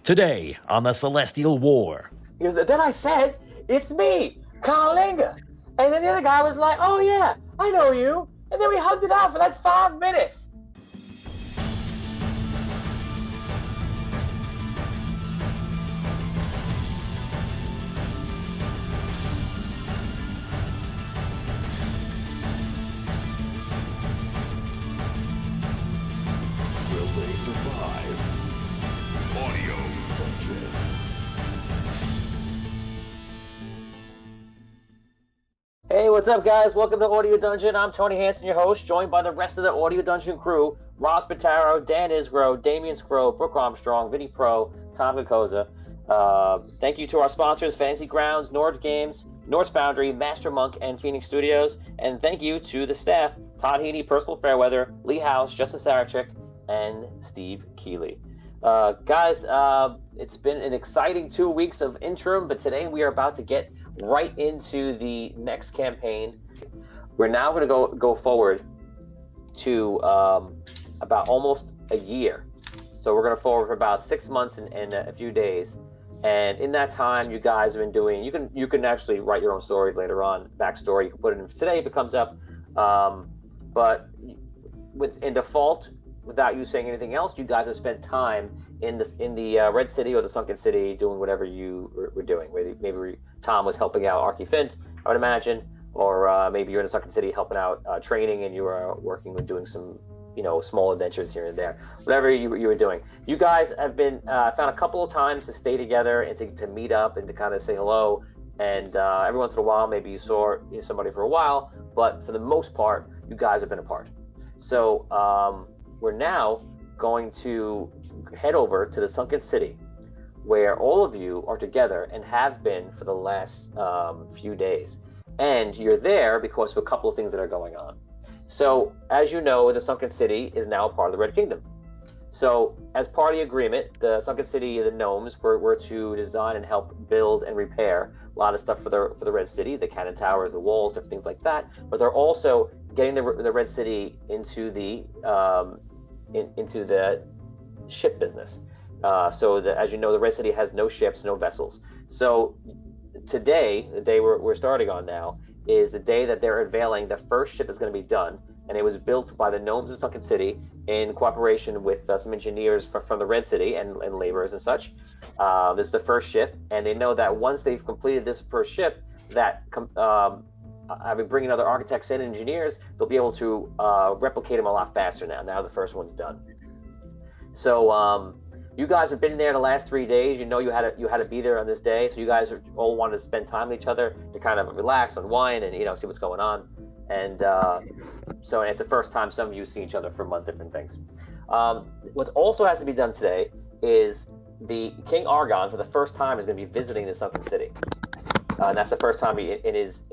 Today on the Celestial War. Because then I said, it's me, Kalinga. And then the other guy was like, oh yeah, I know you. And then we hugged it out for like 5 minutes. Will they survive? Audio Dungeon. Hey, what's up, guys? Welcome to Audio Dungeon. I'm Tony Hansen, your host, joined by the rest of the Audio Dungeon crew: Ross Pitaro, Dan Isgro, Damian Scrow, Brooke Armstrong, Vinny Pro, Tom Gakoza. Thank you to our sponsors, Fantasy Grounds, Nord Games, Norse Foundry, Master Monk, and Phoenix Studios. And thank you to the staff: Todd Heaney, Personal Fairweather, Lee House, Justin Sarachik, and Steve Keeley. Guys, it's been an exciting 2 weeks of interim, but today we are about to get right into the next campaign. We're now going to go forward to about almost a year. So we're going to forward for about 6 months and a few days. And in that time, you guys have been doing. You can actually write your own stories later on, backstory. You can put it in today if it comes up. But in default, without you saying anything else, you guys have spent time in the Red City or the Sunken City doing whatever you were doing. Maybe Tom was helping out Archie Fint, I would imagine, or maybe you're in the Sunken City helping out training, and you are working with doing some small adventures here and there. Whatever you were doing, you guys have been found a couple of times to stay together and to meet up and to kind of say hello. And every once in a while, maybe you saw somebody for a while, but for the most part, you guys have been apart. So we're now going to head over to the Sunken City, where all of you are together and have been for the last few days. And you're there because of a couple of things that are going on. So, as you know, the Sunken City is now a part of the Red Kingdom. So, as part of the agreement, the Sunken City, the gnomes, were to design and help build and repair a lot of stuff for the Red City, the cannon towers, the walls, different things like that. But they're also getting the Red City into the ship business. As you know, the Red City has no ships, no vessels. So today, the day we're starting on now, is the day that they're unveiling the first ship is going to be done. And it was built by the gnomes of Sunken City in cooperation with some engineers from the Red City and laborers and such. This is the first ship, and they know that once they've completed this first ship, that having bringing other architects and engineers, they'll be able to replicate them a lot faster now the first one's done. So you guys have been there the last 3 days. You know you had to be there on this day. So you guys all wanted to spend time with each other to kind of relax, unwind, and see what's going on. And so it's the first time some of you see each other for months, different things. What also has to be done today is the King Argon, for the first time, is going to be visiting the Sunken City. And that's the first time in his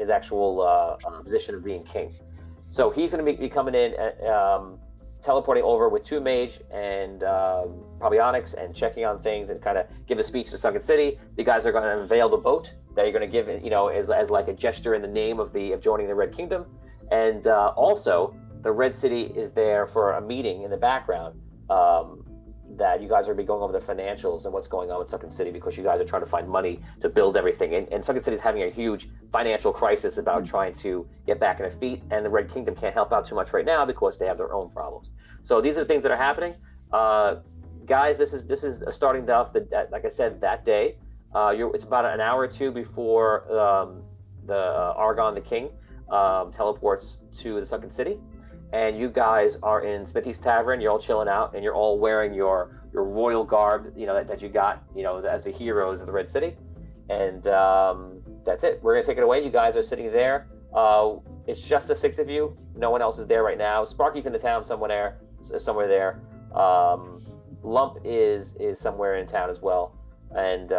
actual position of being king. So he's going to be coming in, teleporting over with 2 mage and probably Onyx, and checking on things and kind of give a speech to Sunken City. You guys are going to unveil the boat that you're going to give, as like a gesture in the name of joining the Red Kingdom. And also, the Red City is there for a meeting in the background. That you guys are going to be going over the financials and what's going on with Sunken City, because you guys are trying to find money to build everything. And Sunken City is having a huge financial crisis about trying to get back on their feet, and the Red Kingdom can't help out too much right now because they have their own problems. So these are the things that are happening. Guys, this is starting off, like I said, that day. It's about an hour or two before the Argon, the king, teleports to the Sunken City. And you guys are in Smithy's Tavern. You're all chilling out, and you're all wearing your royal garb, that you got, as the heroes of the Red City. And that's it. We're gonna take it away. You guys are sitting there. It's just the 6 of you. No one else is there right now. Sparky's in the town somewhere there. Lump is somewhere in town as well, and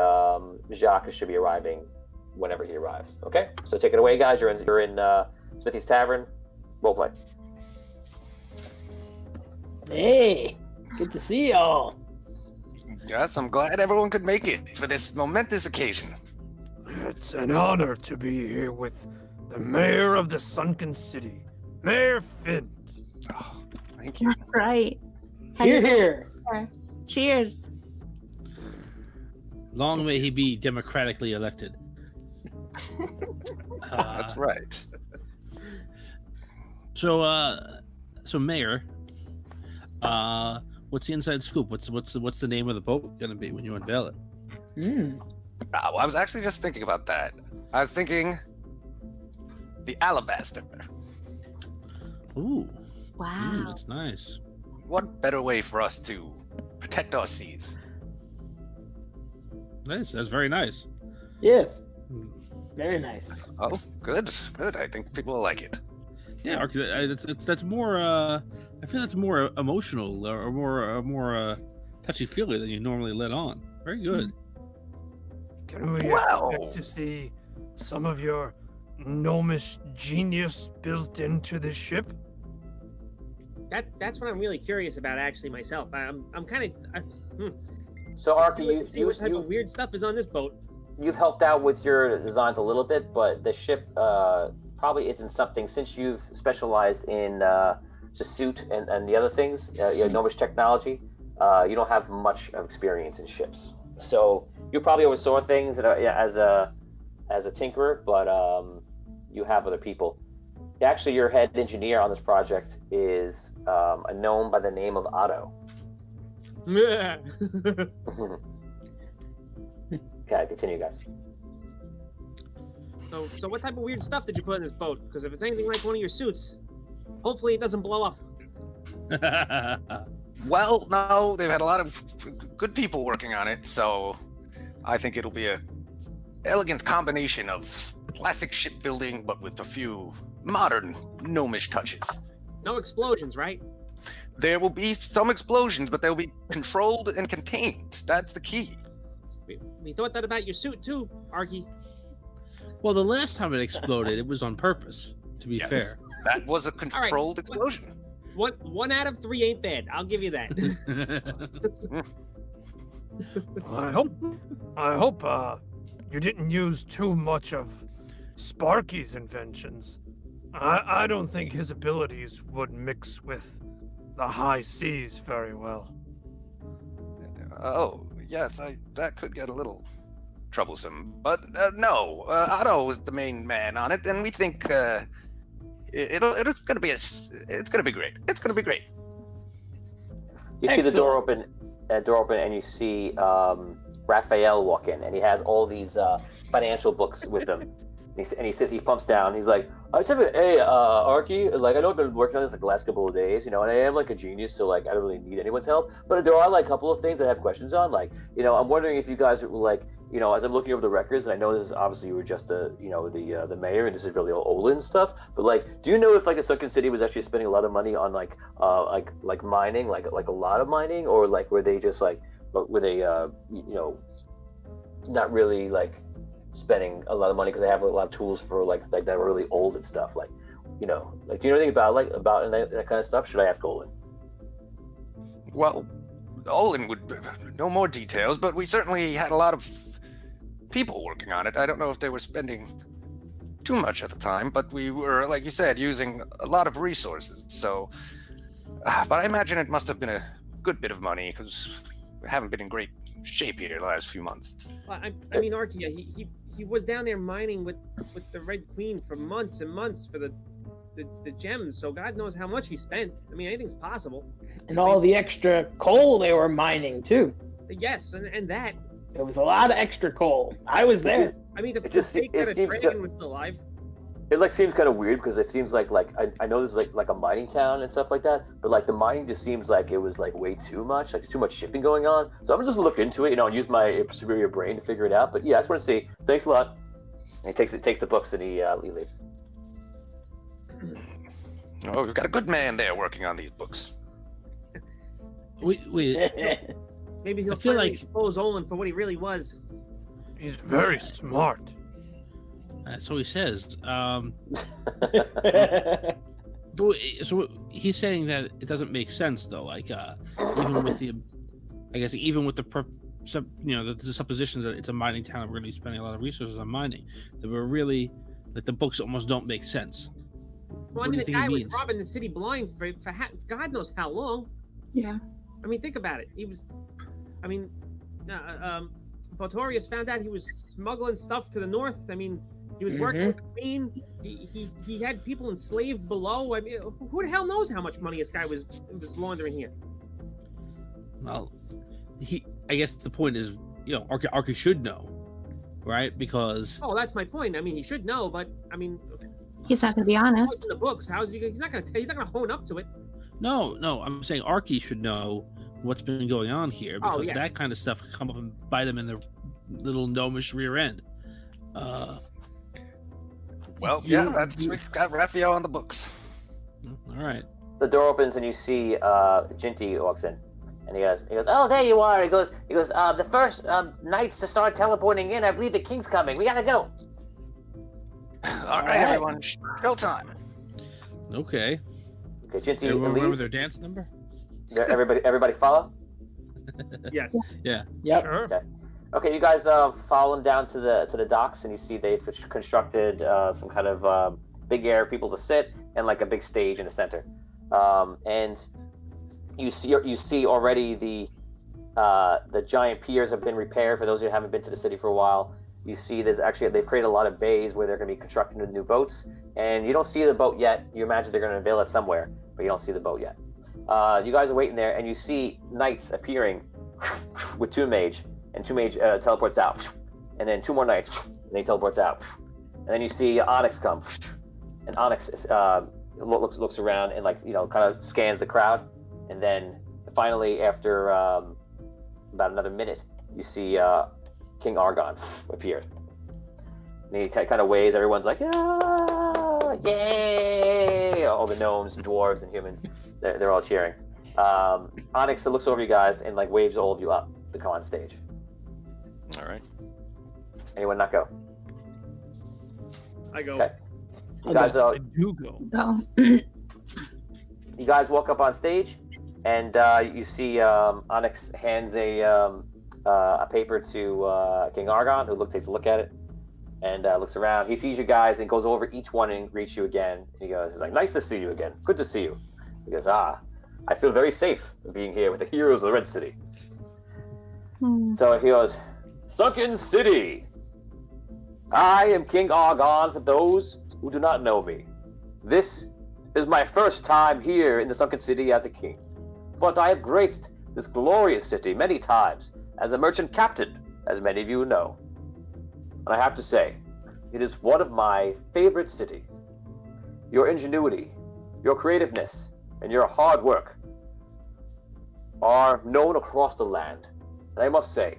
Jacques should be arriving whenever he arrives. Okay, so take it away, guys. You're in Smithy's Tavern. Roleplay. Hey, good to see y'all. Yes, I'm glad everyone could make it for this momentous occasion. It's an honor to be here with the mayor of the Sunken City, Mayor Fint. Oh, thank you. Right. Here, here. Cheers. Long may he be democratically elected. That's right. So Mayor, what's the inside scoop? What's the name of the boat gonna be when you unveil it? I was actually just thinking about that. I was thinking the Alabaster. Ooh, Wow. that's nice. What better way for us to protect our seas? Nice. That's very nice. Yes. Very nice. Oh, good. I think people will like it. Yeah, that's more. I feel that's more emotional or more touchy feely than you normally let on. Very good. Can we Wow. expect to see some of your gnomish genius built into this ship? That's what I'm really curious about, actually, myself. I'm kind of. So Arky, See what type of weird stuff is on this boat. you've helped out with your designs a little bit, but the ship probably isn't something, since you've specialized in the suit and the other things, gnomish technology, you don't have much of experience in ships. So you probably always saw things that are, as a tinkerer, but you have other people. Actually, your head engineer on this project is a gnome by the name of Otto. Okay, continue, guys. So what type of weird stuff did you put in this boat? Because if it's anything like one of your suits, hopefully it doesn't blow up. Well, no, they've had a lot of good people working on it, so I think it'll be a elegant combination of classic shipbuilding, but with a few modern gnomish touches. No explosions, right? There will be some explosions, but they'll be controlled and contained. That's the key. We thought that about your suit too, Arky. Well, the last time it exploded, it was on purpose. To be fair. That was a controlled explosion. One out of 3 ain't bad. I'll give you that. I hope you didn't use too much of Sparky's inventions. I don't think his abilities would mix with the high seas very well. Oh, yes, that could get a little troublesome. But no, Otto is the main man on it, and we think it's gonna be great. It's gonna be great. You see the door open, and you see Raphael walk in, and he has all these financial books with him. And he says, he pumps down. He's like, I just have Arky, like, I know I've been working on this like the last couple of days, and I am like a genius, so like I don't really need anyone's help. But there are like a couple of things that I have questions on. Like, I'm wondering if you guys were like, as I'm looking over the records, and I know this is obviously you were just the mayor, and this is really all Olin stuff. But like, do you know if like the Sunken City was actually spending a lot of money on like mining, like a lot of mining, or like were they just like not really like spending a lot of money because they have a lot of tools for like that are really old and stuff, like do you know anything about that kind of stuff? Should I ask Olin? Well, Olin would know more details, but we certainly had a lot of people working on it. I don't know if they were spending too much at the time, but we were, like you said, using a lot of resources. So, but I imagine it must have been a good bit of money because we haven't been in great shape here the last few months. Well, I mean, Arky, he was down there mining with the Red Queen for months and months for the gems. So God knows how much he spent. I mean, anything's possible. And all the extra coal they were mining too. Yes, and that. There was a lot of extra coal. I was there. I mean, to think that a dragon was still alive. It like seems kind of weird because it seems like I know this is like a mining town and stuff like that, but like the mining just seems like it was like way too much, like too much shipping going on. So I'm gonna just look into it, and use my superior brain to figure it out. But yeah, I just want to see. Thanks a lot. And he takes the books and he leaves. Oh, we've got a good man there working on these books. Wait. Maybe he'll I feel finally like- expose Olin for what he really was. He's very smart. That's what he says. So he's saying that it doesn't make sense though. Like even with the the suppositions that it's a mining town and we're going to be spending a lot of resources on mining, that we're really like the books almost don't make sense. Well, I mean, the guy was robbing the city blind for God knows how long. Yeah. I mean, think about it. He was, I mean, Botorius found out he was smuggling stuff to the north. I mean, he was working with the Queen. He had people enslaved below. I mean, who the hell knows how much money this guy was laundering here? Well, I guess the point is, Arky should know, right? Because that's my point. I mean, he should know, but I mean, He's not going to be honest. in the books, he's not going to hone up to it. no, I'm saying Arky should know what's been going on here, because yes. that kind of stuff could come up and bite him in the little gnomish rear end. Well, yeah, we got Raphael on the books. All right. The door opens and you see Jinty walks in, and he goes, "Oh, there you are." He goes, "The first knights to start teleporting in. I believe the king's coming. We gotta go." All right, everyone, showtime. Okay. Okay, Jinty Everyone remember leaves. their dance number? Everybody follow. Yes. Yeah. Yep. Sure. Okay, you guys follow them down to the docks, and you see they've constructed some kind of big area for people to sit, and like a big stage in the center. And you see already the giant piers have been repaired. For those who haven't been to the city for a while, you see they've created a lot of bays where they're going to be constructing new boats, and you don't see the boat yet. You imagine they're going to unveil it somewhere, but you don't see the boat yet. You guys are waiting there, and you see knights appearing with Toon Mage, and Toon Mage teleports out, and then two more knights, and they teleports out, and then you see Onyx come, and Onyx looks around and kind of scans the crowd, and then finally after about another minute, you see King Argon appear. And he kind of waves. Everyone's like, "Yeah, yay!" All the gnomes, dwarves, and humans, they're all cheering. Onyx looks over you guys and waves all of you up to come on stage. All right. Anyone not go? I go. Okay. You guys, I do go. Go. you guys walk up on stage, and you see Onyx hands a paper to King Argon, who takes a look at it and looks around. He sees you guys and goes over each one and greets you again. He's like, "Nice to see you again. Good to see you." He goes, "I feel very safe being here with the heroes of the Red City." So he goes, "Sunken City. I am King Argon for those who do not know me. This is my first time here in the Sunken City as a king, but I have graced this glorious city many times as a merchant captain, as many of you know. And I have to say, it is one of my favorite cities. Your ingenuity, your creativeness, and your hard work are known across the land. And I must say,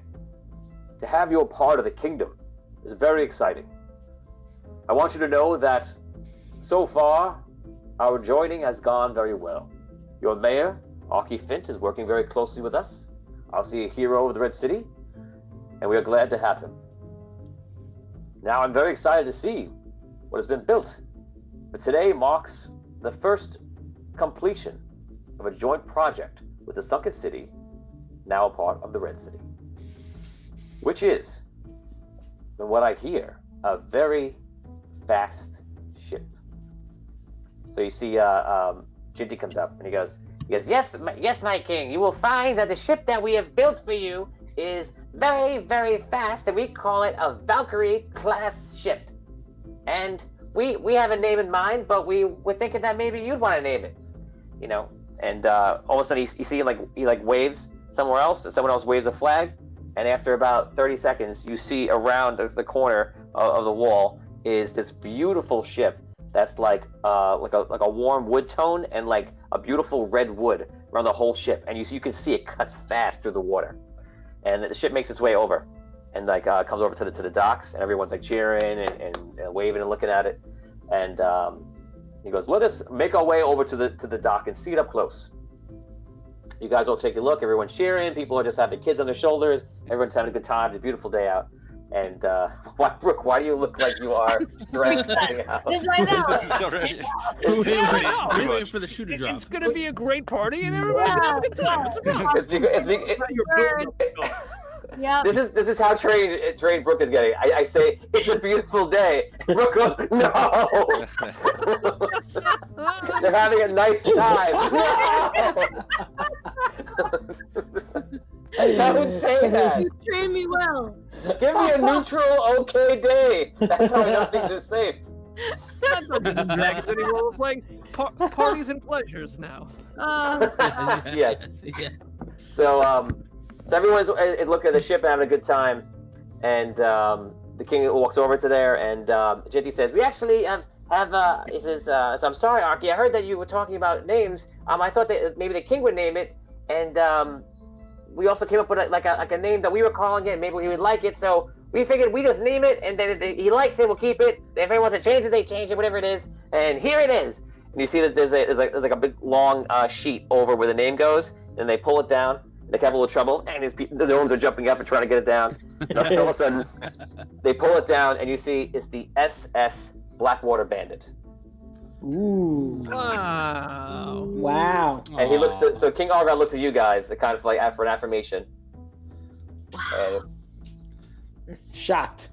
to have you a part of the kingdom is very exciting. I want you to know that so far, our joining has gone very well. Your mayor, Arky Fint, is working very closely with us. Obviously a hero of the Red City, and we are glad to have him. Now I'm very excited to see what has been built, but today marks the first completion of a joint project with the Sunken City, now a part of the Red City, which is, from what I hear, a very fast ship." So you see Jinty comes up and he goes, yes, my king, you will find that the ship that we have built for you is very, very fast, and we call it a Valkyrie class ship. And we have a name in mind, but we're thinking that maybe you'd want to name it, And all of a sudden you see he waves somewhere else, and someone else waves a flag, and after about 30 seconds, you see around the corner of the wall is this beautiful ship that's like a warm wood tone and like a beautiful red wood around the whole ship, and you can see it cuts fast through the water, and the ship makes its way over, and comes over to the docks, and everyone's cheering and waving and looking at it, and he goes, "Let us make our way over to the dock and see it up close." You guys all take a look. Everyone's cheering. People are just having kids on their shoulders. Everyone's having a good time. It's a beautiful day out. And Brooke, why do you look like you are stressed out? We're waiting for the shoe to drop. It's gonna be a great party, and everybody's gonna have a good time. Yeah. This is how trained Brooke is getting. I say it's a beautiful day. Brooke goes, "No." They're having a nice time. No. Don't say that. You trained me well. Give me a neutral, okay day. That's how I know things are safe. Not Dungeons and Dragons anymore. We're playing parties and pleasures now. Yes. Yeah. So everyone's is looking at the ship and having a good time, and the king walks over to there, and Jinty says, "We actually have he says, so I'm sorry, Arky. I heard that you were talking about names. I thought that maybe the king would name it, and we also came up with a name that we were calling it. Maybe he would like it, so we figured we just name it, and then if he likes it, we'll keep it. If anyone wants to change it, they change it, whatever it is. And here it is." And you see that there's like a big long sheet over where the name goes, and they pull it down. They have a little trouble, and the gnomes are jumping up and trying to get it down. And all of a sudden, they pull it down, and you see it's the SS Blackwater Bandit. Ooh. Wow. Wow. And he looks so King Argon looks at you guys, kind of like for an affirmation. And Shocked.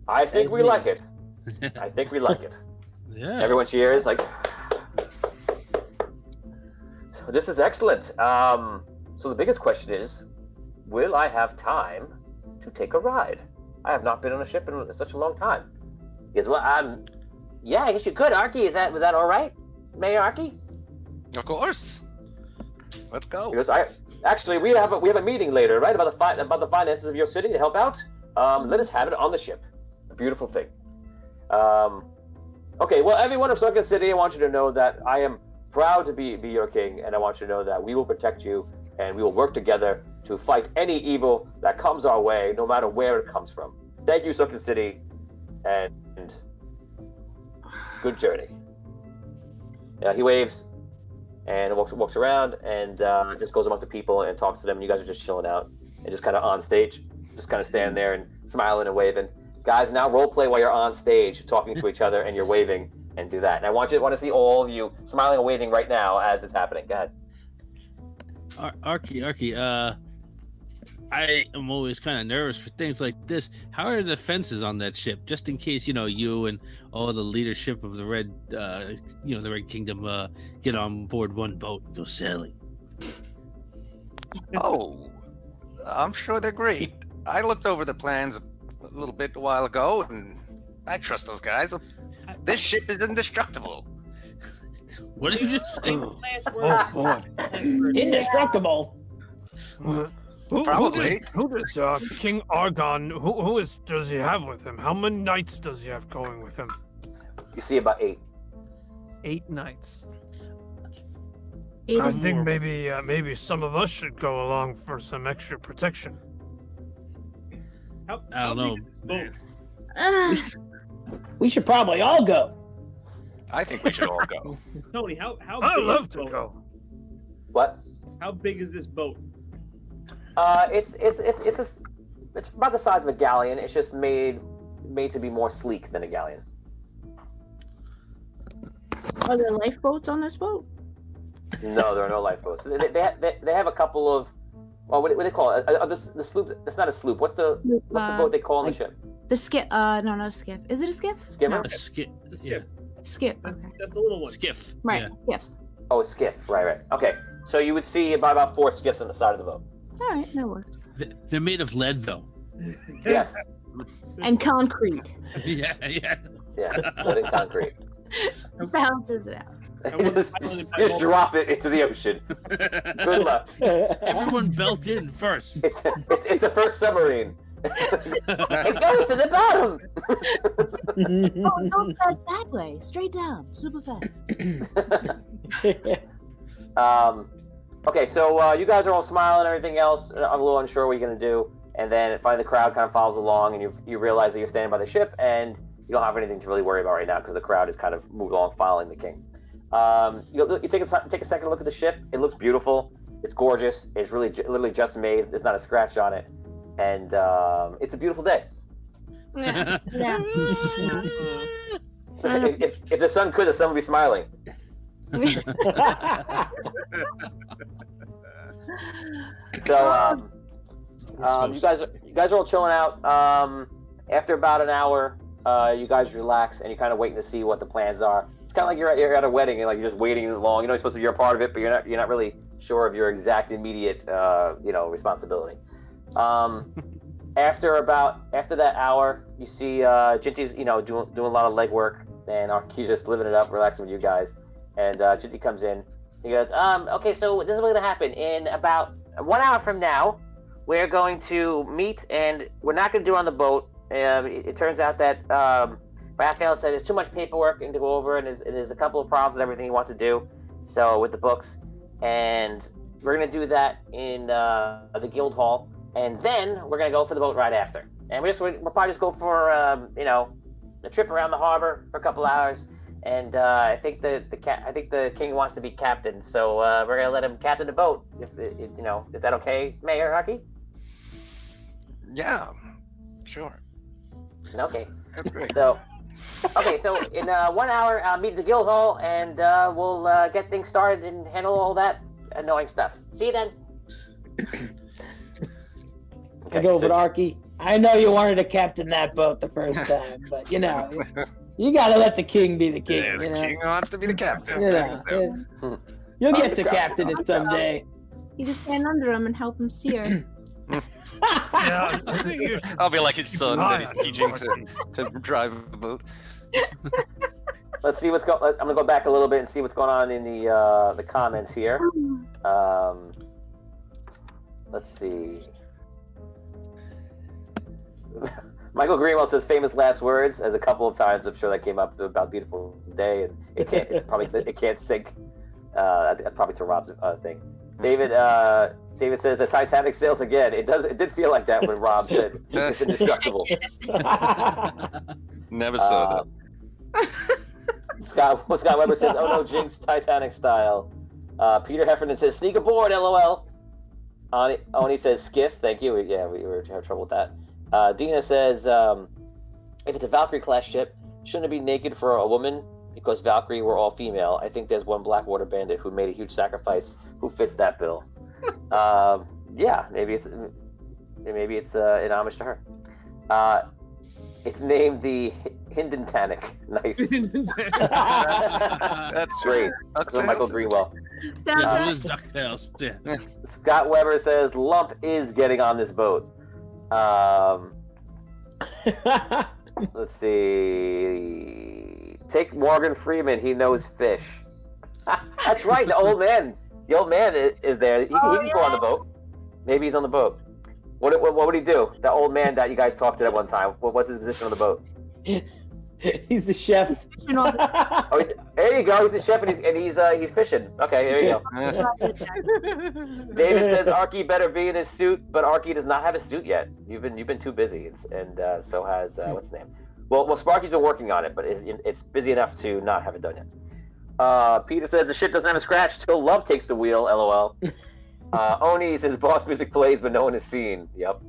I think we like it. I think we like it. Yeah. Everyone cheers, like. This is excellent. So the biggest question is, will I have time to take a ride? I have not been on a ship in such a long time. Because yeah, I guess you could, Arky. Was that all right, Mayor Arky? Of course. Let's go. Because we have a meeting later, right, about the finances of your city to help out. Let us have it on the ship. A beautiful thing. Okay, well, everyone of Sunken City, I want you to know that I am proud to be your king, and I want you to know that we will protect you, and we will work together to fight any evil that comes our way, no matter where it comes from. Thank you, Sunken City, and good journey. He waves and walks around and just goes amongst the people and talks to them. You guys are just chilling out and just kind of on stage, just kind of standing there and smiling and waving. Guys, now role play while you're on stage talking to each other and you're waving, and do that. And I want to see all of you smiling and waving right now as it's happening. Go ahead. Arky, I am always kind of nervous for things like this. How are the defenses on that ship, just in case you and all the leadership of the Red, the Red Kingdom get on board one boat and go sailing? Oh, I'm sure they're great. I looked over the plans a little bit a while ago, and I trust those guys. This ship is indestructible. What did you just say? Last word. Oh, boy. Last word. Indestructible. Probably. Who does King Argon? Who does he have with him? How many knights does he have going with him? You see about 8. 8 knights. Eight I is think more. maybe some of us should go along for some extra protection. I don't know. We should probably all go. I think we should all go. Tony, how I big love is to this boat? go. What? How big is this boat? It's about the size of a galleon. It's just made to be more sleek than a galleon. Are there lifeboats on this boat? No, there are no lifeboats. They have a couple of, well, what do they call it? The sloop. That's not a sloop. What's the boat they call on the ship? The skiff. No, not a skiff. Is it a skiff? Skimmer? No. A skiff. The Yeah. skip. Skiff. That's, Okay. that's the little one. Skiff. Right. Yeah. Skiff. Oh, a skiff. Right. Okay. So you would see about 4 skiffs on the side of the boat. All right, that works. They're made of lead, though. Yes. And concrete Yeah. Yes. Wood and concrete. balances it out. just drop it into the ocean. Good luck. Everyone belt in first. It's the first submarine. It goes to the bottom. Oh, go fast that way. Straight down. Super fast. Okay, so you guys are all smiling and everything else. I'm a little unsure what you're going to do. And then finally the crowd kind of follows along, and you realize that you're standing by the ship, and you don't have anything to really worry about right now because the crowd is kind of moved along following the king. You take a second to look at the ship. It looks beautiful. It's gorgeous. It's really literally just made. There's not a scratch on it. And it's a beautiful day. Yeah. If the sun could, the sun would be smiling. So you guys are all chilling out. After about an hour, you guys relax and you're kind of waiting to see what the plans are. It's kind of like you're at a wedding and like you're just waiting along. You know, you're supposed to be a part of it, but you're not really sure of your exact immediate responsibility. after that hour, you see Jinty's doing a lot of leg work, and Arky's just living it up, relaxing with you guys. And Jinty comes in. He goes, okay, so this is what's gonna happen. In about 1 hour from now, we're going to meet, and we're not gonna do it on the boat. It turns out that Raphael said there's too much paperwork to go over, and there's a couple of problems and everything he wants to do. So with the books, and we're gonna do that in the guild hall, and then we're gonna go for the boat ride after. And we'll probably just go for a trip around the harbor for a couple hours. And I think the king wants to be captain, so we're gonna let him captain the boat. If that okay, Mayor Arky? Yeah, sure. Okay. That's great. So in 1 hour, I'll meet at the guild hall, and we'll get things started and handle all that annoying stuff. See you then. I go with Arky. I know you wanted to captain that boat the first time, but you gotta let the king be the king. Yeah, the king wants to be the captain. You'll get to captain it someday. You just stand under him and help him steer. Yeah, I think you should I'll be like his son that he's try, teaching Arky. to drive a boat. Let's see what's going. I'm gonna go back a little bit and see what's going on in the comments here. Let's see. Michael Greenwell says famous last words as a couple of times. I'm sure that came up about beautiful day, and it can't. It's probably it can't sync. Probably to Rob's thing. David says the Titanic sails again. It does. It did feel like that when Rob said it's indestructible. Never saw that. Scott Weber says, "Oh no, Jinx, Titanic style." Peter Heffernan says, "Sneak aboard, LOL." Oni says, "Skiff." Thank you. We were having trouble with that. Dina says, "If it's a Valkyrie class ship, shouldn't it be naked for a woman? Because Valkyrie were all female. I think there's one Blackwater bandit who made a huge sacrifice who fits that bill." Yeah, maybe it's an homage to her. It's named the Hindentanic. Nice. That's Great. So Michael Greenwell. DuckTales. Yeah. Scott Weber says Lump is getting on this boat. Let's see. Take Morgan Freeman. He knows fish. That's right. The old man is there. He can go on the boat. Maybe he's on the boat. What would he do? The old man that you guys talked to that one time. What's his position on the boat? He's the chef. There you go. He's the chef and he's fishing. Okay, there you go. David says Arky better be in his suit, but Arky does not have a suit yet. You've been too busy, and so has what's his name? Well, Sparky's been working on it, but it's busy enough to not have it done yet. Peter says the ship doesn't have a scratch till Lump takes the wheel. LOL. Oni says boss music plays, but no one is seen. Yep.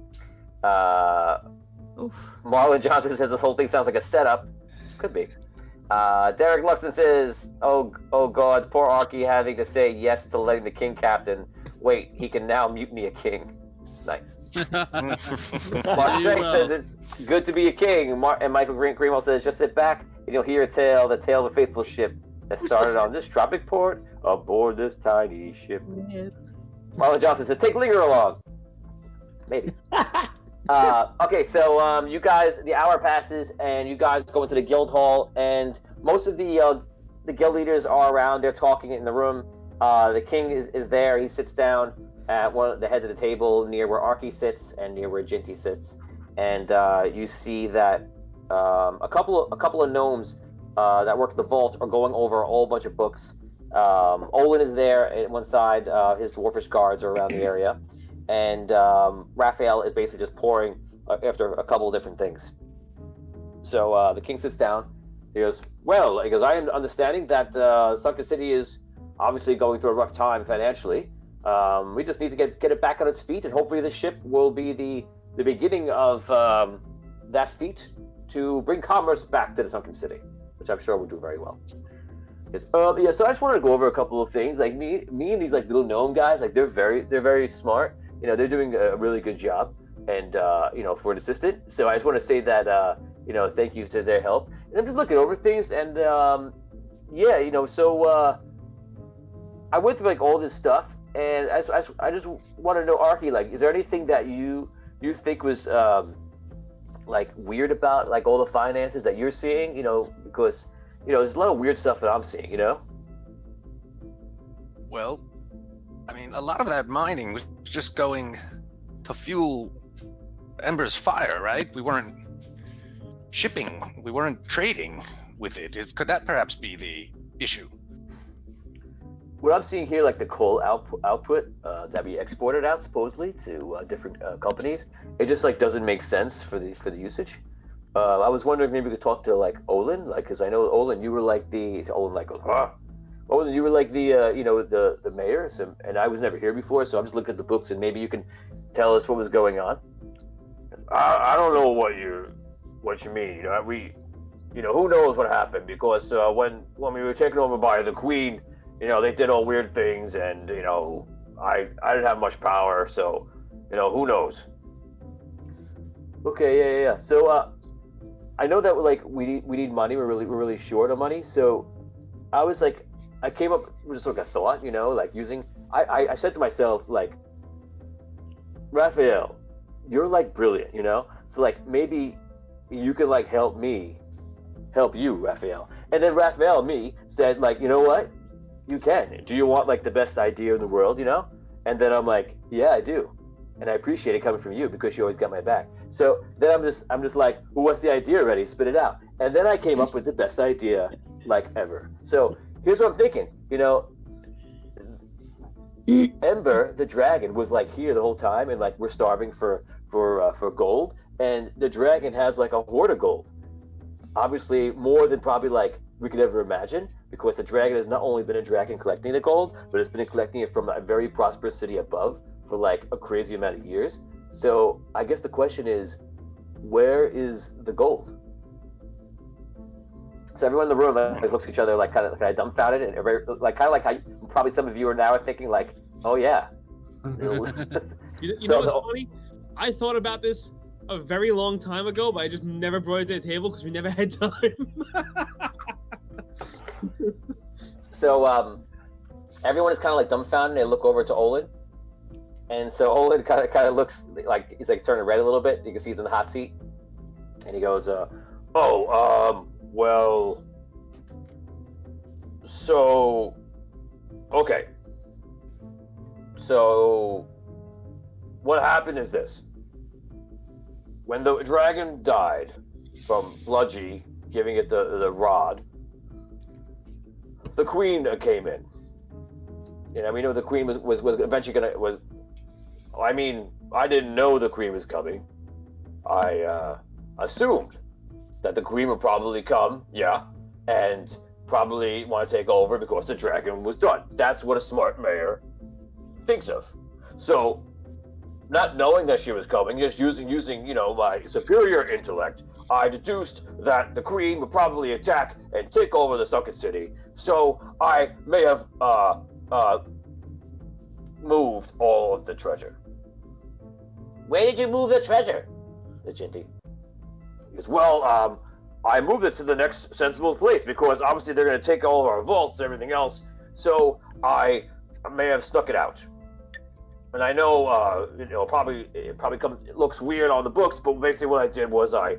Marlon Johnson says this whole thing sounds like a setup. Could be. Derek Luxton says, "Oh God, poor Arky having to say yes to letting the king captain. Wait, he can now mutiny a king." Nice. Mark Shank says it's good to be a king. And Michael Greenwell says, "Just sit back and you'll hear the tale of a faithful ship that started on this tropic port aboard this tiny ship." Marlon Johnson says, "Take Linger along." Maybe. Okay, so you guys, the hour passes, and you guys go into the guild hall, and most of the guild leaders are around. They're talking in the room. The king is there. He sits down at one of the heads of the table near where Arky sits and near where Jinty sits, and you see that a couple of gnomes that work at the vault are going over a whole bunch of books. Olin is there at one side. His dwarfish guards are around the area. And Raphael is basically just pouring after a couple of different things. So the king sits down. He goes, I am understanding that Sunken City is obviously going through a rough time financially. We just need to get it back on its feet, and hopefully the ship will be the beginning of that feat to bring commerce back to the Sunken City, which I'm sure will do very well. So I just wanted to go over a couple of things. Like me and these like little gnome guys, like they're very smart. They're doing a really good job, and for an assistant. So I just want to say that thank you to their help. And I'm just looking over things, and so I went through like all this stuff, and I just want to know, Arky, like, is there anything that you you think was like weird about like all the finances that you're seeing? Because there's a lot of weird stuff that I'm seeing. Well, I mean, a lot of that mining was just going to fuel Ember's fire, right? We weren't shipping, we weren't trading with it. Could that perhaps be the issue? What I'm seeing here, like the coal output that we exported out supposedly to different companies, it just like doesn't make sense for the usage. I was wondering if maybe we could talk to like Olin, like because I know Olin, you were like Olin like goes, Olin, you were like the the mayor, and I was never here before, so I'm just looking at the books and maybe you can tell us what was going on. I don't know what you mean. Who knows what happened, because when we were taken over by the Queen, they did all weird things, and I didn't have much power, so who knows. Okay, yeah. So I know that like we need money. We're really short of money. So I was like, I came up with just like a thought, like using. I said to myself like, Raphael, you're like brilliant, so like maybe you can like help you, Raphael. And then Raphael, me, said like, you know what? You can. Do you want like the best idea in the world, And then I'm like, yeah, I do. And I appreciate it coming from you because you always got my back. So then I'm just like, well, what's the idea already? Spit it out. And then I came up with the best idea like ever. So here's what I'm thinking, Ember, the dragon, was like here the whole time, and like we're starving for gold, and the dragon has like a hoard of gold. Obviously more than probably like we could ever imagine, because the dragon has not only been a dragon collecting the gold, but it's been collecting it from a very prosperous city above for like a crazy amount of years. So I guess the question is, where is the gold? So everyone in the room like looks at each other like kind of dumbfounded, and like kind of like how probably some of you are now thinking like, oh yeah. You know what's funny? I thought about this a very long time ago, but I just never brought it to the table because we never had time. So everyone is kind of like dumbfounded. They look over to Olin, and so Olin kind of looks like he's like turning red a little bit. You can see he's in the hot seat, and he goes, well, so, okay. So, what happened is this. When the dragon died from Bludgy giving it the rod, the Queen came in. We know the Queen was eventually I didn't know the Queen was coming. I assumed that the Queen would probably come, and probably want to take over because the dragon was done. That's what a smart mayor thinks of. So, not knowing that she was coming, just using my superior intellect, I deduced that the Queen would probably attack and take over the sunken city. So I may have moved all of the treasure. Where did you move the treasure? The Jinty. He goes, well, I moved it to the next sensible place because obviously they're going to take all of our vaults and everything else. So I may have snuck it out. And I know, it looks weird on the books, but basically what I did was I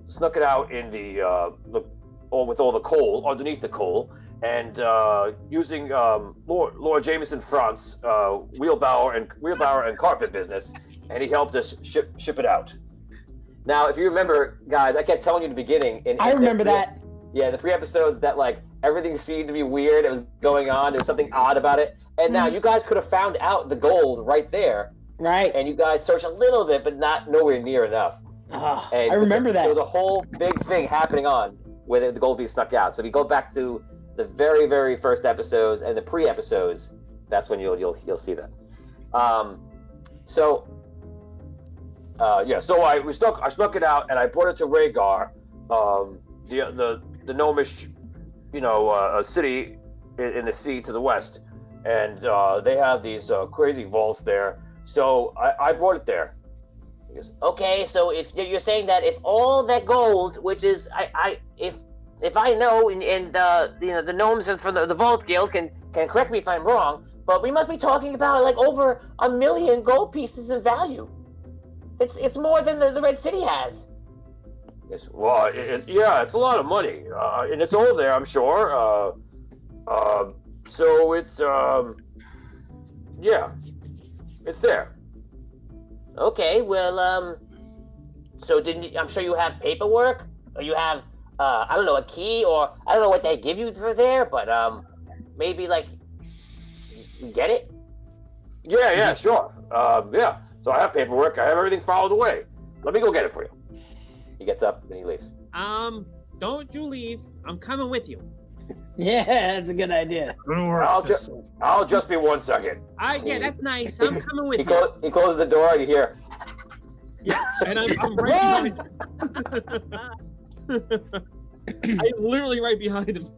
snuck it out in with all the coal, underneath the coal, and using Lord Jameson Frant's wheelbarrow and carpet business, and he helped us ship it out. Now, if you remember, guys, I kept telling you in the beginning. I remember that. Yeah, the pre-episodes that like everything seemed to be weird. It was going on. There was something odd about it. And now you guys could have found out the gold right there. Right. And you guys searched a little bit, but not nowhere near enough. I remember that. There was a whole big thing happening on with the gold being snuck out. So if you go back to the very, very first episodes and the pre-episodes, that's when you'll see that. So I snuck it out and I brought it to Rhaegar, the gnomish, city in the sea to the west, and they have these crazy vaults there. So I brought it there. He goes, okay, so if you're saying that if all that gold, which is if I know, and the gnomes from the Vault Guild can correct me if I'm wrong, but we must be talking about like over 1 million gold pieces in value. It's more than the Red City has. Yes, well, yeah, it's a lot of money, and it's all there, I'm sure. So it's yeah, it's there. Okay, well, so I'm sure you have paperwork, or you have, I don't know, a key, or I don't know what they give you for there, but maybe like, you get it? Yeah, sure. Yeah. So I have paperwork. I have everything filed away. Let me go get it for you. He gets up and he leaves. Don't you leave. I'm coming with you. Yeah, that's a good idea. I'll just be 1 second. Yeah, that's nice. I'm coming with He you. closes the door and you hear, Yeah, and I'm right behind him. I'm literally right behind him.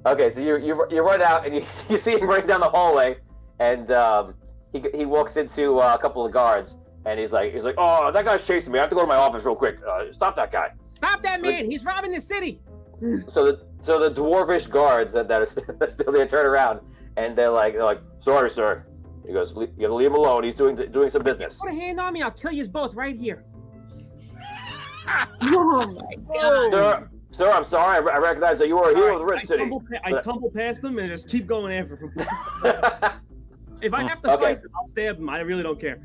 okay, so you run out and you see him running down the hallway, and he walks into a couple of guards, and he's like, oh, that guy's chasing me. I have to go to my office real quick. Stop that guy. Stop that man! He's robbing the city. So the dwarvish guards that are still there turn around, and they're like, sorry, sir. He goes, you have to leave him alone. He's doing some business. Put a hand on me. I'll kill you both right here. Oh my god. Sir, I'm sorry. I recognize that you are a hero of the Red City. I tumble past him and just keep going after him. If I have to fight, I'll stab him. I really don't care.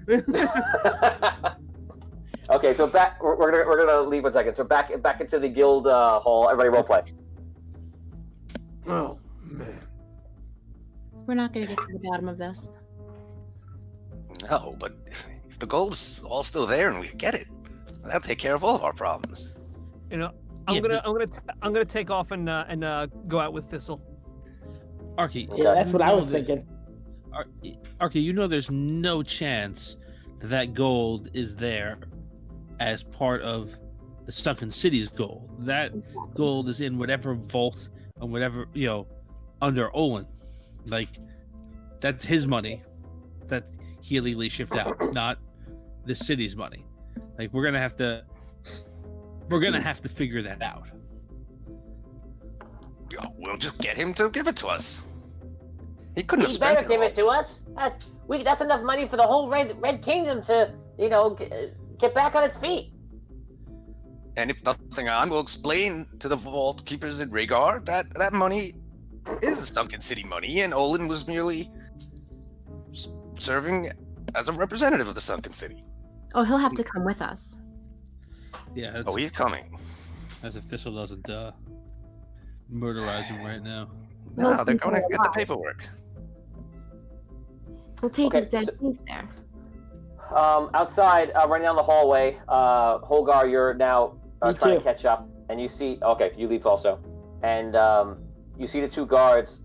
Okay, so we're gonna leave 1 second. So back into the guild hall. Everybody, roleplay. Oh man. We're not gonna get to the bottom of this. No, but if the gold's all still there and we get it, that'll take care of all of our problems. You know, I'm gonna take off and go out with Thistle. Arky. Yeah, that's what I was thinking. Arky, you know there's no chance that gold is there as part of the Sunken City's gold. That gold is in whatever vault and whatever, under Olin. Like, that's his money that he illegally shipped out, not the city's money. Like, we're gonna have to figure that out. We'll just get him to give it to us. He couldn't have He spent better give it to us. That's enough money for the whole Red Kingdom to, get back on its feet. And if nothing on, we'll explain to the vault keepers in Rhaegar that money is the Sunken City money, and Olin was merely serving as a representative of the Sunken City. Oh, he'll have to come with us. Yeah. Oh, he's coming. As if Thistle doesn't murderize him right now. No, they're going to get the paperwork. We'll take Okay, the dead piece there. Outside, running down the hallway, Holgar, you're now trying to catch up, and you see. Okay, you leave also, and you see the two guards.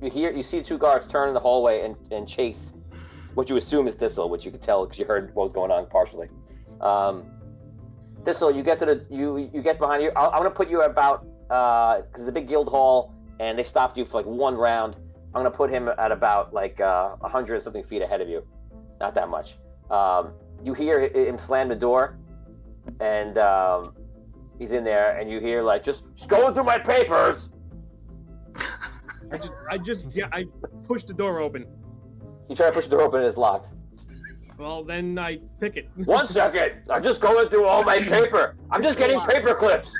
You see the two guards turn in the hallway and chase what you assume is Thistle, which you could tell because you heard what was going on partially. Thistle, you get to you get behind you. I'm gonna put you about because it's a big guild hall, and they stopped you for like one round. I'm gonna put him at about like 100 something feet ahead of you, not that much. You hear him slam the door, and he's in there, and you hear like just going through my papers. I push the door open. You try to push the door open, and it's locked. Well, then I pick it. 1 second. I'm just going through all my paper. I'm just getting paper clips.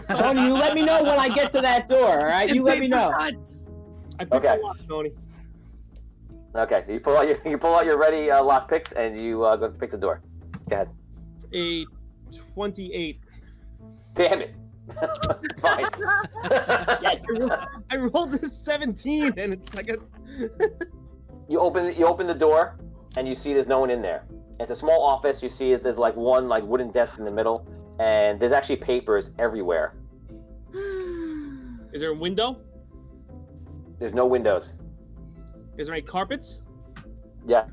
Tony, you let me know when I get to that door, all right? You let me know. I pick Okay. the lock, Tony. Okay, you pull out your ready lock picks, and you go pick the door. Go ahead. A 28. Damn it. Fine. I rolled a 17, and it's like a. You open the door, and you see there's no one in there. It's a small office. You see there's like one like wooden desk in the middle, and there's actually papers everywhere. Is there a window? There's no windows. Is there any carpets? Yes.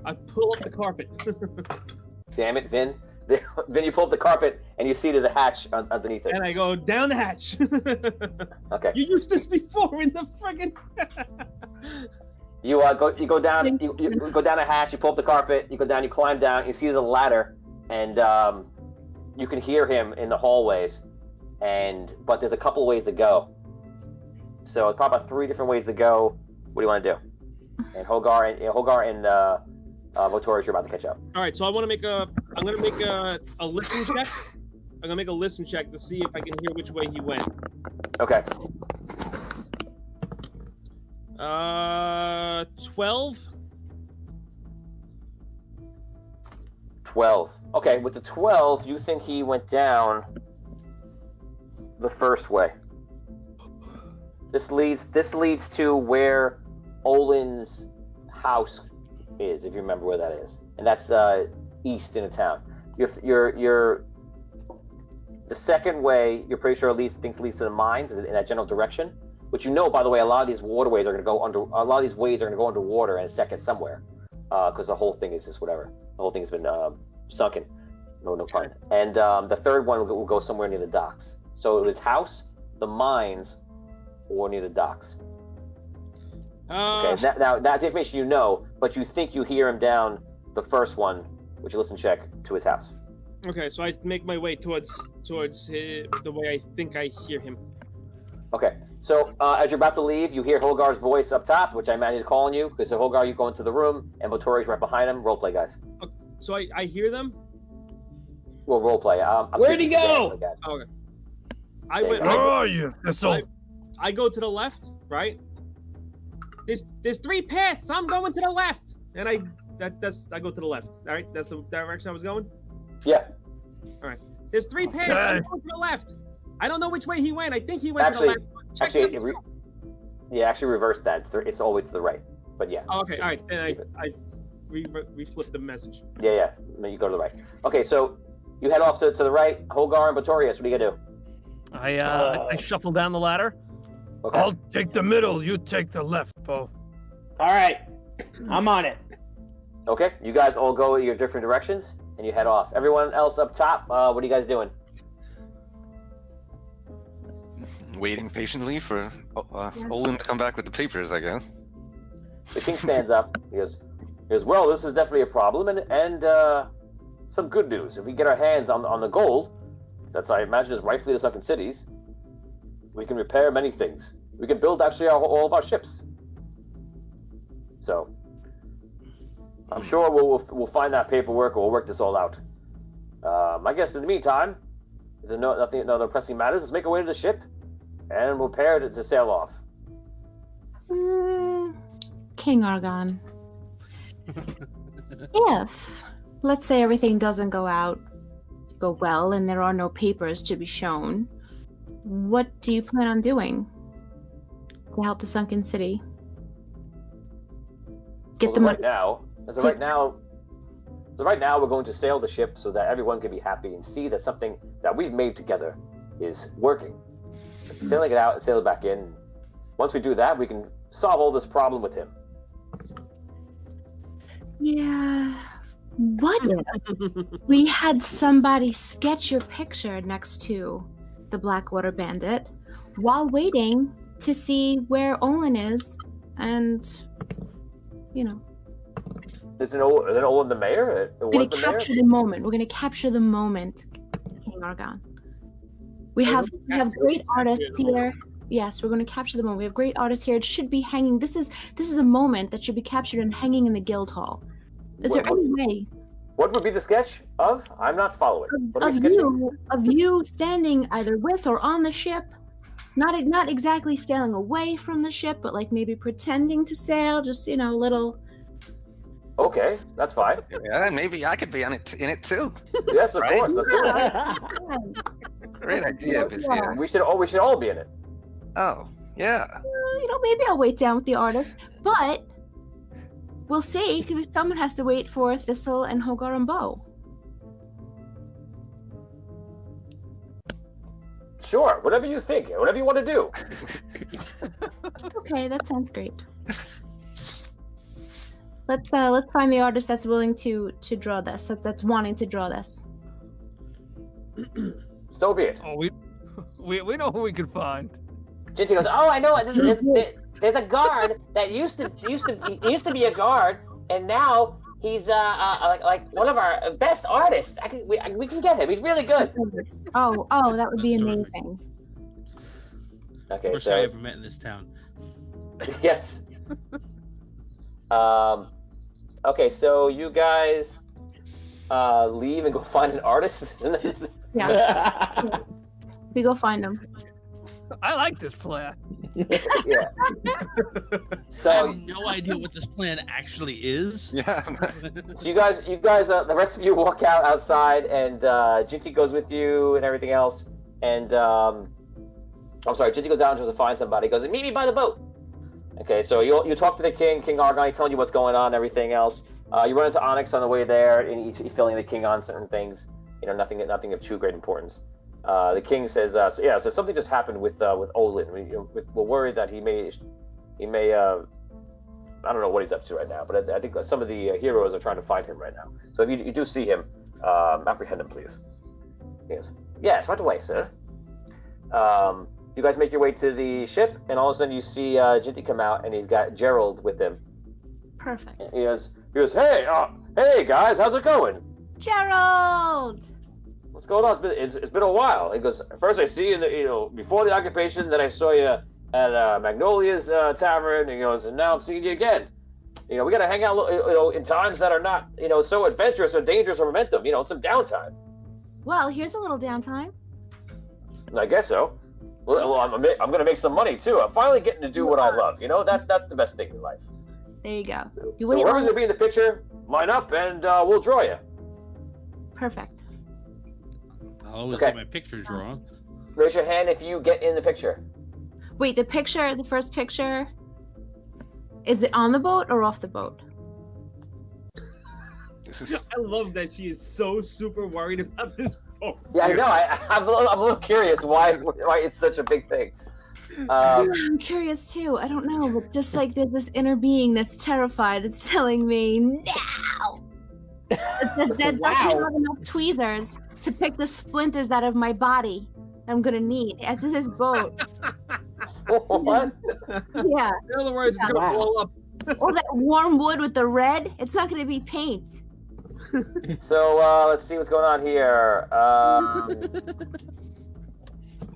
I pull up the carpet. Damn it, Vin. Vin, you pull up the carpet, and you see there's a hatch underneath it. And I go down the hatch. Okay. You used this before in the friggin'. You go down. You go down a hatch. You pull up the carpet. You go down. You climb down. You see there's a ladder, and you can hear him in the hallways. But there's a couple ways to go. So it's probably about 3 different ways to go. What do you want to do? And Hogar and Votorius, you're about to catch up. All right, so I'm gonna make a listen check. I'm gonna make a listen check to see if I can hear which way he went. Okay. 12. 12. Okay, with the 12, you think he went down the first way. This leads to where Olin's house is, if you remember where that is, and that's east in the town. You're the second way. You're pretty sure leads to the mines in that general direction. Which you know, by the way, a lot of these waterways are going to go under. A lot of these ways are going to go underwater in a second somewhere, because the whole thing is just whatever. The whole thing has been sunken. No pun. And the third one will go somewhere near the docks. So it was house, the mines, or near the docks. Okay. Now that's information you know, but you think you hear him down the first one, which you listen check to his house. Okay, so I make my way towards the way I think I hear him. Okay, so as you're about to leave, you hear Holgar's voice up top, which I imagine is calling you, because Holgar, you go into the room, and Votorius right behind him. Roleplay, guys. Okay, so I hear them? Well, roleplay. Where'd he go? Okay. Where are you, Thistle? I go to the left, right? There's 3 paths. I'm going to the left, and I go to the left. All right, that's the direction I was going. Yeah. All right. There's 3 paths. I'm going to the left. I don't know which way he went. I think he went Actually, to the left. Actually reverse that. It's all the way to the right. But yeah. Oh, okay. All right. Then I reflip the message. Yeah. You go to the right. Okay, so you head off to the right. Holgar and Votorius, what are you gonna do? I shuffle down the ladder. Okay. I'll take the middle. You take the left, Bo. All right, I'm on it. Okay, you guys all go your different directions, and you head off. Everyone else up top, what are you guys doing? Waiting patiently for Olin to come back with the papers, I guess. The king stands up. He goes, well, this is definitely a problem, and some good news. If we get our hands on the gold, that's, I imagine, is rightfully the sunken cities, we can repair many things. We can build actually all of our ships. So, I'm sure we'll find that paperwork, and we'll work this all out. I guess in the meantime, if there's no other pressing matters, let's make our way to the ship, and we'll prepare to sail off. King Argon. If, let's say, everything doesn't go well and there are no papers to be shown, what do you plan on doing to help the sunken city? Right now, we're going to sail the ship so that everyone can be happy and see that something that we've made together is working. Sailing it out and sail it back in. Once we do that, we can solve all this problem with him. Yeah. What if we had somebody sketch your picture next to the Blackwater Bandit while waiting to see where Olin is, and Is it Olin the mayor? We're going to capture the moment. We're going to capture the moment, King Argon. We have great artists here. Yes, we're going to capture the moment. We have great artists here. It should be hanging. This is a moment that should be captured and hanging in the guild hall. Is there any way? What would be the sketch of? I'm not following. Of you standing either with or on the ship, not exactly sailing away from the ship, but like maybe pretending to sail, just a little. Okay, that's fine. Yeah, maybe I could be in it too. Yes, of course. Let's do it. Great idea, Yeah. We should all be in it. Oh, yeah. Maybe I'll wait down with the artist, but we'll see, because someone has to wait for Thistle and Hogar and Bo. Sure, whatever you think, whatever you want to do. Okay, that sounds great. Let's find the artist that's willing to draw this, that's wanting to draw this. So be it. Oh, we know who we can find. Ginty goes, oh, I know. There's a guard that used to be a guard, and now he's like one of our best artists. We can get him. He's really good. Oh, that would be amazing. Okay, First so guy I ever met in this town. yes. Okay, so you guys leave and go find an artist. Yeah. We go find him. I like this plan. Yeah. I So, have no idea what this plan actually is. Yeah. so you guys, the rest of you walk outside, and Jinty goes with you and everything else. And I'm sorry, Jinty goes out and tries to find somebody. He goes, meet me by the boat. Okay, so you talk to the king, King Argon. He's telling you what's going on, and everything else. You run into Onyx on the way there, and he's filling the king on certain things. You know, nothing of too great importance. The king says, so something just happened with Olin. We're worried that he may I don't know what he's up to right now, but I think some of the heroes are trying to find him right now. So if you do see him, apprehend him, please. Yes, right away, sir. You guys make your way to the ship, and all of a sudden you see Jinty come out, and he's got Gerald with him. Perfect. He goes, hey guys, how's it going? Gerald! What's going on? It's been a while. He goes, first I see you, before the occupation, then I saw you at Magnolia's tavern. And he goes, and now I'm seeing you again. We got to hang out, in times that are not, so adventurous or dangerous or momentum. Some downtime. Well, here's a little downtime. I guess so. Well, I'm going to make some money too. I'm finally getting to do what I love. That's the best thing in life. There you go. So whoever's going to be in the picture, line up, and we'll draw you. Perfect. I'll always get my pictures drawn. Raise your hand if you get in the picture. Wait, the first picture, is it on the boat or off the boat? I love that she is so super worried about this boat. Yeah, I know. I'm a little curious why it's such a big thing. I'm curious too. I don't know, but just like there's this inner being that's terrified, that's telling me now that doesn't have enough tweezers to pick the splinters out of my body I'm gonna need after this boat. What? Yeah. In other words, it's gonna blow up. All that warm wood with the red, it's not gonna be paint. So let's see what's going on here.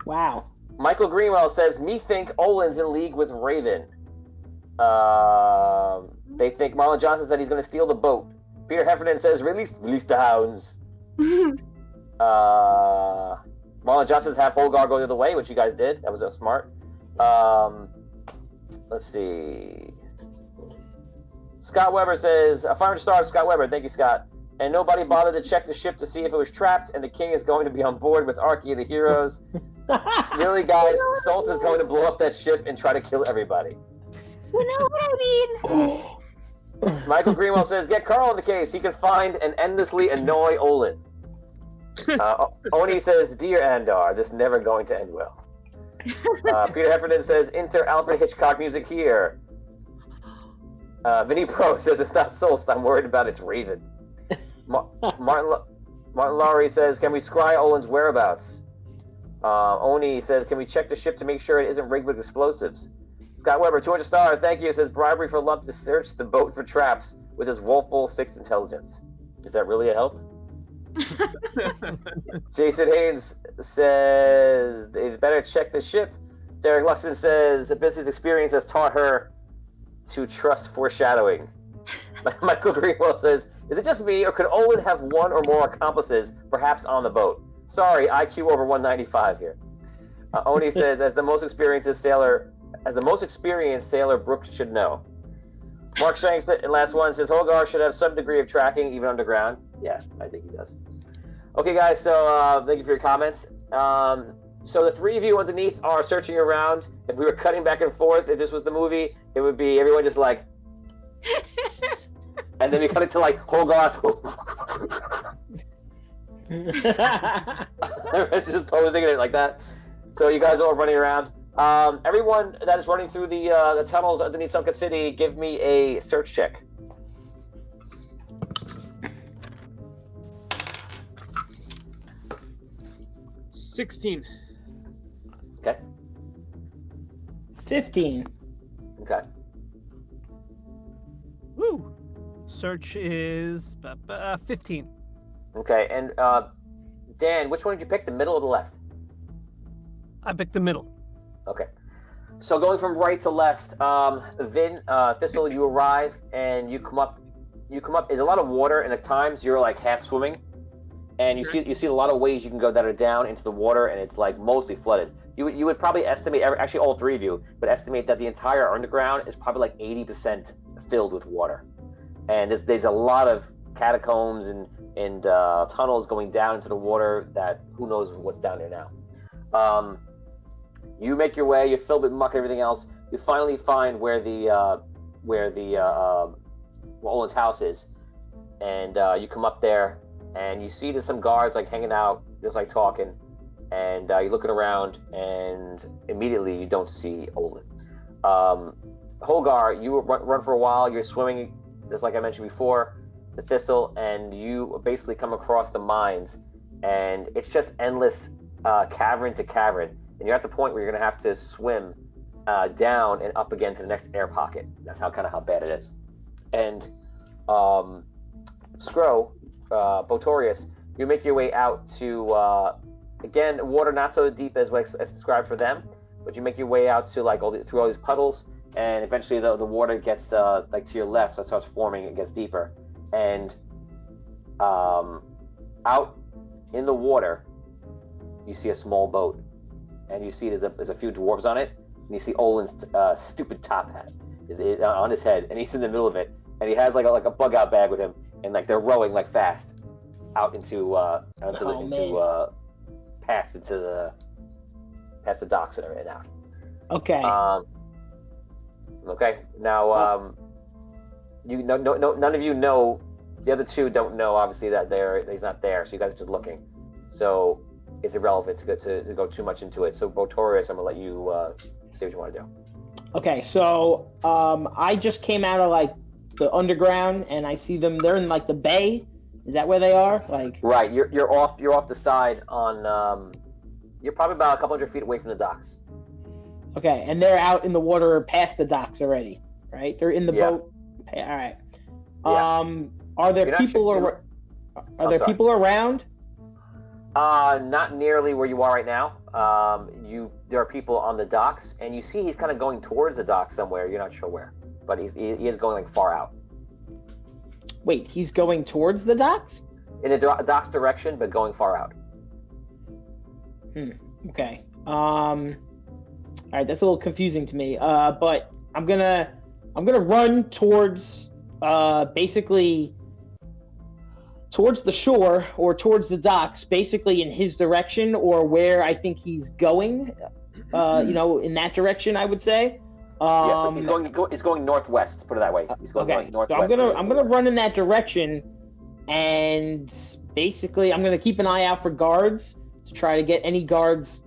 Wow. Michael Greenwell says, me think Olin's in league with Raven. They think Marlon Johnson said he's going to steal the boat. Peter Heffernan says, release the hounds. Marlon Johnson's half Holgar go the other way, which you guys did. That was smart. Let's see. Scott Weber says, a 500 stars, Scott Weber. Thank you, Scott. And nobody bothered to check the ship to see if it was trapped, and the king is going to be on board with Archie and the heroes. Really, guys, Salt is going to blow up that ship and try to kill everybody. You know what I mean? Michael Greenwell says, get Carl in the case. He can find and endlessly annoy Olin. Oni says, dear Andar, this never going to end well. Peter Heffernan says, enter Alfred Hitchcock music here. Vinny Pro says, it's not Solst, I'm worried about its Raven. Martin Lowry says, can we scry Olin's whereabouts? Oni says, can we check the ship to make sure it isn't rigged with explosives? Scott Weber, 200 stars, thank you. Says, bribery for Lump to search the boat for traps with his woeful sixth intelligence. Is that really a help? Jason Haynes says, they better check the ship. Derek Luxon says, Abyssy's experience has taught her to trust foreshadowing. Michael Greenwell says, is it just me, or could Olin have one or more accomplices, perhaps on the boat? Sorry, IQ over 195 here. Oni says, as the most experienced sailor Brooke should know. Mark Shanks, the last one, says Holgar should have some degree of tracking, even underground. Yeah, I think he does. Okay, guys, so thank you for your comments. So the three of you underneath are searching around. If we were cutting back and forth, if this was the movie, it would be everyone just like... and then we cut it to like, Holgar... It's just posing it like that. So you guys are all running around. Everyone that is running through the tunnels underneath Sunken City, give me a search check. $16. Okay. 15. Okay. Woo! Search is 15. Okay, and Dan, which one did you pick? The middle or the left? I picked the middle. Okay. So going from right to left, Thistle, you arrive and you come up. There's a lot of water, and at times you're like half swimming, and you see a lot of ways you can go that are down into the water, and it's like mostly flooded. You would probably estimate, actually all three of you would estimate that the entire underground is probably like 80% filled with water, and there's a lot of catacombs and tunnels going down into the water that who knows what's down there now. You make your way. You're filled with muck and everything else. You finally find where the Olin's house is, and you come up there, and you see there's some guards like hanging out, just like talking, and you're looking around, and immediately you don't see Olin. Holgar, you run for a while. You're swimming, just like I mentioned before, to Thistle, and you basically come across the mines, and it's just endless cavern to cavern. And you're at the point where you're going to have to swim down and up again to the next air pocket. That's how bad it is. And Skro, Botorius, you make your way out to, again, water not so deep as described for them, but you make your way out to like through all these puddles, and eventually the water gets like to your left, so it starts forming, it gets deeper. And out in the water, you see a small boat. And you see there's a few dwarves on it, and you see Olin's stupid top hat is on his head, and he's in the middle of it, and he has like a bug out bag with him, and like they're rowing like fast out into past the docks and out. Okay. Okay. Now, you no, none of you know. The other two don't know, obviously, that he's not there. So you guys are just looking. So it's irrelevant to go too much into it. So Botorius, I'm gonna let you say what you want to do. Okay, so I just came out of like the underground, and I see them. They're in like the bay. Is that where they are? Like right. You're off the side on. You're probably about a couple hundred feet away from the docks. Okay, and they're out in the water past the docks already, right? They're in the boat. All right. Yeah. Are there people people around? Not nearly where you are right now. There are people on the docks, and you see he's kind of going towards the docks somewhere. You're not sure where, but he is going like far out. Wait, he's going towards the docks? In the docks direction, but going far out. Okay. All right, that's a little confusing to me. But I'm gonna run towards basically towards the shore or towards the docks, basically in his direction or where I think he's going. In that direction, I would say. He's going northwest. Put it that way. He's going northwest. So I'm gonna run in that direction, and basically I'm gonna keep an eye out for guards to try to get any guards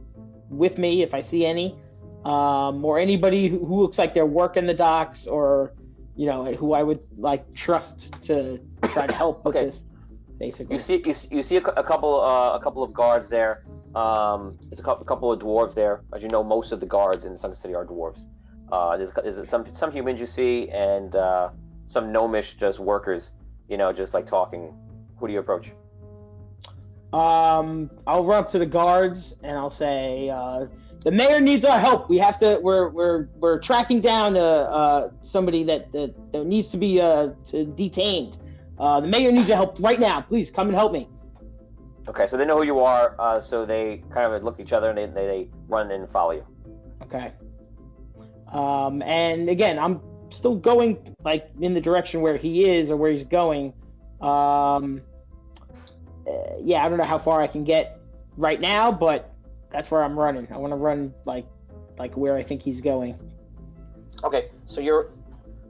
with me if I see any, or anybody who looks like they're working the docks, or who I would like trust to try to help with this. Basically, you see a couple of guards there. There's a couple of dwarves there. As you know, most of the guards in Sunken City are dwarves. There's some humans you see, and some gnomish just workers. Just like talking. Who do you approach? I'll run up to the guards and I'll say, the mayor needs our help. We have to. We're tracking down somebody that needs to be detained. The mayor needs your help right now. Please come and help me. Okay, so they know who you are. So they kind of look at each other and they run and follow you. Okay. And again, I'm still going like in the direction where he is or where he's going. I don't know how far I can get right now, but that's where I'm running. I want to run like where I think he's going. Okay, so you're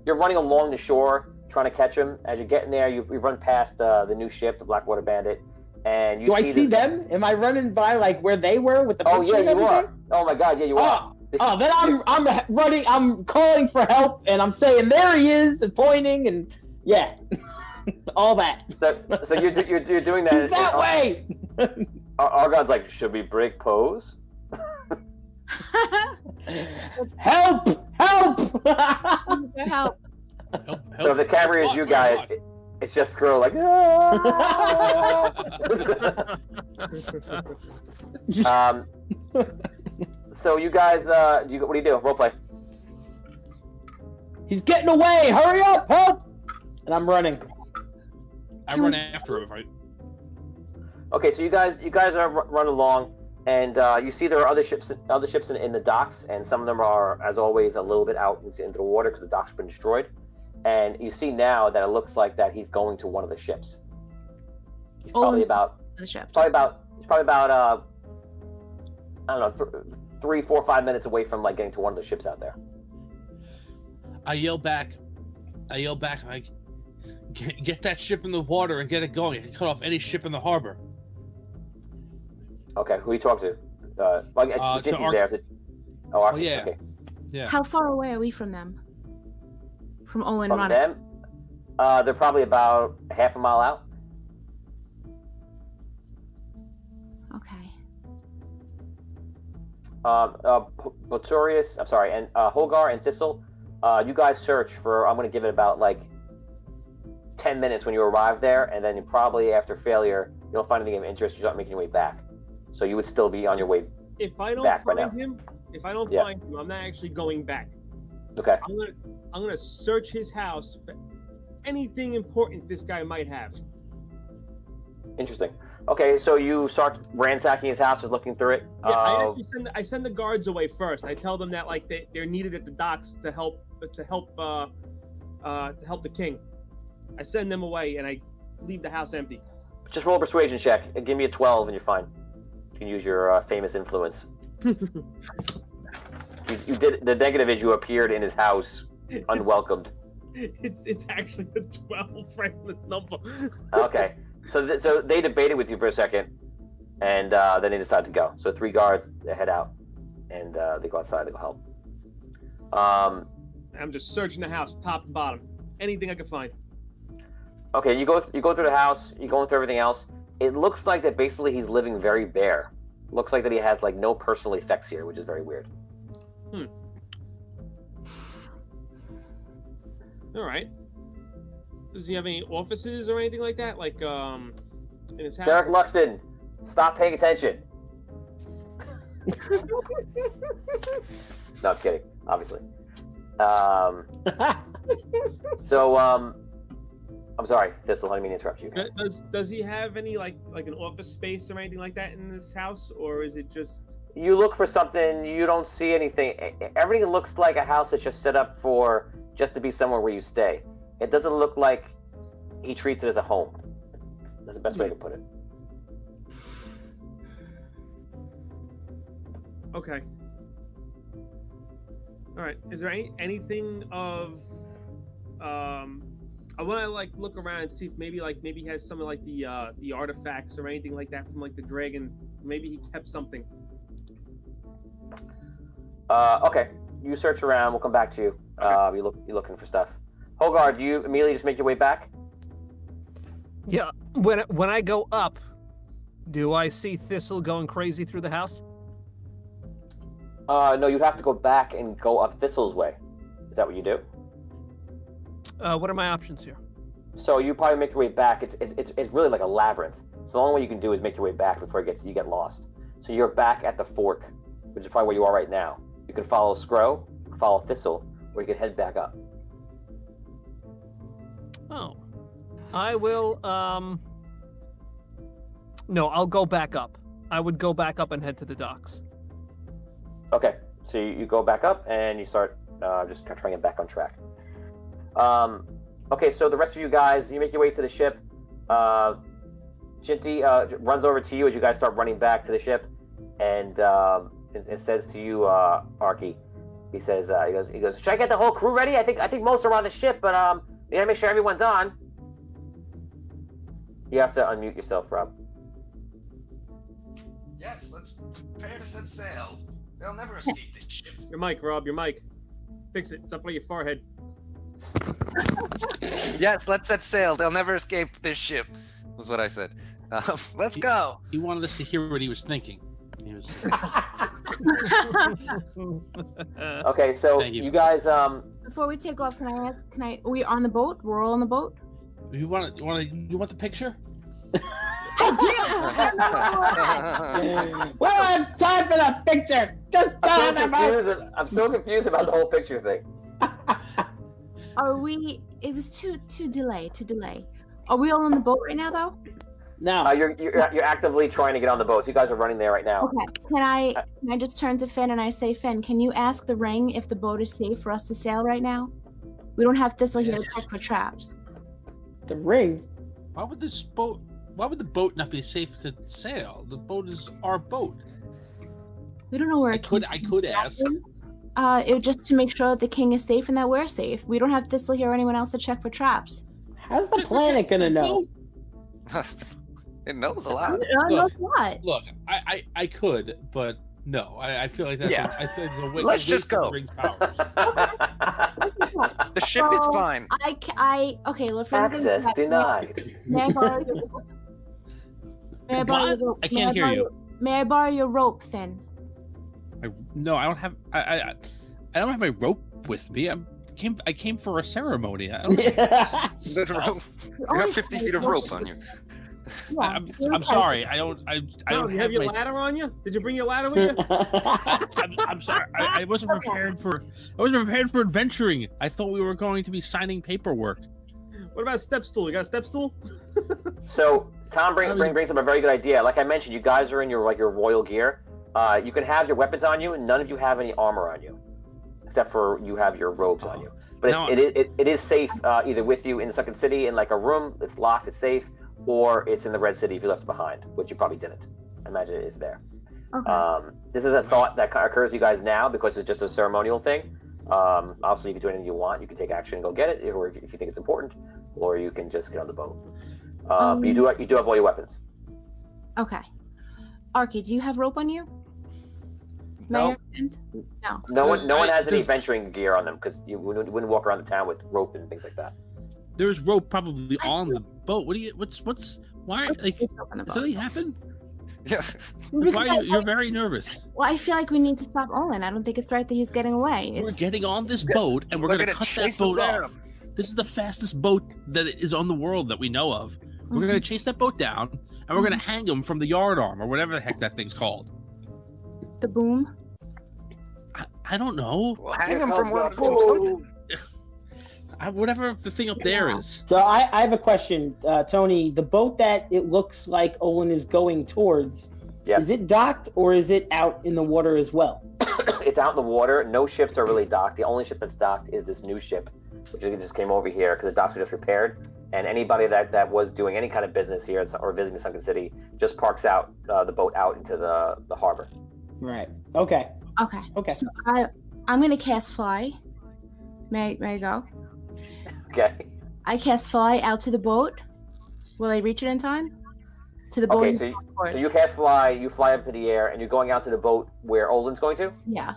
running along the shore, trying to catch him. As you're getting there, you run past the new ship, the Blackwater Bandit, and you see them? Am I running by like where they were with the? Oh yeah, you are. Oh my God, yeah, you are. Oh, then I'm running. I'm calling for help, and I'm saying there he is, and pointing, and yeah. All that. So you're doing that that way. Argon's like, should we break pose? Help! Help! So if the camera is you guys, it's just Skro like. So you guys, what do you do? Role play. He's getting away! Hurry up! Help! And I'm running. I run after him. Right? Okay, so you guys are run along, and you see there are other ships in the docks, and some of them are, as always, a little bit out into the water because the docks have been destroyed. And you see now that it looks like that he's going to one of the ships. He's probably about the ships. He's probably about I don't know, 3, 4, 5 minutes away from like getting to one of the ships out there. I yell back, like, get that ship in the water and get it going. I can cut off any ship in the harbor. Okay, who you talk to? Jinty's there. Is it? Oh, Arky. Yeah. Okay. Yeah. How far away are we from them? From Olin From running? them, they're probably about half a mile out. Okay. Botorius, I'm sorry, and Holgar and Thistle, you guys search for, I'm going to give it about like 10 minutes when you arrive there, and then probably after failure, you don't find anything of interest, you start making your way back. So you would still be on your way If I don't back right find now. him, I'm not actually going back. Okay. I'm gonna search his house for anything important this guy might have. Interesting. Okay, so you start ransacking his house, just looking through it. Yeah, I send the guards away first. I tell them that like they're needed at the docks to help the king. I send them away and I leave the house empty. Just roll a persuasion check and give me a 12 and you're fine. You can use your famous influence. You did. The negative is you appeared in his house unwelcomed. It's actually a 12 right in the number. Okay, so they debated with you for a second, and then they decided to go. So 3 guards, they head out, and they go outside to go help. I'm just searching the house, top to bottom, anything I can find. Okay, you go through the house. You're going through everything else. It looks like that basically he's living very bare. Looks like that he has like no personal effects here, which is very weird. All right. Does he have any offices or anything like that? Like in his house? Derek Luxton, stop paying attention. No, I'm kidding, obviously. I'm sorry, Thistle, I didn't mean to interrupt you. Does he have any like an office space or anything like that in this house, or is it just? You look for something, you don't see anything. Everything looks like a house that's just set up for just to be somewhere where you stay. It doesn't look like he treats it as a home. That's the best way to put it. Okay. All right. Is there anything of I want to like look around and see if maybe he has some of like the artifacts or anything like that from like the dragon. Maybe he kept something. Okay. You search around. We'll come back to you. Okay. You're looking for stuff. Holgar, do you immediately just make your way back? Yeah. When I go up, do I see Thistle going crazy through the house? No, you'd have to go back and go up Thistle's way. Is that what you do? What are my options here? So you probably make your way back. It's really like a labyrinth. So the only way you can do is make your way back before you get lost. So you're back at the fork, which is probably where you are right now. You can follow Scro, follow Thistle, or you can head back up. Oh. I will, no, I'll go back up. I would go back up and head to the docks. Okay, so you go back up and you start just trying to get back on track. Okay, so the rest of you guys, you make your way to the ship. Jinty runs over to you as you guys start running back to the ship, and it says to you, Arky, he says, he goes, should I get the whole crew ready? I think most are on the ship, but you gotta make sure everyone's on. You have to unmute yourself, Rob. Yes, let's prepare to set sail. They'll never escape this ship. Your mic, Rob. Your mic. Fix it. It's up by your forehead. Yes, let's set sail. They'll never escape this ship. Was what I said. Let's go. He wanted us to hear what he was thinking. He was... Okay, so you guys. Before we take off, are we on the boat? We're all on the boat. You want the picture? I Well, it's time for the picture. Just I'm so confused about the whole picture thing. Are we? It was too delay. Are we all on the boat right now, though? No. You're actively trying to get on the boat. So you guys are running there right now. Okay. Can I just turn to Finn and I say, Finn, can you ask the ring if the boat is safe for us to sail right now? We don't have Thistle here to check for traps. The ring? Why would the boat not be safe to sail? The boat is our boat. We don't know where I could ask. It was just to make sure that the king is safe and that we're safe. We don't have Thistle here or anyone else to check for traps. How's the planet gonna know? It knows a lot. Knows what? Look, I could, but no. I feel like that's I feel like the way. Let's just go. Rings powers. The ship is fine. Okay. Look, Access denied. May I borrow your rope? May I borrow your rope? I can't hear you. May I borrow your rope, Finn? No, I don't have. I don't have my rope with me. I came for a ceremony. I don't You have 50 feet of rope on you. Yeah, I'm sorry. I don't You have your ladder on you? Did you bring your ladder with you? I'm sorry. I wasn't prepared for. I wasn't prepared for adventuring. I thought we were going to be signing paperwork. What about a step stool? You got a step stool? So Tom brings up a very good idea. Like I mentioned, you guys are in your royal gear. You can have your weapons on you, and none of you have any armor on you, except for you have your robes on you. But it is safe either with you in the Sunken City in like a room. It's locked. It's safe. Or it's in the Red City if you left it behind, which you probably didn't. I imagine it is there. Okay. This is a thought that occurs to you guys now because it's just a ceremonial thing. Obviously, you can do anything you want. You can take action and go get it, or if you think it's important, or you can just get on the boat. But you do have all your weapons. Okay. Arky, do you have rope on you? No. No one has any venturing gear on them because you wouldn't walk around the town with rope and things like that. There's rope probably on the boat. Why? Like, did something happen? Yeah. Why you're very nervous? Well, I feel like we need to stop Olin. I don't think it's right that he's getting away. We're getting on this boat and we're gonna cut that boat off. This is the fastest boat that is on the world that we know of. We're gonna chase that boat down and we're gonna hang him from the yardarm or whatever the heck that thing's called. The boom? I don't know. Well, hang him from something. Whatever the thing up there is. So I have a question, Tony. The boat that it looks like Olin is going towards, is it docked or is it out in the water as well? It's out in the water. No ships are really docked. The only ship that's docked is this new ship, which just came over here because the docks were just repaired. And anybody that was doing any kind of business here or visiting the Sunken City just parks out the boat out into the harbor. Right. Okay. So I'm gonna cast fly. May I go? Okay. I cast fly out to the boat. Will I reach it in time? To the boat. Okay, so you cast fly, you fly up to the air, and you're going out to the boat where Olin's going to? Yeah.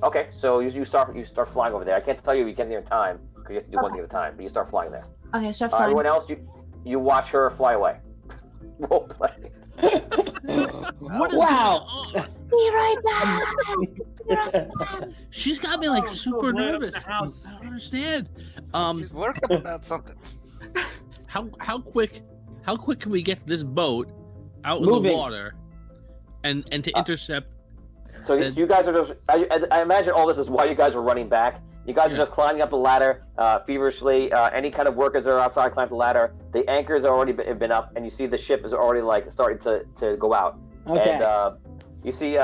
Okay, so you start flying over there. I can't tell you you get there in time because you have to do one thing at a time, but you start flying there. Okay, start flying. Everyone else, you watch her fly away. Role play. What is Wow. going on? Be right back. She's got me like super nervous. I don't understand. She's working about something. How quick can we get this boat out in the water and to intercept? So you guys are just. I imagine all this is why you guys are running back. You guys are just climbing up the ladder feverishly. Any kind of workers that are outside climb the ladder. The anchors have already been up, and you see the ship is already like starting to go out. Okay. And you see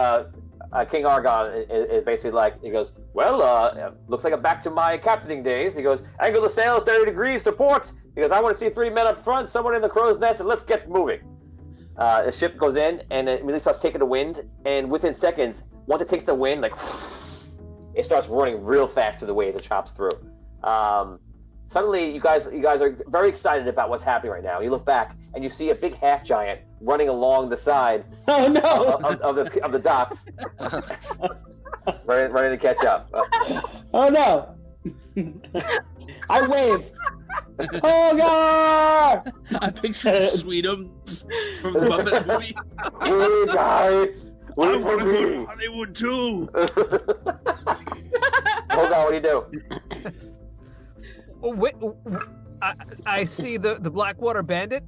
King Argon is basically like, he goes, well, looks like I'm back to my captaining days. He goes, angle the sails 30 degrees to port. He goes, I want to see 3 men up front, someone in the crow's nest, and let's get moving. The ship goes in, and it immediately starts taking the wind, and within seconds, once it takes the wind, like, it starts running real fast through the waves. It chops through. Suddenly, you guys are very excited about what's happening right now. You look back, and you see a big half giant running along the side of the docks, ready to catch up. Oh no! I wave. Oh God! I picture Sweetums from the Muppet movie. Hey guys, I want to go to Hollywood too. Hold on, what do you do? Oh, wait, I see the Blackwater Bandit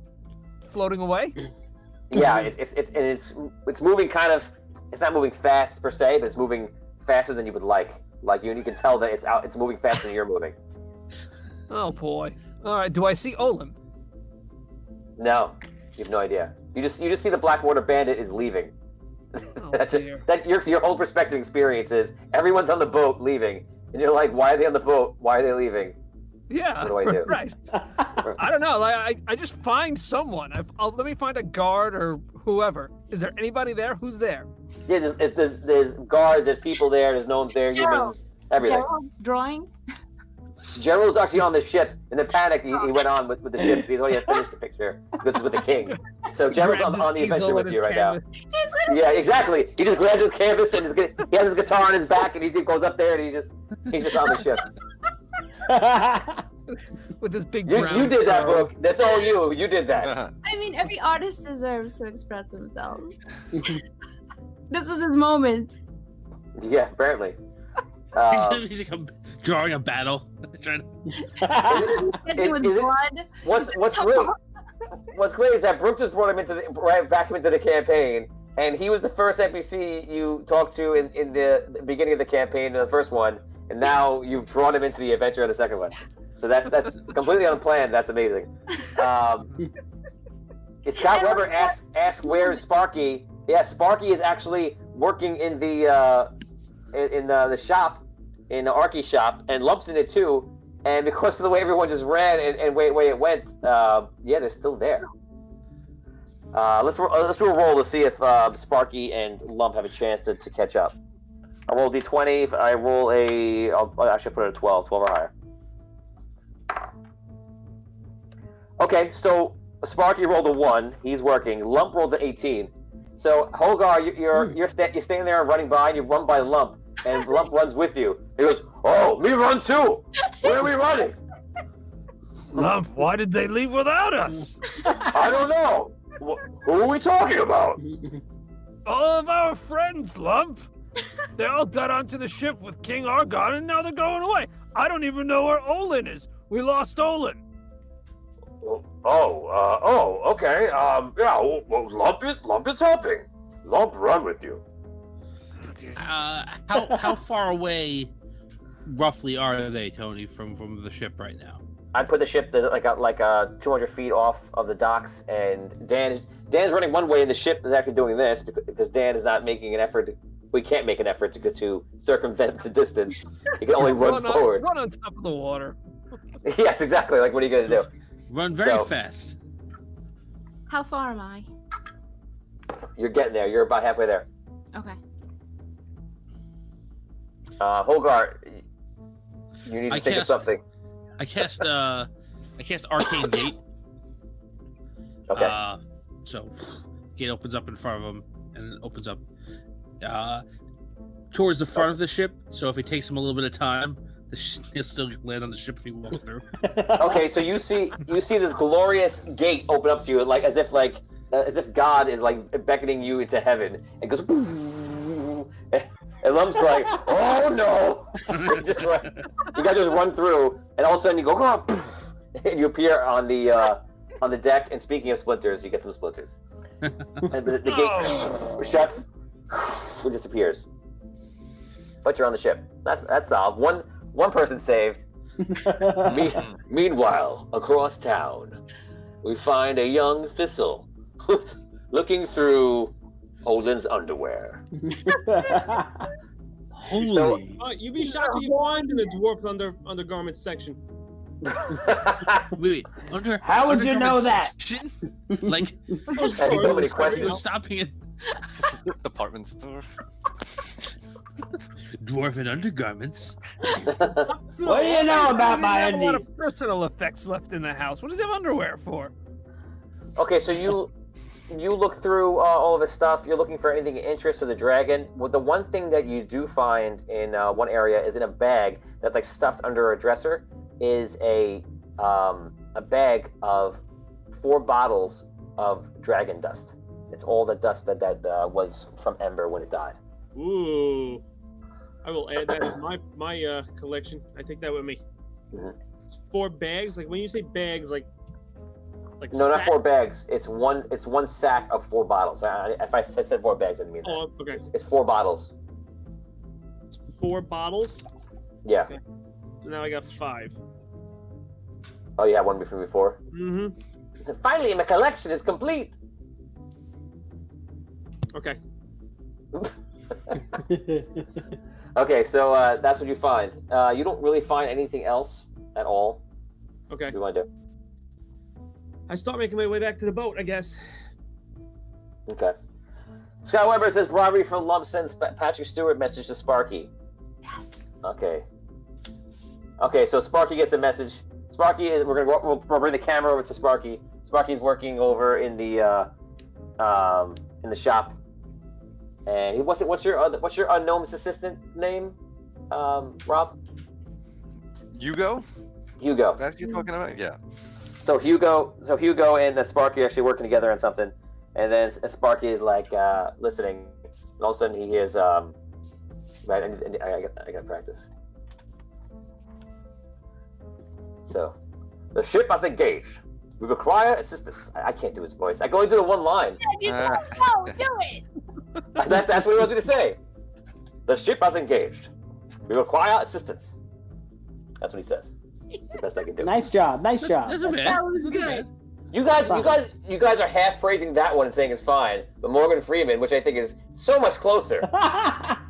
floating away. Yeah, it's moving kind of. It's not moving fast per se, but it's moving faster than you would like. Like you can tell that it's moving faster than you're moving. Oh boy. All right. Do I see Olin? No, you have no idea. You just see the Blackwater Bandit is leaving. Oh, That your whole perspective experience is everyone's on the boat leaving, and you're like, why are they on the boat? Why are they leaving? Yeah. What do I do? Right. I don't know. Like, I just find someone. Let me find a guard or whoever. Is there anybody there? Who's there? Yeah, there's guards, there's people there, there's gnomes there, humans, everything. Gerald's drawing. Gerald's actually on the ship. In the panic, he went on with the ship. He's already finished the picture because it's with the king. So Gerald's on the adventure with you right now. Yeah, exactly. He just grabs his canvas and he has his guitar on his back, and he goes up there and he's just on the ship. With this big. You did that, Brooke. That's all you. You did that. I mean, every artist deserves to express himself. This was his moment. Yeah, apparently. He's like drawing a battle. What's great is that Brooke just brought him back into the campaign, and he was the first NPC you talked to in the beginning of the campaign in the first one, and now you've drawn him into the adventure in the second one. So that's completely unplanned. That's amazing. Scott Weber asks where's Sparky. Yeah, Sparky is actually working in the shop, in the Arky shop, and Lump's in it too. And because of the way everyone just ran and way it went, they're still there. Let's do a roll to see if Sparky and Lump have a chance to catch up. I roll D20. If I roll I'll actually put it at 12 or higher. Okay, so Sparky rolled a 1. He's working. Lump rolled an 18. So Holgar, you're standing there running by, and you run by Lump, and Lump runs with you. He goes, "Oh, me run too. Where are we running?" Lump, why did they leave without us? I don't know. Who are we talking about? All of our friends, Lump. They all got onto the ship with King Argon, and now they're going away. I don't even know where Olin is. We lost Olin. Okay. Lump is helping. Lump run with you. How far away, roughly, are they, Tony, from the ship right now? I put the ship like 200 feet off of the docks, and Dan's running one way, and the ship is actually doing this because Dan is not making an effort. We can't make an effort to circumvent the distance. You can only run forward. Run on top of the water. Yes, exactly. Like, what are you going to do? Run very fast. How far am I? You're getting there. You're about halfway there. Okay. Holgar, you need to think of something. I cast Arcane Gate. Okay. So, gate opens up in front of him, and it opens up towards the front of the ship. So if it takes him a little bit of time, he'll still land on the ship if he walks through. Okay, so you see this glorious gate open up to you, like as if God is like beckoning you into heaven, and goes. And Lump's like, "Oh no!" You guys just run through, and all of a sudden you go, "Come on!" And you appear on the deck. And speaking of splinters, you get some splinters, and the gate shuts, and disappears. But you're on the ship. That's solved. One person saved. Meanwhile, across town, we find a young Thistle looking through Olin's underwear. Holy! So, you'd be shocked if you find in the dwarf undergarments section. Wait. How would you know that? Like, so many questions. Stopping it. Department store. Dwarven undergarments. What do you know about my have a lot undies? of personal effects left in the house. What does he have underwear for? Okay, so you look through all of his stuff. You're looking for anything of interest to the dragon. Well, the one thing that you do find in one area is in a bag that's like stuffed under a dresser is a bag of 4 bottles of dragon dust. It's all the dust that was from Ember when it died. Ooh. I will add that to my collection. I take that with me. Mm-hmm. It's 4 bags. Like when you say bags, like Like No, not sack? 4 bags. It's one sack of 4 bottles. If I said 4 bags, I didn't mean that. Oh, okay. It's 4 bottles. 4 bottles. Yeah. Okay. So now I got 5. Oh, you had one before. Mm-hmm. Finally, my collection is complete. Okay. Okay, so that's what you find. You don't really find anything else at all. Okay. What do you want to do? I start making my way back to the boat, I guess. Okay. Scott Weber says robbery for lump sends Patrick Stewart message to Sparky. Yes. Okay. Okay, so Sparky gets a message. Sparky is. We'll bring the camera over to Sparky. Sparky's working over in the shop. And what's your unknown's assistant name, Rob? Hugo? Hugo. That's what you're talking about? Yeah. So Hugo and Sparky are actually working together on something, and then Sparky is like listening, and all of a sudden he hears, right, I got practice. So, the ship has engaged. We require assistance. I can't do his voice. I can only do the one line. No, do it. That's what he wanted to say. The ship has engaged. We require assistance. That's what he says. It's the best I can do. Nice job. Nice job. That's not bad. That was That's not good. bad. You guys are half praising that one and saying it's fine, but Morgan Freeman, which I think is so much closer.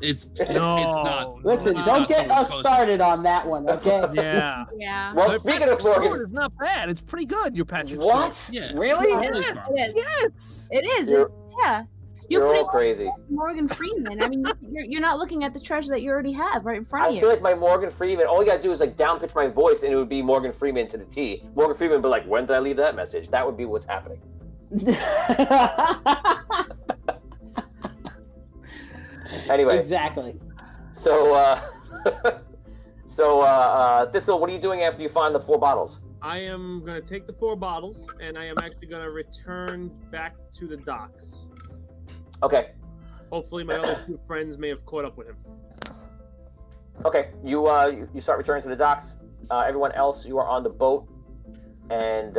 It's No. it's not. Listen, it's don't not get so much us closer. started on that one, okay? Yeah. Yeah. Well, But speaking of Patrick Stewart Morgan, is not bad. It's pretty good. Your Patrick what? Stewart. Yeah. Really? Yeah. It is. It is. Yes. It is. You're- It's, yeah. You're putting all crazy. Morgan Freeman. I mean, you're not looking at the treasure that you already have right in front of I you. feel like my Morgan Freeman, all you gotta do is like down pitch my voice and it would be Morgan Freeman to the T. Morgan Freeman would be like, when did I leave that message? That would be what's happening. Anyway, Exactly. so Thistle, what are you doing after you find the 4 bottles? I am gonna take the 4 bottles, and I am actually gonna return back to the docks. Okay. Hopefully, my other 2 friends may have caught up with him. Okay, you start returning to the docks. Everyone else, you are on the boat, and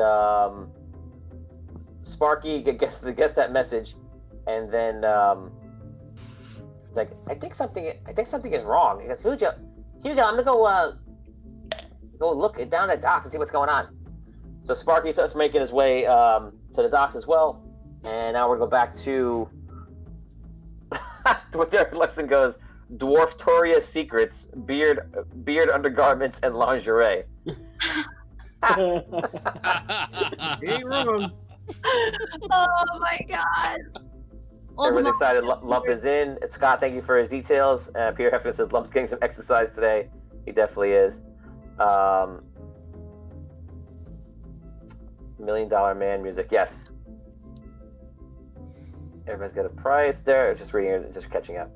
Sparky gets that message, and then he's like, I think something is wrong. He goes, Hugo, I'm gonna go look down at docks and see what's going on. So Sparky starts making his way to the docks as well, and now we're gonna go back to what Derek Lexington goes. Dwarf Toria's secrets, beard undergarments, and lingerie. He ain't wrong. Oh my god. Everyone's excited. Lump is in. Scott, thank you for his details. Peter Hefner says Lump's getting some exercise today. He definitely is. $1 Million Man music. Yes. Everybody's got a price there. Just reading it, just catching up.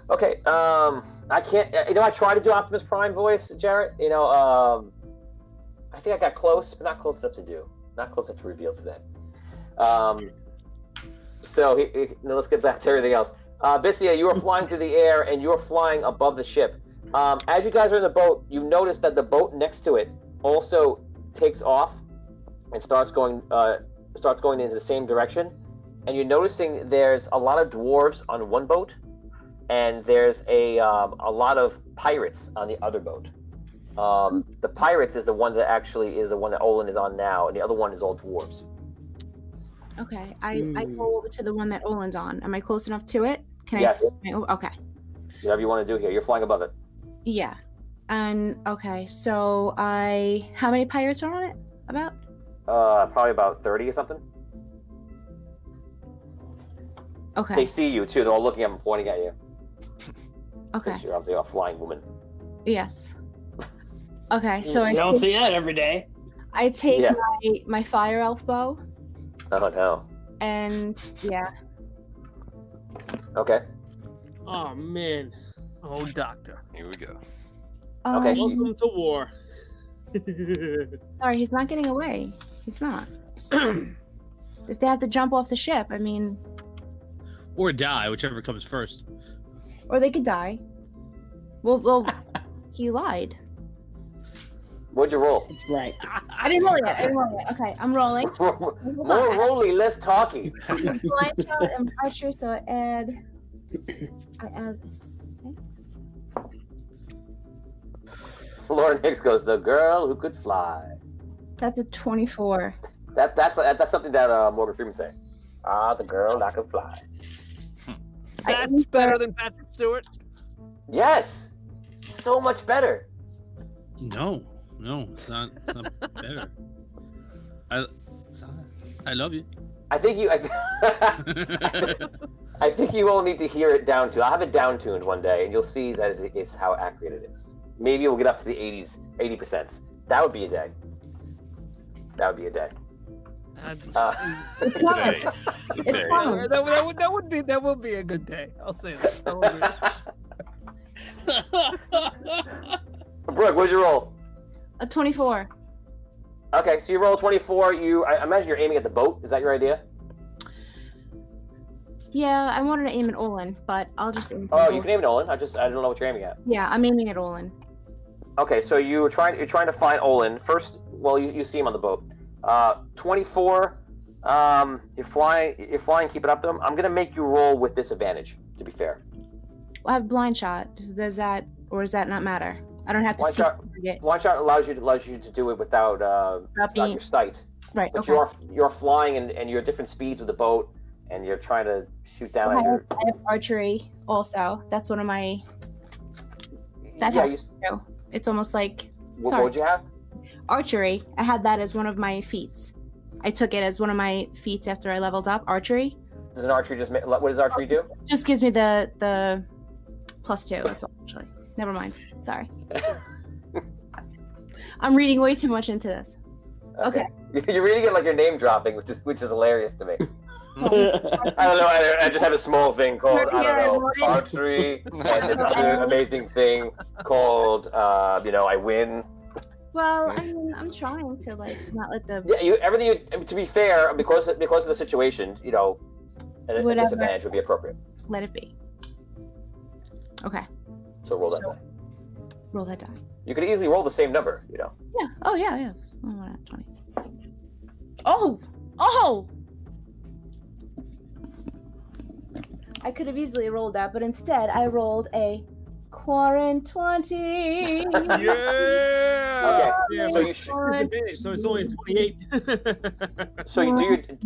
Okay. I can't. I tried to do Optimus Prime voice, Jarrett. I think I got close, but not close enough to reveal today. So now let's get back to everything else. Bissia, you are flying through the air and you're flying above the ship. As you guys are in the boat, you notice that the boat next to it also takes off and starts going into the same direction. And you're noticing there's a lot of dwarves on one boat, and there's a lot of pirates on the other boat. The pirates is the one that Olin is on now, and the other one is all dwarves. Okay, I go over to the one that Olin's on. Am I close enough to it? Can Yes. I see? Okay. Whatever you want to do here. You're flying above it. Yeah. And okay, so how many pirates are on it? About? Probably about 30 or something. Okay. They see you too. They're all looking at them, pointing at you. Okay. 'Cause you're obviously a flying woman. Yes. Okay, so you don't see that every day. I take Yeah. my fire elf bow Oh no. and yeah. Okay. Oh man. Oh, doctor. Here we go. Okay. Welcome to war. Sorry, he's not getting away. He's not. If they have to jump off the ship, I mean, Or die, whichever comes first. or they could die. Well, he lied. What'd you roll? Right. I didn't roll yet. Okay, I'm rolling. More rolling, less talking. Blind shot and archery, so I add 6. Lauren Hicks goes, the girl who could fly. That's a 24. That's something that Morgan Freeman say. The girl that could fly. That's better than Patrick Stewart. Yes, so much better. No, it's not better. I love you. I think you. I think you all need to hear it down tuned. I'll have it down tuned one day, and you'll see that it's how accurate it is. Maybe we'll get up to the 80%. That would be a day. It's fun. That would be a good day. I'll say that. Brooke, what'd you roll? A 24. Okay, so you roll 24. I imagine you're aiming at the boat. Is that your idea? Yeah, I wanted to aim at Olin, but I'll just aim. Oh, you can aim at Olin. I don't know what you're aiming at. Yeah, I'm aiming at Olin. Okay, so you're trying to find Olin first. Well, you see him on the boat. 24. You're flying. Keep it up to him. I'm gonna make you roll with disadvantage. To be fair. Well, I have blind shot. Does that not matter? I don't have to see. Blind shot allows you to do it without your sight. Right. But okay. you're flying and you're at different speeds with the boat, and you're trying to shoot down at your. I have archery also. That's one of my. It's almost like. What would you have? Archery. I had that as one of my feats. I took it as one of my feats after I leveled up archery. Does an archery what does archery do? Just gives me the +2. That's all, actually. Never mind. Sorry. I'm reading way too much into this. Okay. You're reading it like you're name dropping, which is hilarious to me. I don't know. I just have a small thing called archery, and this other amazing thing called I win. Well, I mean, I'm trying to not let the To be fair, because of the situation, a disadvantage would be appropriate. Let it be. Okay. So roll that die. Roll that die. You could easily roll the same number, Yeah. Oh yeah. 20. Oh. I could have easily rolled that, but instead I rolled a Quarren 20. Yeah. Okay. So you so it's only 28. So you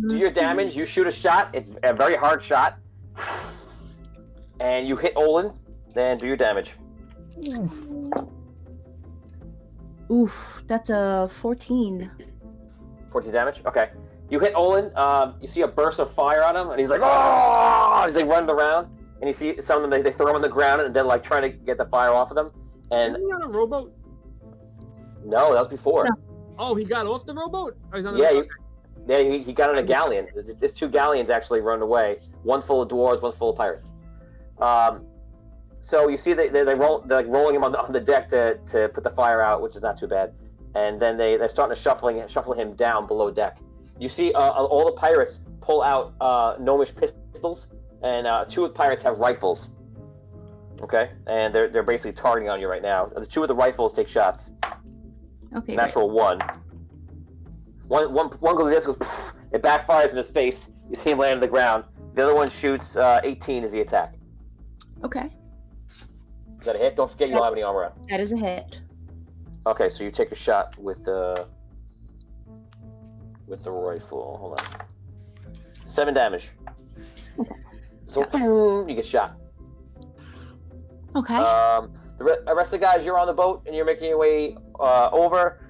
do your damage. You shoot a shot. It's a very hard shot, and you hit Olin. Then do your damage. Oof, that's a 14. 14 damage. Okay. You hit Olin. You see a burst of fire on him, and he's like, "Oh!" He's like running around, and you see some of them. They throw him on the ground, and then trying to get the fire off of them. And isn't he on a rowboat? No, that was before. No. Oh, he got off the rowboat? Or he's on the he got on a galleon. There's 2 galleons actually run away. One's full of dwarves, one's full of pirates. So you see they're rolling him on the deck to put the fire out, which is not too bad. And then they're starting to shuffle him down below deck. You see all the pirates pull out gnomish pistols, and 2 of the pirates have rifles. Okay, and they're basically targeting on you right now. The 2 of the rifles take shots. Okay. Natural 1. One goes like this, goes, poof, it backfires in his face. You see him land on the ground. The other one shoots 18 as the attack. Okay. Is that a hit? Don't forget you don't have any armor on. That is a hit. Okay, so you take a shot with the rifle. Hold on. 7 damage. Okay. So you get shot. Okay. The rest of the guys, you're on the boat and you're making your way over.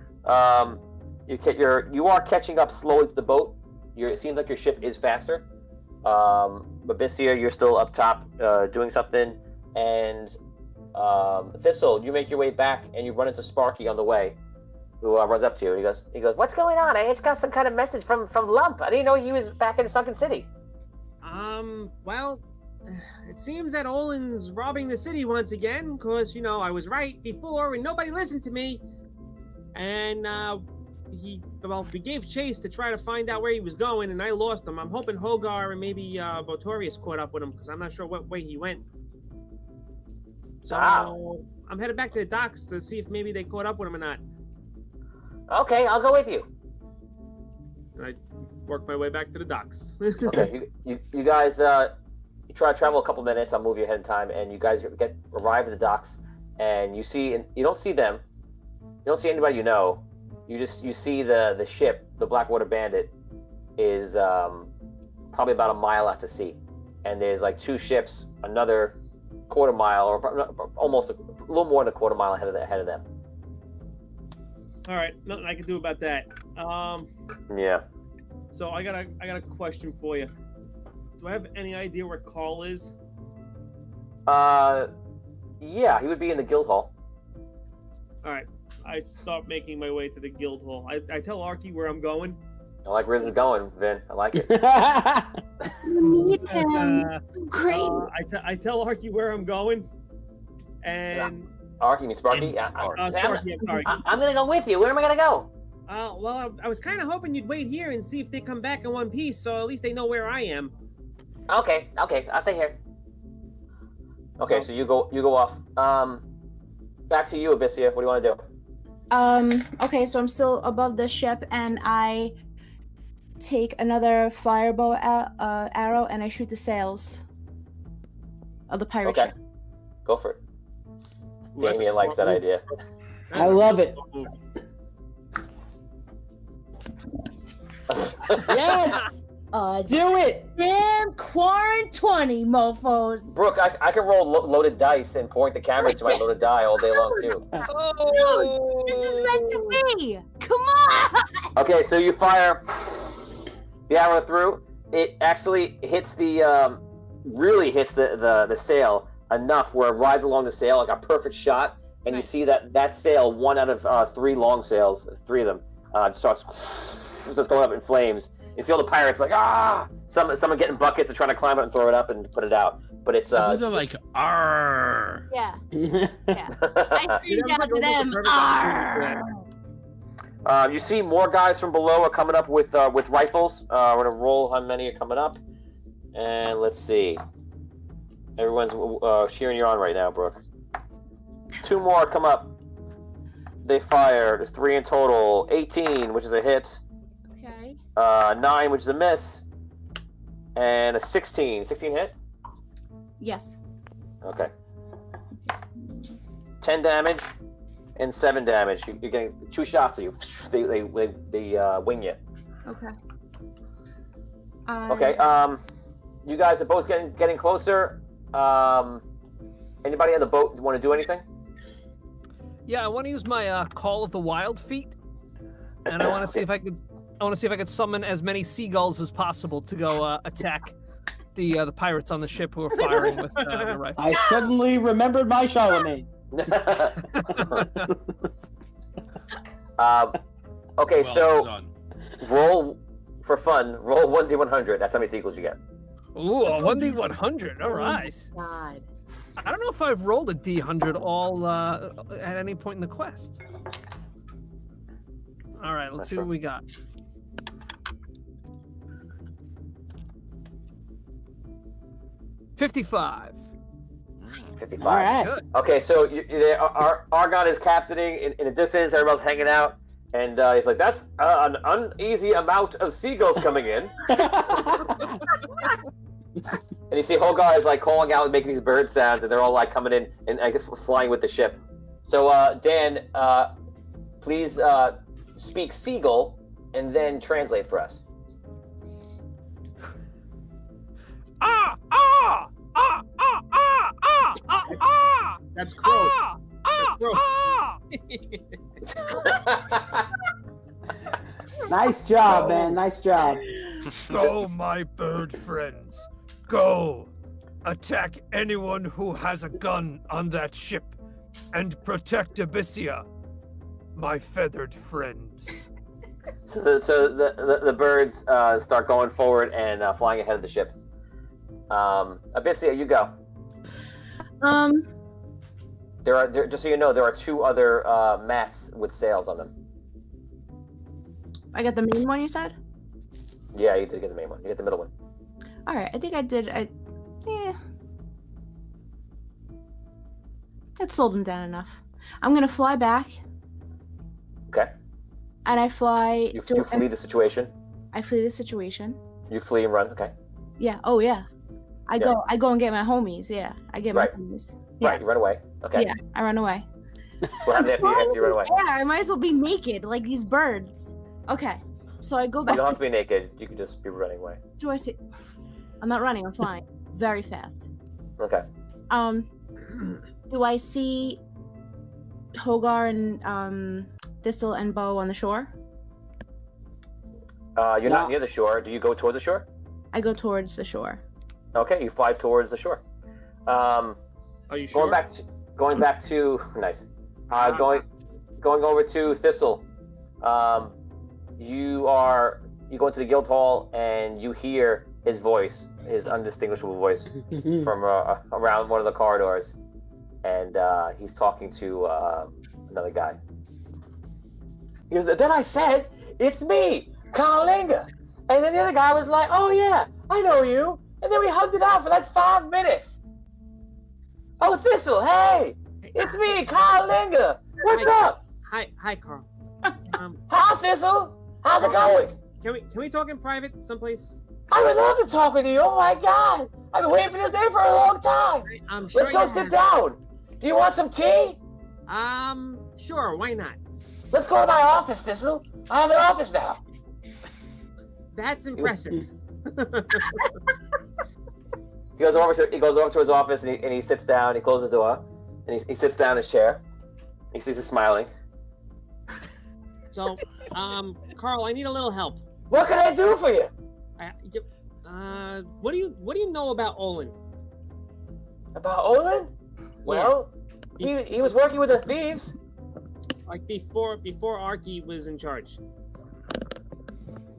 You are catching up slowly to the boat. It seems like your ship is faster. Babisia, you're still up top doing something. And Thistle, you make your way back and you run into Sparky on the way, who runs up to you. And he goes, "What's going on? I just got some kind of message from Lump. I didn't know he was back in Sunken City." Well, it seems that Olin's robbing the city once again, because, I was right before and nobody listened to me. And, we gave chase to try to find out where he was going, and I lost him. I'm hoping Hogar and maybe Botorius caught up with him, because I'm not sure what way he went. So I'm headed back to the docks to see if maybe they caught up with him or not. Okay, I'll go with you. And I work my way back to the docks. Okay, you guys you try to travel a couple minutes. I'll move you ahead in time, and you guys arrive at the docks, and you don't see them. You don't see anybody you know. You see the ship, the Blackwater Bandit, is probably about a mile out to sea, and there's like two ships, another quarter mile or almost a little more than a quarter mile ahead of them. All right, nothing I can do about that. Yeah. So I got a question for you. Do I have any idea where Carl is? Yeah, he would be in the guild hall. All right, I start making my way to the guild hall. I tell Arky where I'm going. I like where this is going, Vin. I like it. You need him. So great. I tell Arky where I'm going, and Arky, you mean Sparky? Sparky, I'm sorry. I'm gonna go with you. Where am I gonna go? Well, I was kind of hoping you'd wait here and see if they come back in one piece, so at least they know where I am. Okay, I'll stay here. Okay, so you go off. Back to you, Abyssia. What do you want to do? Okay, so I'm still above the ship, and I take another firebow arrow, and I shoot the sails of the pirate ship. Go for it. Damien likes that idea. I love it. Yes! Do it! Damn Quarren 20, mofos! Brooke, I can roll loaded dice and point the camera to my loaded die all day long, too. Oh, dude, this is meant to be! Come on! Okay, so you fire the arrow through. It actually hits really hits the sail enough where it rides along the sail like a perfect shot, and you see that sail, one out of three long sails, three of them, starts going up in flames. You see all the pirates like, someone getting buckets and trying to climb it and throw it up and put it out. But it's they're like, arr. Yeah. I screamed out to them, arr. You see more guys from below are coming up with rifles. We're gonna roll how many are coming up, and let's see. Everyone's cheering you on right now, Brooke. Two more come up. They fire. There's 3 in total. 18, which is a hit. Okay. 9, which is a miss, and a 16. 16 hit? Yes. Okay. 10 damage and 7 damage. You're getting 2 shots of you. They wing you. Okay. Okay. You guys are both getting closer. Anybody on the boat want to do anything? Yeah, I want to use my Call of the Wild feat, and I want to see if I could summon as many seagulls as possible to go attack the pirates on the ship who are firing with the rifle. I suddenly remembered my Charlemagne. Okay, so roll for fun. Roll 1d100. That's how many seagulls you get. Ooh, a 1d100. All right. God. I don't know if I've rolled a d100 all at any point in the quest. All right, let's see what we got. $55. 55. All right. Good. Okay, so Argon is captaining in the distance. Everybody's hanging out, and he's like, "That's an uneasy amount of seagulls coming in." And you see Hogar is like calling out and making these bird sounds, and they're all like coming in and flying with the ship. So Dan, please speak seagull and then translate for us. That's crow. Nice job, man. Nice job. Go, my bird friends. Go. Attack anyone who has a gun on that ship and protect Abyssia, my feathered friends. So the birds start going forward and flying ahead of the ship. Abyssia, you go. There, just so you know, there are 2 other masts with sails on them. I got the main one, you said? Yeah, you did get the main one. You get the middle one. All right, I think I did. It slowed them down enough. I'm gonna fly back. Okay. And I fly. You flee the situation. I flee the situation. You flee and run. Okay. Yeah. Oh yeah. I go and get my homies. Yeah. I get my homies. Yeah. Right. You run away. Okay. Yeah. I run away. What happens after you run away? Yeah. I might as well be naked like these birds. Okay. So I go back. You don't have to be naked. You can just be running away. Do I see? I'm not running. I'm flying very fast. Okay. Do I see Hogar and Thistle and Bo on the shore? You're not near the shore. Do you go towards the shore? I go towards the shore. Okay, you fly towards the shore. Are you sure? Going back to nice. Going over to Thistle. You go into the guild hall and you hear his voice, his undistinguishable voice from around one of the corridors, and he's talking to another guy. He goes, "Then I said, it's me, Carlinga." And then the other guy was like, "Oh yeah, I know you." And then we hugged it out for like 5 minutes. "Oh, Thistle, hey, it's me, Carlinga. What's up?" Hi, Carl. Hi, Thistle. How's it going? Can we talk in private someplace? I would love to talk with you. Oh my God, I've been waiting for this day for a long time. I'm sure. Let's go sit down. Do you want some tea? Sure. Why not? Let's go to my office, Thistle. I have an office now. That's impressive. He goes over to his office and he sits down. He closes the door and he sits down in his chair. He sees us smiling. So, Carl, I need a little help. What can I do for you? What do you know about Olin? About Olin? Well, he was working with the thieves. Like before Arky was in charge.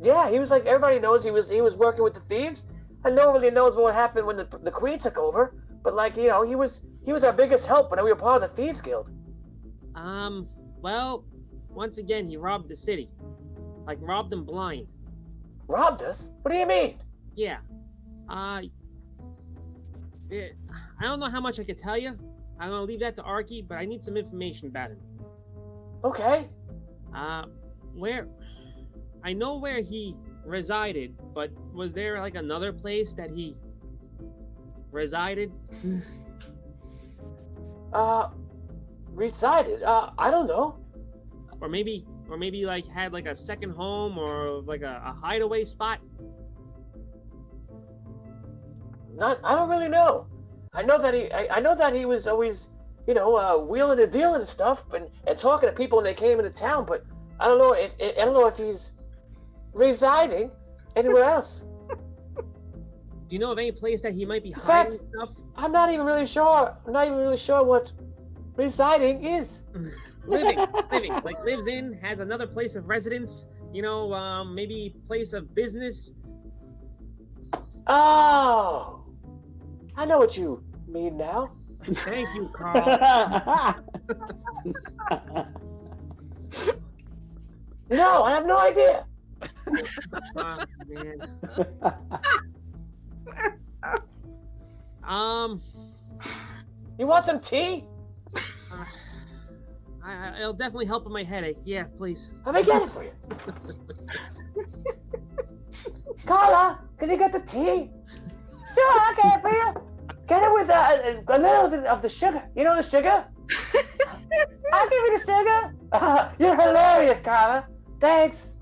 Yeah, he was like, everybody knows he was working with the thieves, and no one really knows what happened when the Kree took over. But like, he was our biggest help when we were part of the Thieves Guild. Well, once again, he robbed the city, like robbed them blind. Robbed us? What do you mean? Yeah. I don't know how much I could tell you. I'm gonna leave that to Arky, but I need some information about him. Okay. I know where he resided, but was there like another place that he resided? Resided? I don't know. Or maybe like had like a second home or like a hideaway spot? I don't really know. I know that he was always, wheeling and dealing and stuff and talking to people when they came into town, but I don't know if he's residing anywhere else. Do you know of any place that he might be hiding stuff? I'm not even really sure what residing is. living. Like lives in, has another place of residence, maybe place of business. Oh, I know what you mean now. Thank you, Carl. No, I have no idea. Man. You want some tea? It'll definitely help with my headache. Yeah, please. Let me get it for you. Carla, can you get the tea? Sure, I'll get it for you. Get it with a little bit of the sugar. You know the sugar? I'll give you the sugar. You're hilarious, Carla. Thanks.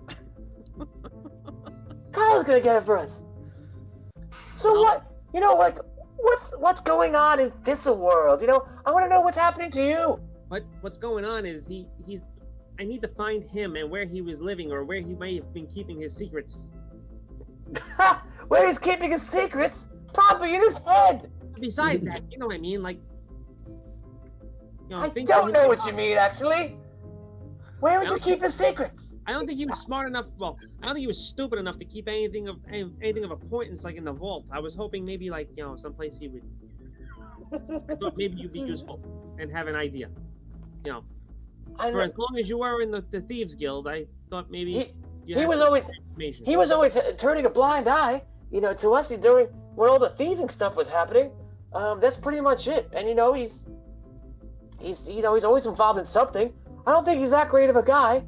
Carla's gonna get it for us. So what's going on in Thistle World? I want to know what's happening to you. What's going on is I need to find him and where he was living or where he may have been keeping his secrets. Where he's keeping his secrets? Probably in his head. Besides that, you know what I mean? Like, I don't know what you mean, actually. Where would you keep his secrets? I don't think he was smart enough. Well, I don't think he was stupid enough to keep anything of importance like in the vault. I was hoping maybe like someplace he would. I thought maybe you'd be useful and have an idea. For as long as you were in the Thieves Guild, I thought maybe he was always turning a blind eye, to us during when all the thieving stuff was happening. That's pretty much it. And he's always involved in something. I don't think he's that great of a guy.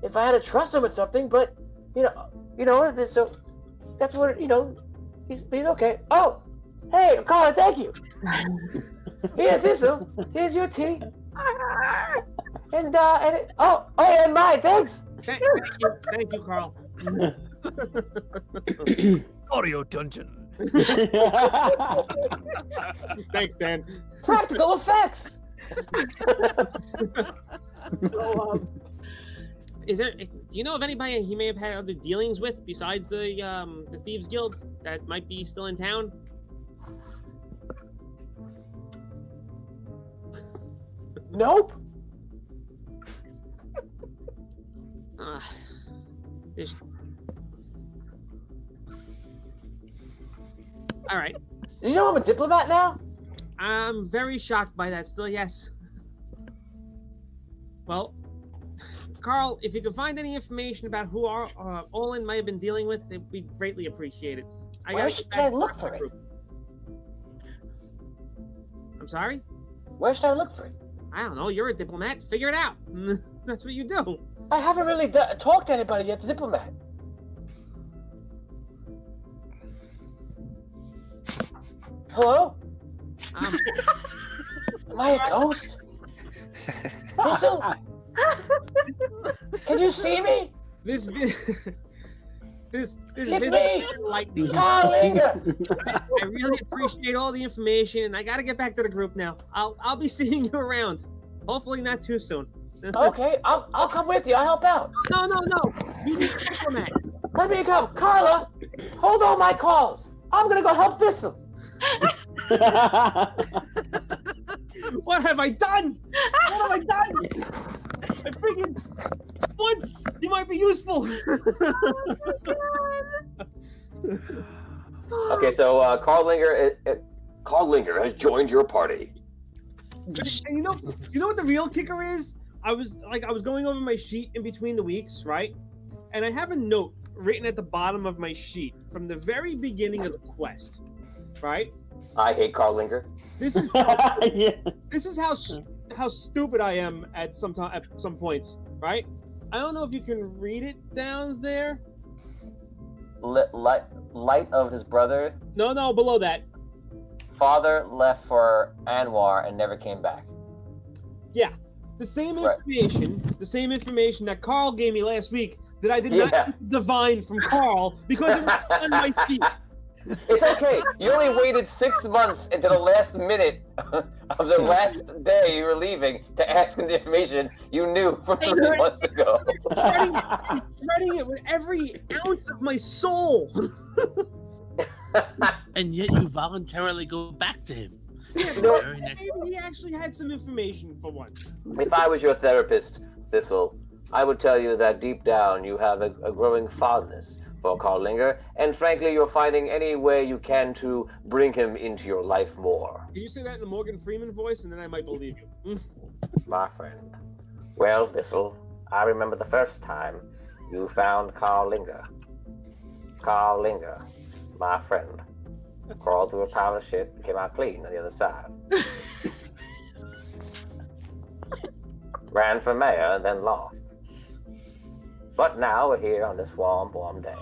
if I had to trust him with something, but so that's what he's okay. Oh, hey, Carla, thank you. Here, Thistle, here's your tea. And mine, thanks. Thank you, Carl. Audio dungeon. Thanks, Dan. Practical effects. So, do you know of anybody he may have had other dealings with besides the Thieves Guild that might be still in town? Nope. All right. You know I'm a diplomat now? I'm very shocked by that still, yes. Well, Carl, if you could find any information about who Olin might have been dealing with, we'd greatly appreciate it. Where should I look for it? I'm sorry? Where should I look for it? I don't know. You're a diplomat. Figure it out. That's what you do. I haven't really talked to anybody yet, the diplomat. Hello? Am I a ghost? Thistle? Can you see me? This it's me, Carl Linger. I really appreciate all the information, and I got to get back to the group now. I'll be seeing you around. Hopefully not too soon. Okay, I'll come with you. I'll help out. No. You need a diplomat. Let me go, Carla. Hold all my calls. I'm gonna go help Thistle. What have I done? I figured once you might be useful. Okay, so Carl Linger has joined your party. And you know what the real kicker is? I was going over my sheet in between the weeks, right? And I have a note written at the bottom of my sheet from the very beginning of the quest, right? I hate Carl Linger. This is this is how stupid I am at some points, right? I don't know if you can read it down there. Light of his brother. No, below that. Father left for Anwar and never came back. Yeah, the same information that Carl gave me last week that I did not divine from Carl because it was on my sheet. It's okay. You only waited 6 months into the last minute of the last day you were leaving to ask him the information you knew from 3 months ago. Shredding it with every ounce of my soul. And yet you voluntarily go back to him. Yeah, maybe he actually had some information for once. If I was your therapist, Thistle, I would tell you that deep down you have a growing fondness for Carl Linger, and frankly, you're finding any way you can to bring him into your life more. Can you say that in a Morgan Freeman voice, and then I might believe you? My friend. Well, Thistle, I remember the first time you found Carl Linger. Carl Linger, my friend, crawled through a pile of shit, came out clean on the other side. Ran for mayor and then lost. But now we're here on this warm day.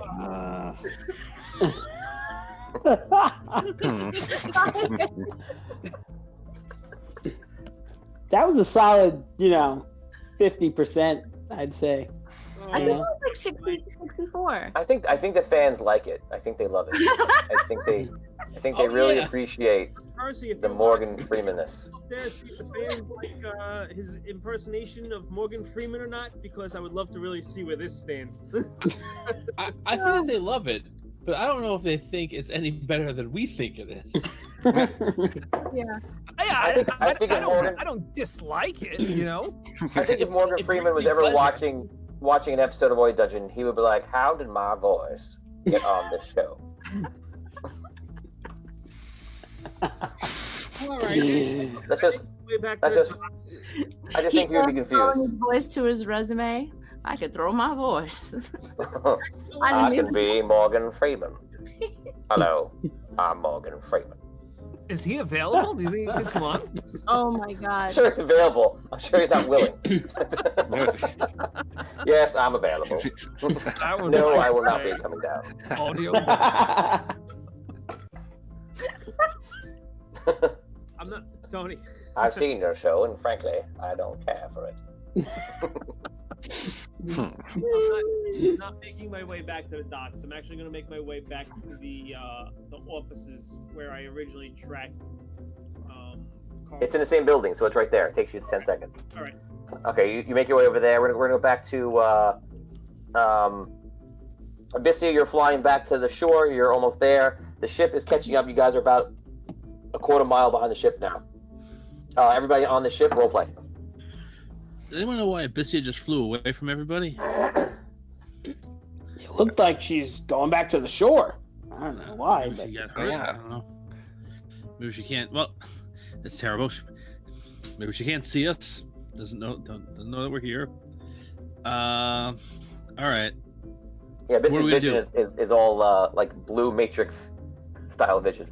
That was a solid, 50%, I'd say. I think it was like 60 to 64. I think the fans like it. I think they love it. I think they really appreciate Percy, the Morgan Freeman-ness. If the fans like his impersonation of Morgan Freeman or not, because I would love to really see where this stands. I think that they love it, but I don't know if they think it's any better than we think it is. Yeah. I don't dislike it, I think if Morgan Freeman was ever watching an episode of Oi Dungeon, he would be like, "How did my voice get on this show?" All right. That's just. I just think he would be confused. Throwing his voice to his resume. I could throw my voice. I can be Morgan Freeman. Hello, I'm Morgan Freeman. Is he available? Do you think he could come on? Oh my I'm god. sure it's available. I'm sure he's not willing. Yes, I'm available. That would No, be I will not great. be coming down. Audio. I'm not Tony. I've seen your show, and frankly, I don't care for it. I'm not making my way back to the docks. I'm actually going to make my way back to the offices where I originally tracked. Carl. It's in the same building, so it's right there. It takes you 10 seconds. All right. Okay, you make your way over there. We're gonna go back to Abyssia. You're flying back to the shore. You're almost there. The ship is catching up. You guys are about a quarter mile behind the ship now. Everybody on the ship, role play. Does anyone know why Abyssia just flew away from everybody? It looked like she's going back to the shore. I don't know why. Maybe But... she got hurt. Yeah. I don't know. Maybe she can't. Well, that's terrible. Maybe she can't see us. Doesn't know that we're here. All right. Yeah, What are Abyssia's we vision gonna is all like blue Matrix style vision.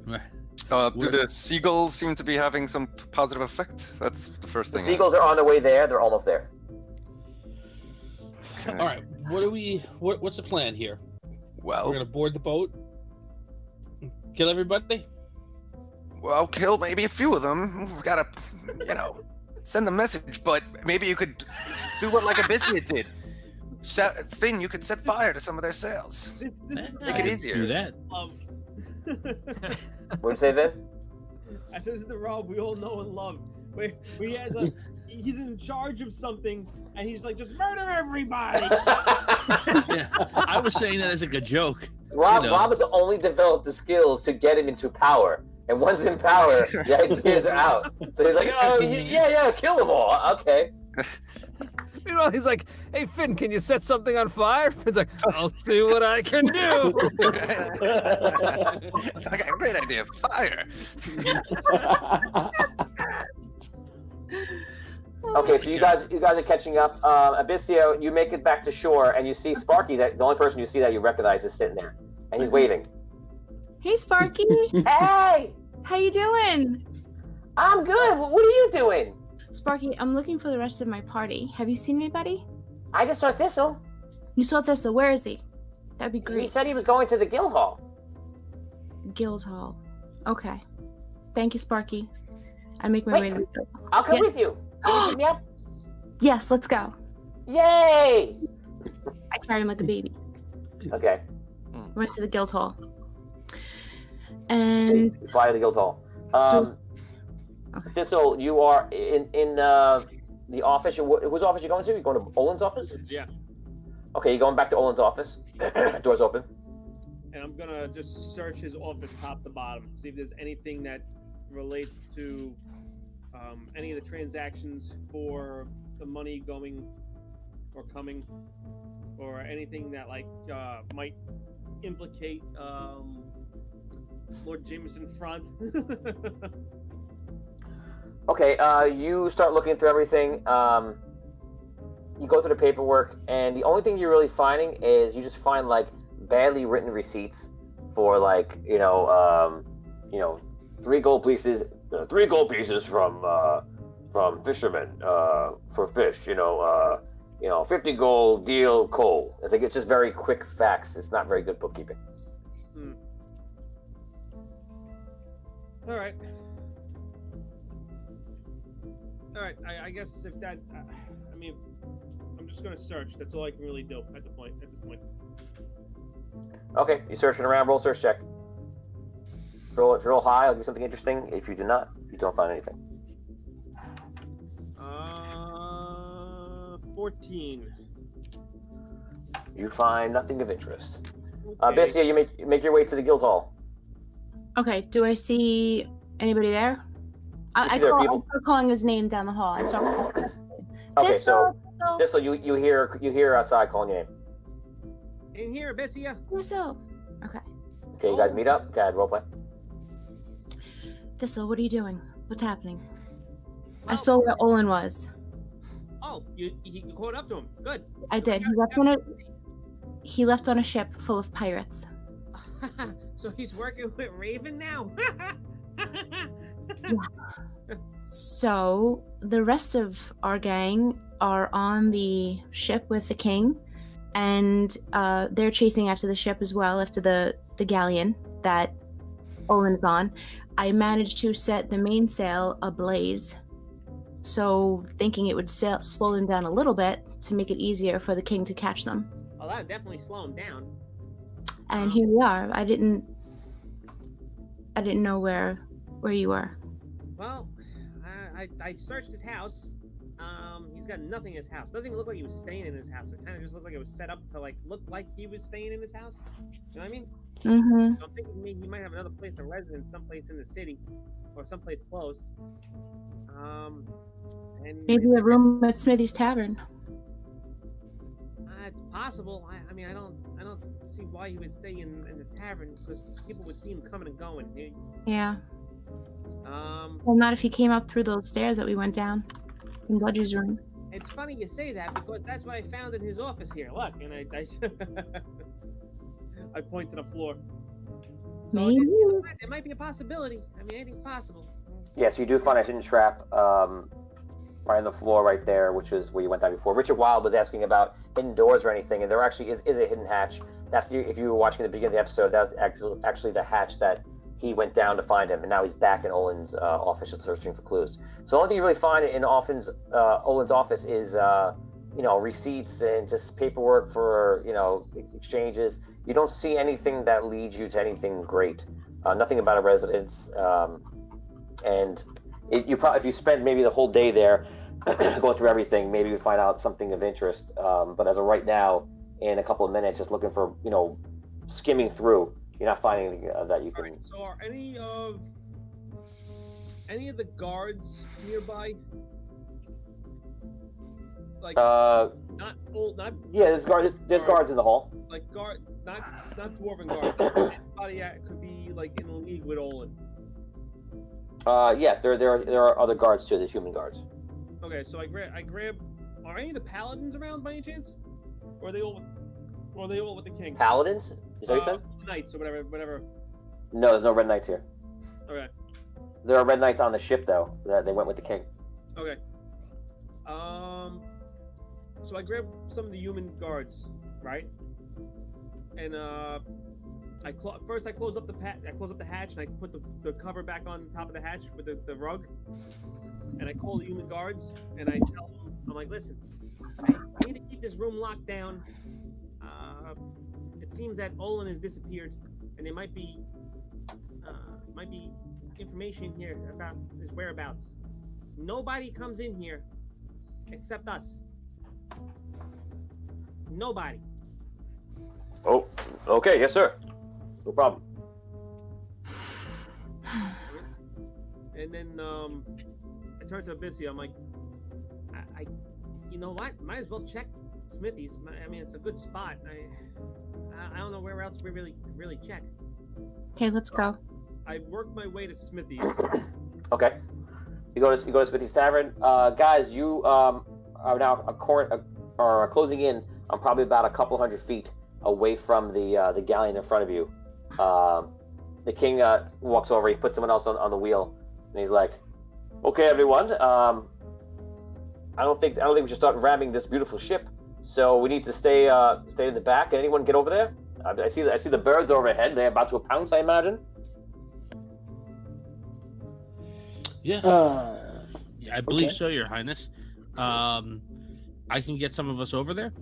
Right. Do the seagulls seem to be having some positive effect? That's the first The thing. seagulls are on their way there. They're almost there. Okay. All right. What's the plan here? Well, We're gonna board the boat. Kill everybody. well, kill maybe a few of them. We've got to, send a message. But maybe you could do what like Abyssia did. Finn, you could set fire to some of their sails. This Make it easier. Do that. love. What do you say, Vin? I said this is the Rob we all know and love. Where he's in charge of something and he's like, just murder everybody. Yeah. I was saying that as like a joke. Rob You know. has only developed the skills to get him into power. And once in power, the ideas are out. So he's like, oh, yeah, kill them all. Okay. Meanwhile, he's like, "Hey Finn, can you set something on fire?" Finn's like, "I'll see what I can do." I got a great idea. Fire. Okay, so you guys are catching up. Abyssia, you make it back to shore, and you see Sparky. The only person you see that you recognize is sitting there, and he's waving. Hey, Sparky. Hey, How you doing? I'm good. What are you doing? Sparky, I'm looking for the rest of my party. Have you seen anybody? I just saw Thistle. You saw Thistle. Where is he? That'd be He great. said he was going to the guild hall. Guildhall. Okay. Thank you, Sparky. I make my way Wait, to the Guildhall. I'll come Yeah. with you. Can you pick me up? Yes, let's go. Yay! I carry him like a baby. Okay. We went to the Guildhall. And You fly to the guild hall. Thistle, you are in the office. Whose office you going to? You going to Olin's office? Yeah. Okay, you're going back to Olin's office. Doors open. And I'm gonna just search his office top to bottom, see if there's anything that relates to any of the transactions for the money going or coming, or anything that might implicate Lord Jameson Front. Okay, you start looking through everything. You go through the paperwork, and the only thing you're really finding is you just find like badly written receipts for like 3 gold pieces, 3 gold pieces from fishermen for fish. 50 gold deal coal. I think it's just very quick facts. It's not very good bookkeeping. All right. I guess if that, I'm just gonna search. That's all I can really do at this point. Okay, you searching around. Roll search check. If you roll high, I'll give you something interesting. If you do not, you don't find anything. 14. You find nothing of interest. Okay. Bessia, you make your way to the guild hall. okay, do I see anybody there? I see there are start people. calling his name down the hall. I start calling. Okay, Thistle, so Thistle, you hear outside calling your name. In here, Abyssia. Thistle. Okay. Okay, you guys meet up. Go ahead, roleplay. Thistle, what are you doing? What's happening? I Well- saw where Olin was. Oh, you caught up to him. Good. I did. He left on a ship full of pirates. So he's working with Raven now. So the rest of our gang are on the ship with the king, and they're chasing after the ship as well, after the galleon that Olin's on. I managed to set the mainsail ablaze, so thinking it would slow them down a little bit to make it easier for the king to catch them. Oh, that would definitely slow him down. And here we are. I didn't know where you were. Well, I searched his house. He's got nothing in his house. Doesn't even look like he was staying in his house. It kind of just looks like it was set up to look like he was staying in his house. You know what I mean? Mm-hmm. So I'm thinking maybe he might have another place of residence, someplace in the city, or someplace close. And Maybe a room at Smithy's Tavern. It's possible. I mean, I don't see why he would stay in the tavern, because people would see him coming and going. Yeah. Well, not if he came up through those stairs that we went down in Bludgy's room. It's funny you say that, because that's what I found in his office here. Look, and I point to the floor. So Maybe. It might be a possibility. I mean, anything's possible. Yes, you do find a hidden trap right on the floor right there, which is where you went down before. Richard Wild was asking about hidden doors or anything, and there actually is a hidden hatch. That's if you were watching the beginning of the episode, that was actually the hatch that he went down to find him, and now he's back in Olin's office searching for clues. So the only thing you really find in Olin's office is receipts and just paperwork for exchanges. You don't see anything that leads you to anything great. Nothing about a residence, and if you spend maybe the whole day there going through everything, maybe you find out something of interest. But as of right now, in a couple of minutes, just looking for skimming through, you're not finding anything that you can. Right, so are any of the guards nearby? Like not there's guards in the hall. Like not dwarven guards. Anybody that could be like in league with Olin. Yes, there are other guards too. There's human guards. Okay, so I grab. Are any of the paladins around by any chance? Or are they all with the king? Paladins? Is that what you said? Knights or whatever. No, there's no red knights here. Okay. There are red knights on the ship though. That they went with the king. Okay. So I grab some of the human guards, right? And first I close up the hatch, and I put the cover back on top of the hatch with the rug. And I call the human guards, and I tell them, I'm like, listen, I need to keep this room locked down. It seems that Olin has disappeared, and there might be information here about his whereabouts. Nobody comes in here except us. Nobody. Oh, okay, yes, sir. No problem. And then I turn to Abyssia. I'm like, I you know what? Might as well check Smithy's. I mean, it's a good spot. I don't know where else we really check. Okay, let's go. I work my way to Smithy's. Okay. You go to Smithy's Tavern. Guys, you are now closing in on probably about a couple hundred feet away from the galleon in front of you. The king walks over. He puts someone else on the wheel, and he's like, "Okay, everyone. I don't think we should start ramming this beautiful ship. So we need to stay in the back. Can anyone get over there? I see the birds overhead. They're about to pounce, I imagine." Yeah. I believe so, Your Highness. I can get some of us over there.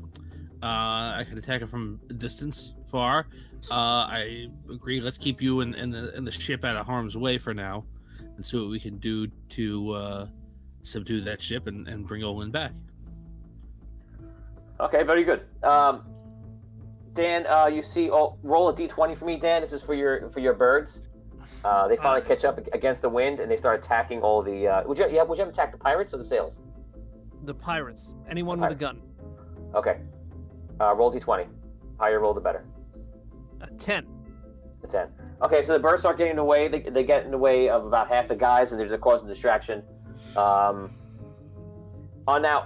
I can attack it from a distance far. I agree. Let's keep you in the ship out of harm's way for now, and see what we can do to subdue that ship and bring Olin back. Okay, very good. Dan, you see? Roll a d20 for me, Dan. This is for your birds. They finally catch up against the wind, and they start attacking all the. Would you have attacked the pirates or the sails? The pirates. Anyone with a gun. Okay. Roll d20. Higher roll, the better. A 10. A 10. Okay, so the birds start getting in the way. They get in the way of about half the guys, and there's a causing distraction. Now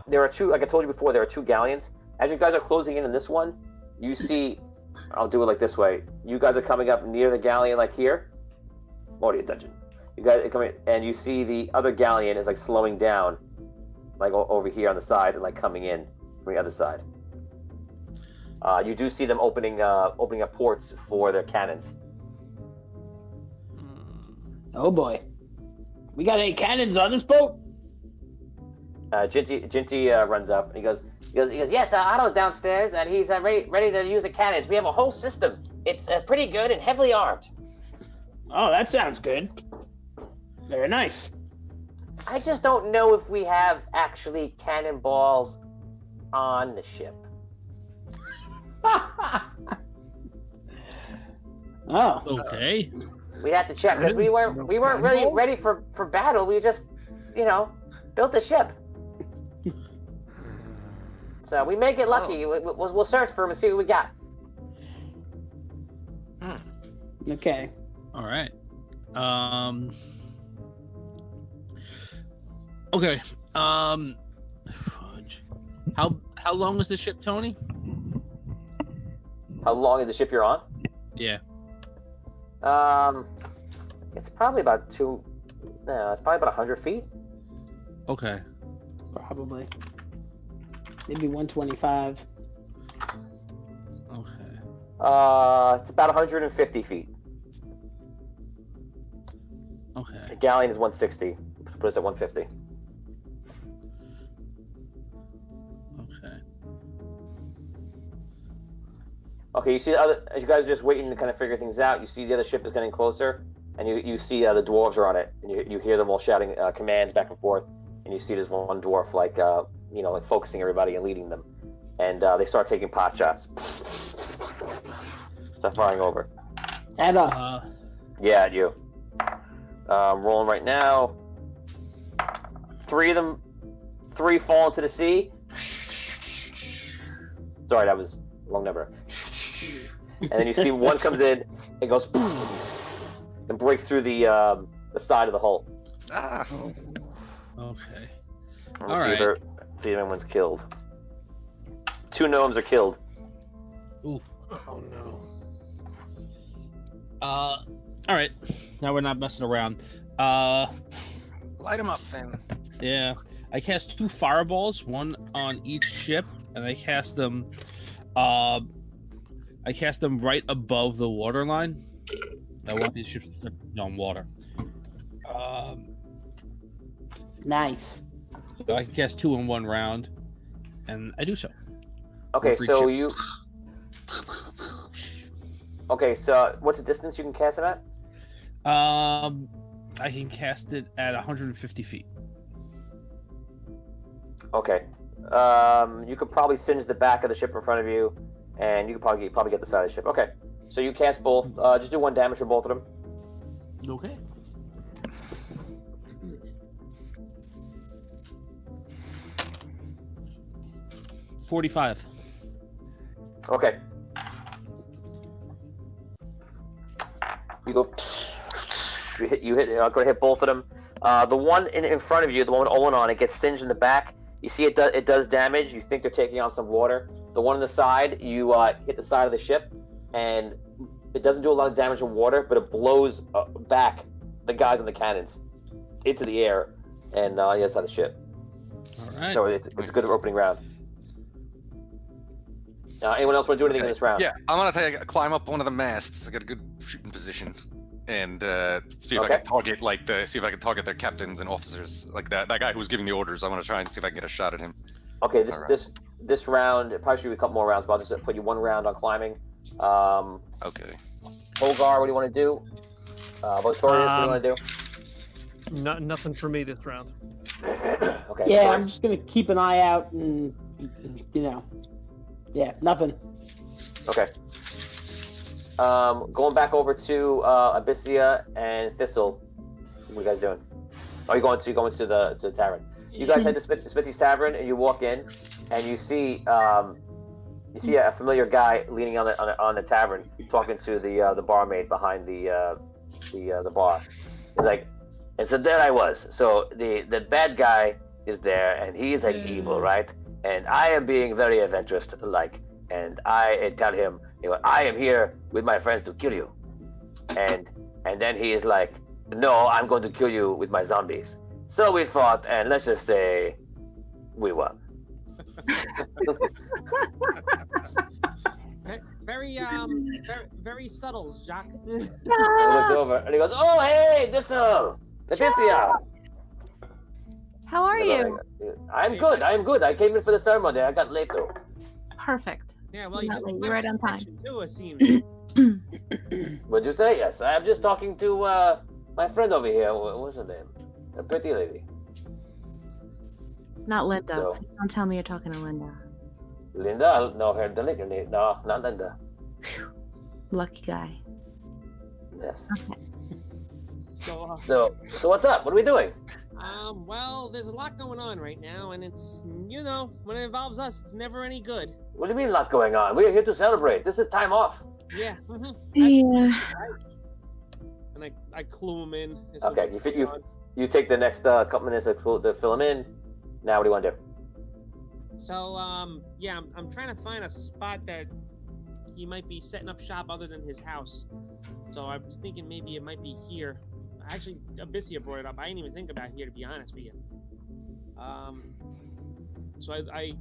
there are two. Like I told you before, there are two galleons. As you guys are closing in on this one, you see. I'll do it like this way. You guys are coming up near the galleon, like here. Audio dungeon. You guys come in, and you see the other galleon is like slowing down, like over here on the side, and like coming in from the other side. You do see them opening up ports for their cannons. Oh boy, we got any cannons on this boat? Ginty runs up and he goes, yes, Otto's downstairs and he's ready to use the cannons. We have a whole system. It's pretty good and heavily armed. Oh, that sounds good. Very nice. I just don't know if we have actually cannonballs on the ship. Oh. Okay. We have to check because we weren't really ready for battle. We just, built the ship. So we may get lucky. We'll search for them and see what we got. Okay. All right. Okay. How long is the ship, Tony? How long is the ship you're on? Yeah. It's probably about it's probably about 100 feet. Okay. Probably. Maybe 125. Okay. It's about 150 feet. Okay. The galleon is 160. Put us at 150. Okay, you see as you guys are just waiting to kind of figure things out, you see the other ship is getting closer, and you see the dwarves are on it, and you hear them all shouting commands back and forth, and you see there's one dwarf like focusing everybody and leading them, and they start taking pot shots. Start firing over. At us. Yeah, at you. Rolling right now. 3 of them. 3 fall into the sea. Sorry, that was wrong number. And then you see one comes in, it goes and breaks through the side of the hull. Ah. Okay. All right. See if anyone's killed. 2 gnomes are killed. Ooh. Oh no. All right. Now we're not messing around. Light them up, Finn. Yeah. I cast 2 fireballs, one on each ship, and I cast them right above the water line. I want these ships to be on water. Nice. So I can cast 2 in one round, and I do so. Okay, so you. Okay, so what's the distance you can cast it at? I can cast it at 150 feet. Okay. You could probably singe the back of the ship in front of you, and you could probably get the side of the ship. Okay. So you cast both. Just do 1 damage for both of them. Okay. $45. Okay. You go. You hit. Go to hit both of them. The one in front of you, the one with Olin on it, gets singed in the back. You see it does damage. You think they're taking on some water. The one on the side, you hit the side of the ship, and it doesn't do a lot of damage in water, but it blows back the guys on the cannons into the air and the other side of the ship. All right. So it's a good opening round. Anyone else want to do anything in this round? Yeah, I'm gonna climb up one of the masts to get a good shooting position, and see if I can target their captains and officers, like that guy who was giving the orders. I want to try and see if I can get a shot at him. Okay, this round, it probably should be a couple more rounds, but I'll just put you 1 round on climbing. Okay. Holgar, what do you want to do? Votorius, what do you want to do? Nothing for me this round. Okay. Yeah, Votorius? I'm just gonna keep an eye out and yeah, nothing. Okay. Going back over to Abyssia and Thistle. What are you guys doing? Oh, you're going to the tavern. You guys head to Smithy's Tavern, and you walk in, and you see a familiar guy leaning on the tavern, talking to the barmaid behind the bar. He's like, and so there I was. So the bad guy is there, and he's like evil, right? And I am being very adventurous, and I tell him, I am here with my friends to kill you. And then he is like, no, I'm going to kill you with my zombies. So we fought, and let's just say we won. Very subtle, Jacques. He looks over and he goes, "Oh, hey, Leticia. How are you? I'm good. I came in for the ceremony. I got late though." Perfect. Yeah, well, You're right on time. Too, it seems. What'd you say? Yes, I'm just talking to my friend over here. What's her name? A pretty lady. Not Linda. So- Please don't tell me you're talking to Linda. Linda? No, her name. No, not Linda. Lucky guy. Yes. Okay. So what's up? What are we doing? Well, there's a lot going on right now, and it's, when it involves us, it's never any good. What do you mean a lot going on? We're here to celebrate. This is time off. Yeah. Yeah. And I clue him in. Okay, you take the next couple minutes to fill him in. Now, what do you want to do? So, yeah, I'm trying to find a spot that he might be setting up shop other than his house. So I was thinking maybe it might be here. Actually, Abyssia brought it up. I didn't even think about here, to be honest with you. So I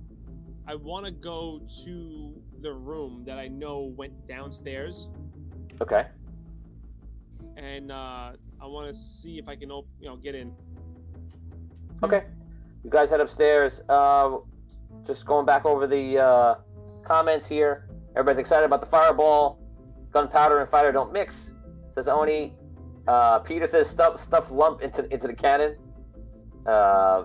want to go to the room that I know went downstairs. Okay. And I want to see if I can, get in. Okay. You guys head upstairs. Just going back over the comments here. Everybody's excited about the fireball. Gunpowder and fire don't mix, says Oni. Peter says stuff lump into the cannon.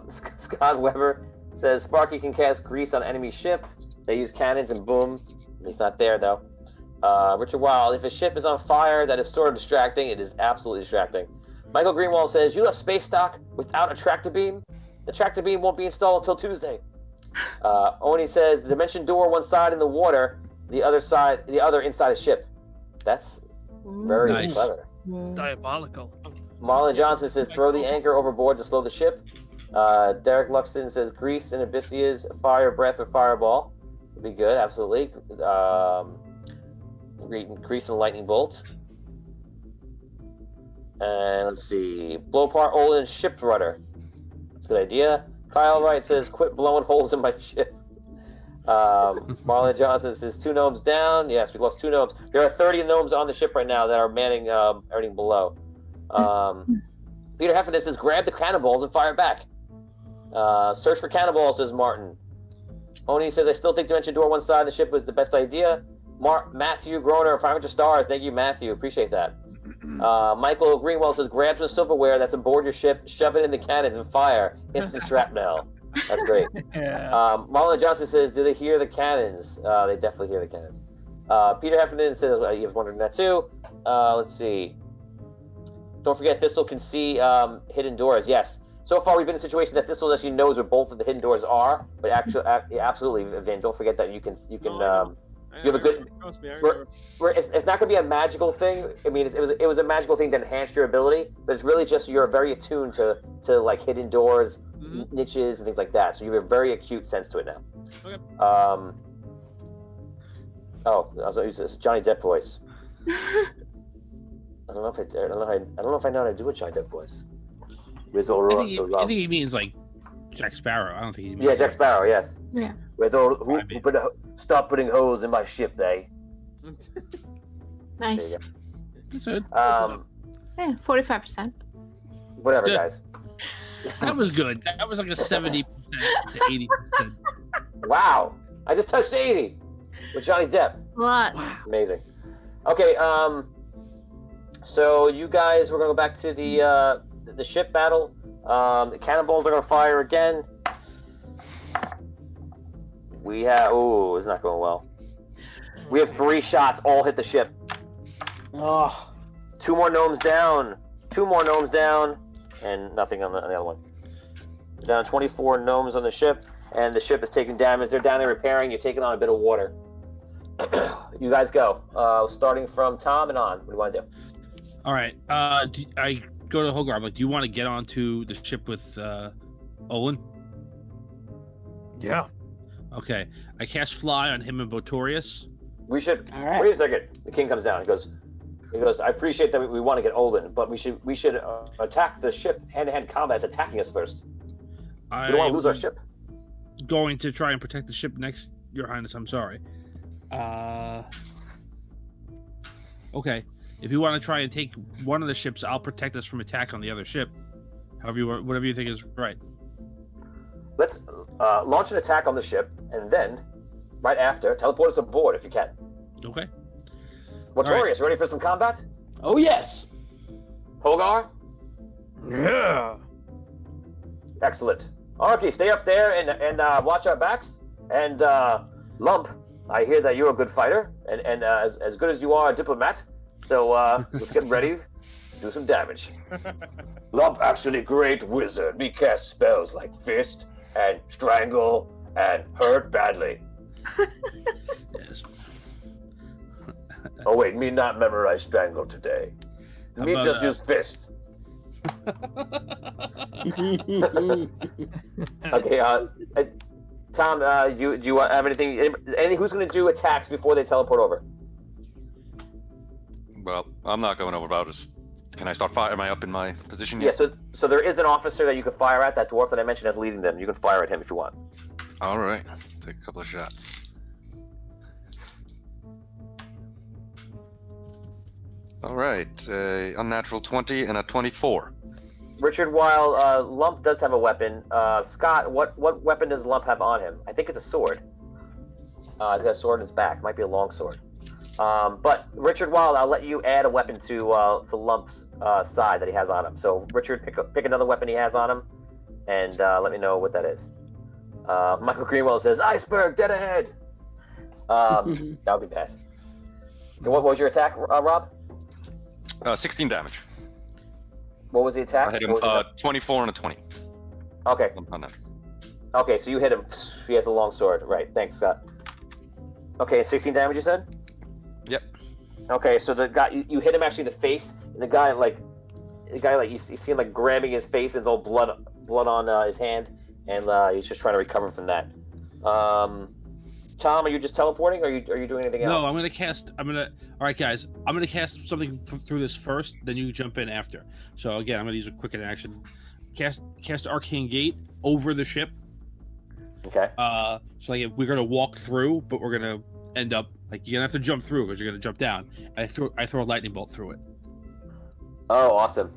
Scott Weber says Sparky can cast grease on enemy ship. They use cannons and boom. He's not there though. Richard Wild, if a ship is on fire, that is sort of distracting. It is absolutely distracting. Michael Greenwald says you left space dock without a tractor beam. The tractor beam won't be installed until Tuesday. Oni says the dimension door one side in the water, the other inside a ship. That's very clever. It's diabolical. Marlon Johnson says throw the anchor overboard to slow the ship. Derek Luxton says grease and Abyssia's fire breath or fireball would be good, absolutely. Grease and lightning bolt. And let's see, blow apart Olin's ship rudder. That's a good idea. Kyle Wright says quit blowing holes in my ship. Marlon Johnson says 2 gnomes down. Yes, we lost 2 gnomes. There are 30 gnomes on the ship right now that are manning everything below. Peter Heffernan says grab the cannonballs and fire back. Search for cannonballs, says Martin. Oni says I still think dimension door one side of the ship was the best idea. Matthew Groner, 500 stars. Thank you, Matthew. Appreciate that. Michael Greenwell says grab some silverware that's aboard your ship, shove it in the cannons and fire. Instant shrapnel. That's great. Yeah. Marlon Johnson says, do they hear the cannons? They definitely hear the cannons. Peter Heffernan says, he was wondering that too. Let's see. Don't forget, Thistle can see hidden doors. Yes. So far, we've been in a situation that Thistle actually knows where both of the hidden doors are. But actually, absolutely, Vin, don't forget that you can. You have a good. It's not going to be a magical thing. I mean, it was a magical thing that enhanced your ability, but it's really just you're very attuned to like hidden doors, niches, and things like that. So you have a very acute sense to it now. Okay. It's Johnny Depp voice. I don't know if I know how to do a Johnny Depp voice. I think he means like Jack Sparrow. I don't think he means. Yeah, Jack Sparrow. Yes. Yeah. Stop putting holes in my ship, eh? Nice. Good. Yeah, 45%. Whatever, guys. That was good. That was like a 70% to 80%. Wow, I just touched 80 with Johnny Depp. What? Amazing. Okay, so you guys, we're gonna go back to the ship battle. The cannonballs are gonna fire again. It's not going well. We have 3 shots, all hit the ship. Oh. 2 more gnomes down. 2 more gnomes down, and nothing on the other one. Down 24 gnomes on the ship, and the ship is taking damage. They're down there repairing. You're taking on a bit of water. You guys go. Starting from Tom and on. What do you want to do? All right. I go to Hogar. I'm like, do you want to get onto the ship with Olin? Yeah. Okay. I cast fly on him and Botorius. We should. All right. Wait a second. The king comes down. He goes, He goes, I appreciate that we want to get Olin, but we should attack the ship. Hand-to-hand combat is attacking us first. We don't want to lose our ship. Going to try and protect the ship next, Your Highness. I'm sorry. Okay. If you want to try and take one of the ships, I'll protect us from attack on the other ship. Whatever you think is right. Let's launch an attack on the ship, and then, right after, teleport us aboard if you can. Okay. Mortorius, ready for some combat? Oh, yes. Holgar? Yeah. Excellent. Arky, stay up there and watch our backs. And Lump, I hear that you're a good fighter, and as good as you are a diplomat. So let's get ready. Do some damage. Lump actually great wizard. We cast spells like Fist and Strangle and Hurt badly. Yes. Oh wait, me not memorize Strangle today. Me just use Fist. Okay, Tom, do you have anything? Who's going to do attacks before they teleport over? Well, I'm not going over, but I'll just... Can I start fire? Am I up in my position Yeah, yet? so there is an officer that you can fire at, that dwarf that I mentioned as leading them. You can fire at him if you want. All right. Take a couple of shots. All right. Unnatural 20 and a 24. Richard, while Lump does have a weapon, Scott, what weapon does Lump have on him? I think it's a sword. He's got a sword in his back. Might be a long sword. But Richard, while I'll let you add a weapon to Lump's side that he has on him. So Richard, pick another weapon he has on him, and let me know what that is. Michael Greenwell says, "Iceberg, dead ahead." That would be bad. And what was your attack, Rob? 16 damage. What was the attack? I hit him 24 and a 20. Okay. Unnatural. Okay, so you hit him. He has a long sword. Right. Thanks, Scott. Okay, 16 damage, you said? Yep. Okay, so the guy you hit him actually in the face, and the guy you see him like grabbing his face, and there's all blood on his hand, and he's just trying to recover from that. Tom, are you just teleporting, or are you doing anything else? No, I'm gonna cast. All right, guys. I'm gonna cast something through this first, then you jump in after. So again, I'm gonna use a quick action. Cast Arcane Gate over the ship. Okay. So like we're gonna walk through, but we're gonna end up like you're gonna have to jump through because you're gonna jump down. I throw a lightning bolt through it. Oh, awesome!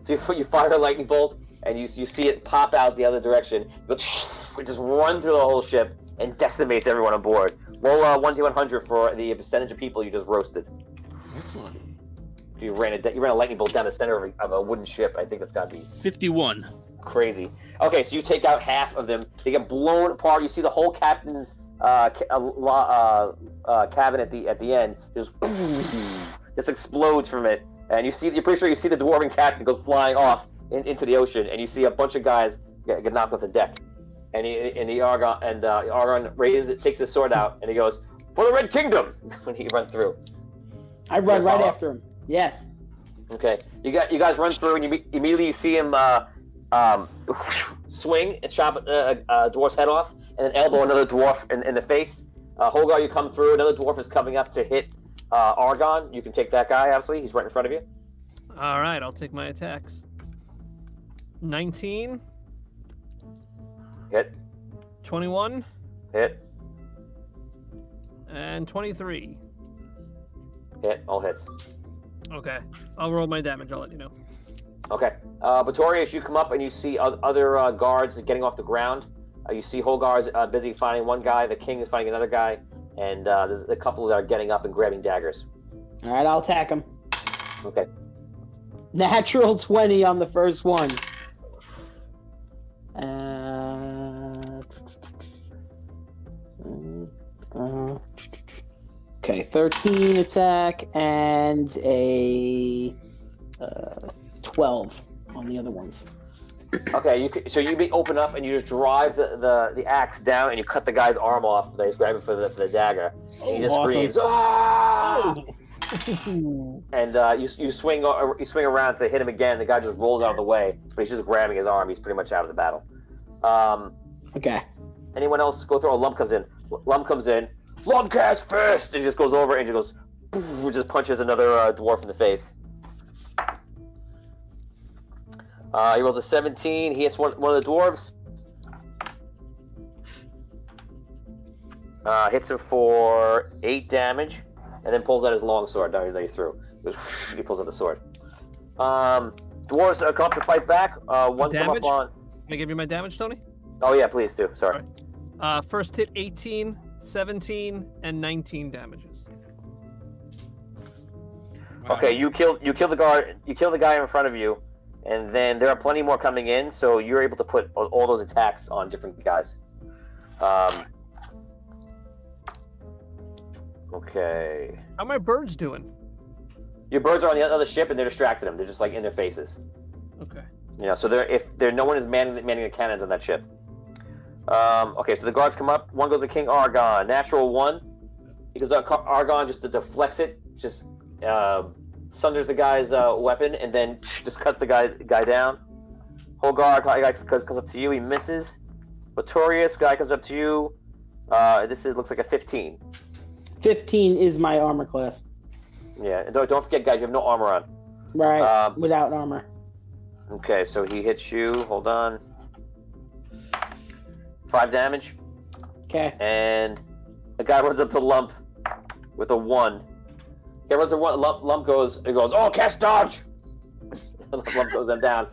So you fire a lightning bolt, and you see it pop out the other direction. You just run through the whole ship and decimates everyone on board. Roll 1d100 for the percentage of people you just roasted. Excellent. You ran a lightning bolt down the center of a wooden ship. I think that's got to be 51. Crazy. Okay, so you take out half of them. They get blown apart. You see the whole captain's cabin at the end just explodes from it, and you're pretty sure you see the dwarven captain goes flying off into the ocean, and you see a bunch of guys get knocked off the deck. And Argon raises it, takes his sword out, and he goes, "For the Red Kingdom!" when he runs through. I run right after him. Yes. Okay, you guys run through, and you immediately see him swing and chop a dwarf's head off, and then elbow another dwarf in the face. Holgar, you come through. Another dwarf is coming up to hit Argon. You can take that guy. Obviously, he's right in front of you. All right, I'll take my attacks. 19. Hit. 21. Hit. And 23. Hit. All hits. Okay. I'll roll my damage. I'll let you know. Okay. Botorius, you come up and you see other guards getting off the ground. You see Holgar's busy finding one guy. The king is finding another guy. And there's a couple that are getting up and grabbing daggers. All right, I'll attack him. Okay. Natural 20 on the first one. Okay, 13 attack and a 12 on the other ones. Okay, so you open up and you just drive the axe down and you cut the guy's arm off that he's grabbing for the dagger. And he just screams, "Ah!" And you swing around to hit him again. The guy just rolls out of the way, but he's just grabbing his arm. He's pretty much out of the battle. Okay. Anyone else go through? Oh, Lump comes in. Lump casts first, and he just goes over and just goes just punches another dwarf in the face. He rolls a 17. He hits one of the dwarves. Hits him for 8 damage, and then pulls out his long sword. Now he's through. He pulls out the sword. Dwarves come up to fight back. One Damage? come up on. Can I give you my damage, Tony? Oh yeah, please do. Sorry. First hit 18, 17, and 19 damages. Okay, you kill the guard. You kill the guy in front of you, and then there are plenty more coming in. So you're able to put all those attacks on different guys. Okay. How are my birds doing? Your birds are on the other ship, and they're distracting them. They're just like in their faces. Okay. So no one is manning the cannons on that ship. Okay, so the guards come up. One goes to King Argon. Natural 1. Because Argon just deflects it, just sunders the guy's weapon, and then just cuts the guy down. Holgar guy comes up to you. He misses. Botorius guy comes up to you. Looks like a 15. 15 is my armor class. Yeah, and don't forget, guys, you have no armor on. Right, without armor. Okay, so he hits you. Hold on. 5 damage. Okay. And the guy runs up to Lump with a 1. Guy runs up to one. Lump goes. Oh, cast dodge. Lump goes down.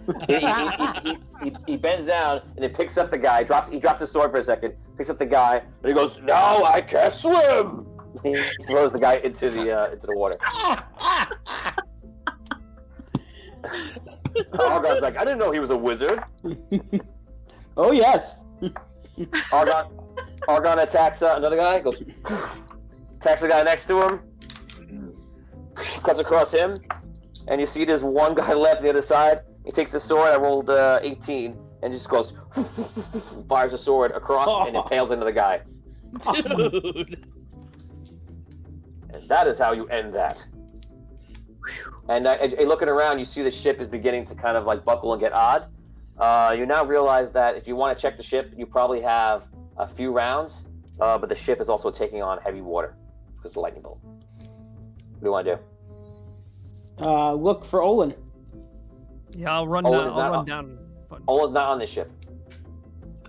He bends down and it picks up the guy. He drops his sword for a second. Picks up the guy and he goes, "Now I can swim." He throws the guy into the water. Argon's like, "I didn't know he was a wizard." Oh yes. Argon attacks another guy. Goes, attacks the guy next to him. Cuts across him, and you see there's one guy left on the other side. He takes the sword. I rolled 18, and just goes, fires a sword across, and impales into the guy. Dude. And that is how you end that. And looking around, you see the ship is beginning to kind of like buckle and get odd. You now realize that if you want to check the ship, you probably have a few rounds, but the ship is also taking on heavy water because of the lightning bolt. What do you want to do? Look for Olin. Yeah, I'll run down. Olin's not on this ship.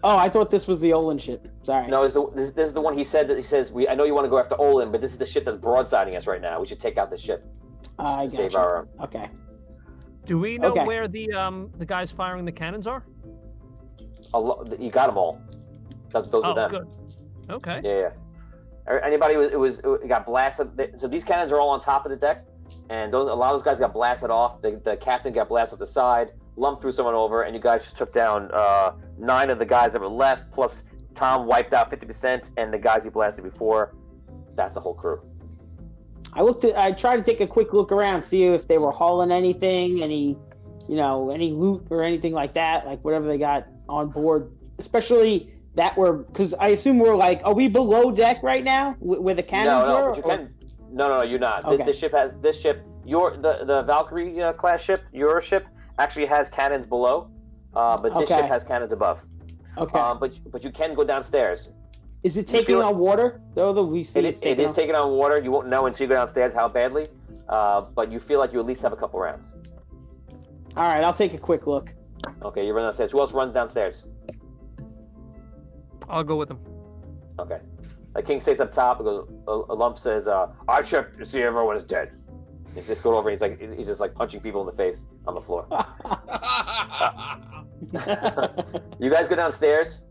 Oh, I thought this was the Olin ship. Sorry. No, this is the one he says, I know you want to go after Olin, but this is the ship that's broadsiding us right now. We should take out the ship. I got save you. our... Okay. Do we know where the guys firing the cannons are? You got them all. Those are them. Good. Okay. Yeah. Anybody who got blasted. So these cannons are all on top of the deck, and a lot of those guys got blasted off. The captain got blasted off the side. Lump threw someone over, and you guys just took down 9 of the guys that were left. Plus, Tom wiped out 50%, and the guys he blasted before. That's the whole crew. I tried to take a quick look around, see if they were hauling anything, any loot or anything like that, like whatever they got on board, especially that because I assume are we below deck right now where the cannons were? But you can. No, you're not. Okay. This ship, the Valkyrie class ship, your ship actually has cannons below, but this ship has cannons above. Okay. But you can go downstairs. Is it taking on water? It is taking on water. You won't know until you go downstairs how badly, but you feel like you at least have a couple rounds. All right, I'll take a quick look. Okay, you run downstairs. Who else runs downstairs? I'll go with him. Okay. King stays up top. A Lump says, "I checked to see everyone is dead." He just goes over. He's just like punching people in the face on the floor. You guys go downstairs.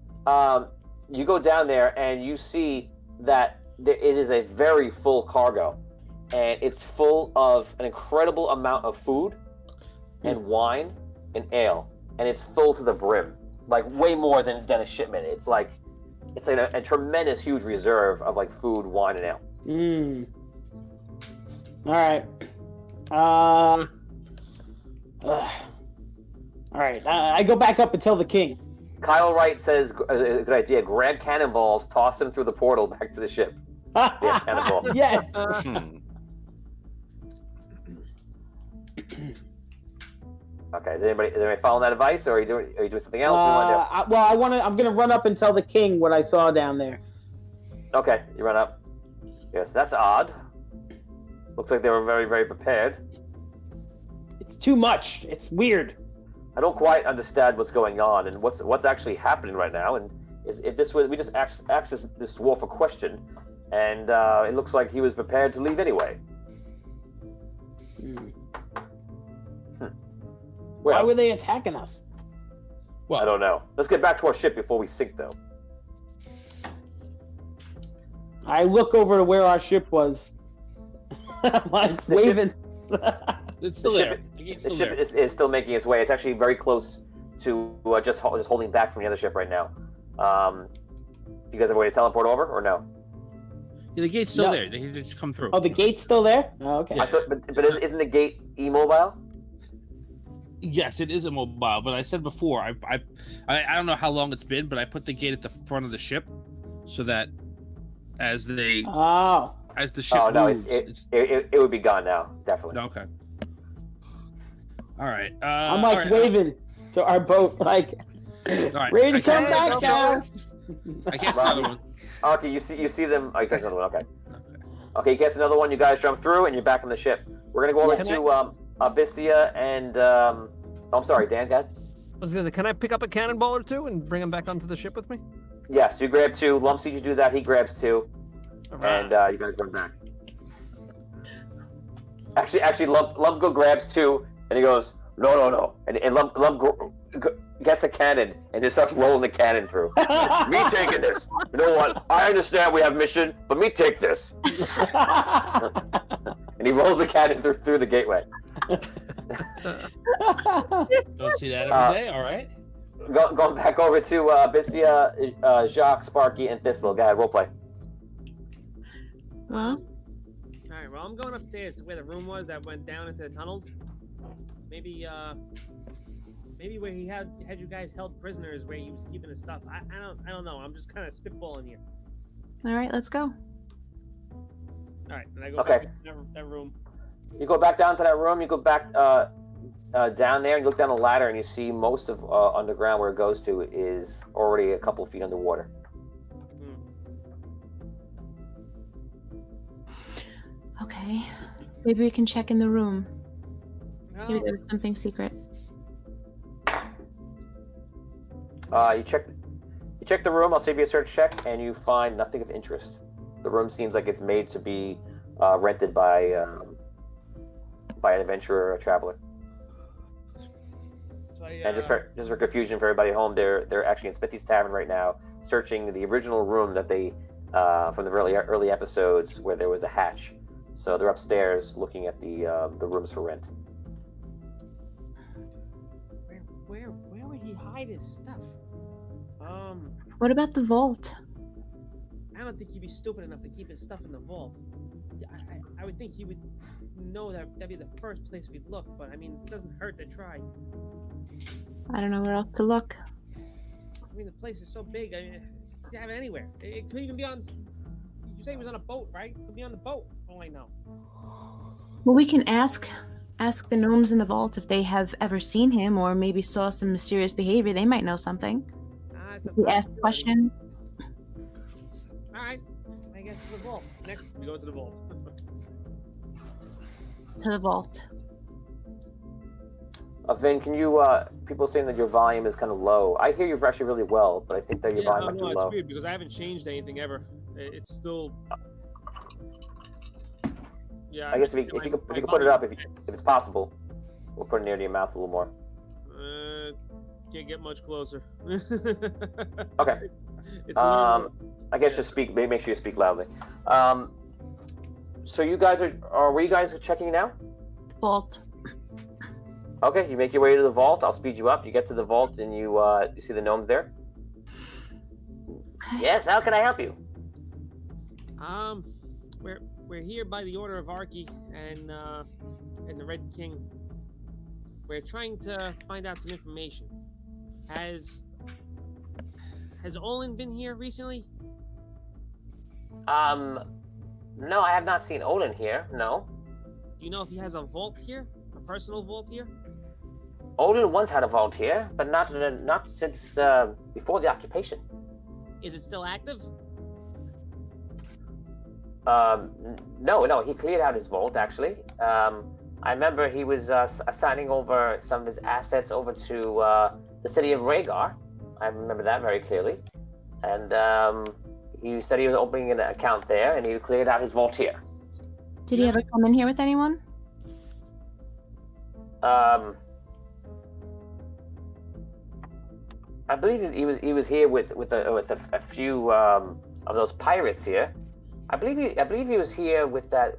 You go down there and you see that it is a very full cargo, and it's full of an incredible amount of food and wine and ale, and it's full to the brim, like way more than a shipment. It's like a tremendous, huge reserve of like food, wine, and ale. All right. All right. I go back up and tell the king. Kyle Wright says, good idea. Grab cannonballs, toss them through the portal back to the ship. Yeah, cannonball. Yeah. Okay. Is anybody following that advice, or are you doing something else? I'm gonna run up and tell the king what I saw down there. Okay, you run up. Yes, that's odd. Looks like they were very, very prepared. It's too much. It's weird. I don't quite understand what's going on and what's actually happening right now. And if this was, we just asked this dwarf a question, and it looks like he was prepared to leave anyway. Why Well, were they attacking us? I don't know. Let's get back to our ship before we sink, though. I look over to where our ship was. I'm like The ship- waving. It's still The there. ship- The gate's The still ship there. is still making its way. It's actually very close to just holding back from the other ship right now. You guys have a way to teleport over, or no? Yeah, the gate's still No. there. They can just come through. Oh, the gate's still there? Oh, okay. Yeah. I thought, but isn't the gate immobile? Yes, it is immobile, but I said before, I don't know how long it's been, but I put the gate at the front of the ship so that as the ship Oh no, moves, it would be gone now, definitely. okay. All right. I'm all like right, waving to our boat, like right. ready to I come guess- back, guys. I guess another one. Okay, you see them. Oh, you cast another one. Okay, you cast another one. You guys jump through, and you're back on the ship. We're gonna go over to Abyssia and I'm sorry, Dan. Go ahead. I was gonna say, can I pick up a cannonball or two and bring them back onto the ship with me? Yes, you grab 2. Lump sees you do that. He grabs 2, and you guys run back. Actually, Lump go grabs 2, and he goes, no, and Lump gets the cannon and just starts rolling the cannon through. Me taking this. You know what? I understand we have mission, but me take this. And he rolls the cannon through the gateway. Don't see that every day. All right. Going back over to Abyssia, Jacques, Sparky, and Thistle. Go ahead, roleplay. Well, All right, well, I'm going upstairs to where the room was that went down into the tunnels. Maybe where he had you guys held prisoners, where he was keeping his stuff. I don't know. I'm just kind of spitballing here. all right, let's go. All right, and I go Okay. back to that room. You go back down to that room. You go back down there and you look down the ladder, and you see most of underground where it goes to is already a couple feet underwater. Okay, maybe we can check in the room. Maybe Well, there was something secret. You check the room. I'll save you a search check, and you find nothing of interest. The room seems like it's made to be rented by an adventurer or a traveler. so And just for confusion for everybody at home, they're actually in Smithy's Tavern right now, searching the original room that they from the early episodes where there was a hatch. So they're upstairs looking at the rooms for rent. where would he hide his stuff? What about the vault? I don't think he'd be stupid enough to keep his stuff in the vault. I would think he would know that'd be the first place we'd look, but I mean, it doesn't hurt to try. I don't know where else to look. I mean, the place is so big. I mean, you can have it anywhere. It could even be on. You say he was on a boat, right? It could be on the boat. For all I know. Well, we can ask the gnomes in the vault if they have ever seen him or maybe saw some mysterious behavior. They might know something. It's a We ask questions. All right. I guess to the vault. Next, we go to the vault. To the vault. Vin, can you? People saying that your volume is kind of low. I hear you actually really well, but I think that your volume might be it's low. weird because I haven't changed anything ever. It's still. Yeah. I guess if you could put it up if it's possible, we'll put it near to your mouth a little more. Can't get much closer. Okay. It's a little- I guess just speak. Maybe make sure you speak loudly. So you guys were you guys checking now? Vault. Okay, you make your way to the vault. I'll speed you up. You get to the vault and you see the gnomes there. Okay. Yes. How can I help you? We're here by the order of Arky and the Red King. We're trying to find out some information. Has Olin been here recently? No, I have not seen Olin here. No. Do you know if he has a vault here? A personal vault here? Olin once had a vault here, but not since before the occupation. Is it still active? No, he cleared out his vault actually. I remember he was assigning over some of his assets over to the city of Rhaegar. I remember that very clearly. And he said he was opening an account there, and he cleared out his vault here. Did he ever come in here with anyone? I believe he was here with a few of those pirates here. I believe he was here with that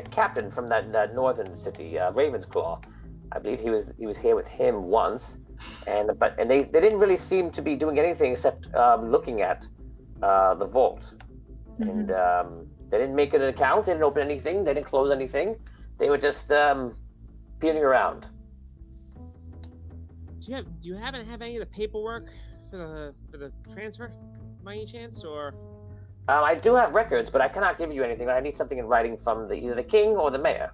captain from that northern city, Ravensclaw. I believe he was here with him once, and they didn't really seem to be doing anything except looking at the vault, and they didn't make an account, they didn't open anything, they didn't close anything. They were just peering around. Do you happen to have any of the paperwork for the transfer, by any chance, or? I do have records, but I cannot give you anything. I need something in writing from either the king or the mayor.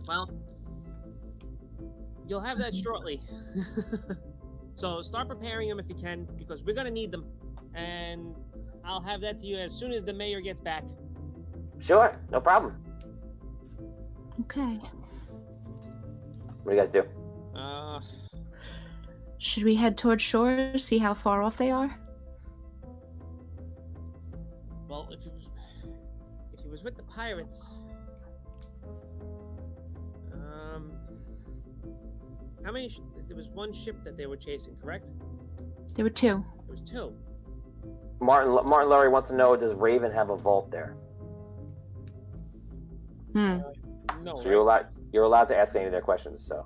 Well, you'll have that shortly. So start preparing them if you can, because we're gonna need them, and I'll have that to you as soon as the mayor gets back. Sure, no problem. Okay. What do you guys do? Should we head towards shore, see how far off they are? Well, if he was with the pirates, how many? There was one ship that they were chasing, correct? There were two. There was two. Martin Lowry wants to know: does Raven have a vault there? No. So you're allowed to ask any of their questions. So.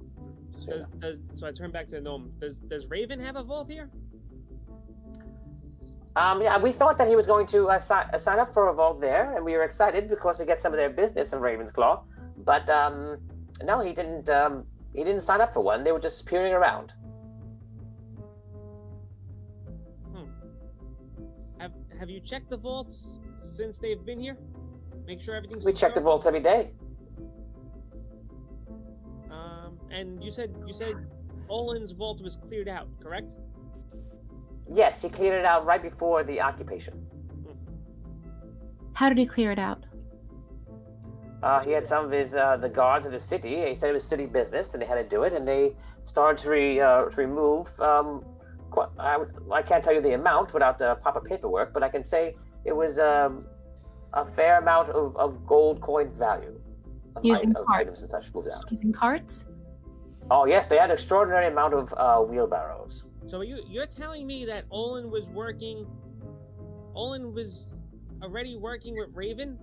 So I turn back to the gnome. Does Raven have a vault here? Yeah, we thought that he was going to sign up for a vault there, and we were excited because to get some of their business in Ravensclaw. But no, he didn't. He didn't sign up for one. They were just peering around. Have you checked the vaults since they've been here? Make sure everything's. We check the vaults every day. And you said Olin's vault was cleared out, correct? Yes, he cleared it out right before the occupation. How did he clear it out? He had some of his the guards of the city. He said it was city business, and they had to do it. And they started to remove. I can't tell you the amount without the proper paperwork, but I can say it was a fair amount of gold coin value. Using of carts. items and such moved out. Using carts? Oh yes, they had an extraordinary amount of wheelbarrows. So you're telling me that Olin was already working with Raven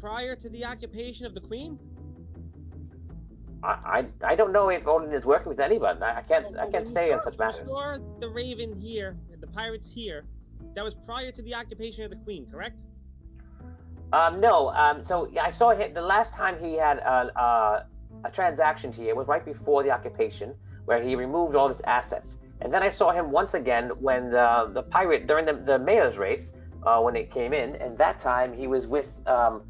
prior to the occupation of the Queen? I don't know if Odin is working with anyone. I can't say on such matters. Before the Raven here, the pirates here, that was prior to the occupation of the Queen, correct? No. So I saw him the last time he had a transaction here was right before the occupation, where he removed all his assets. And then I saw him once again when the pirate during the mayor's race when it came in, and that time he was with a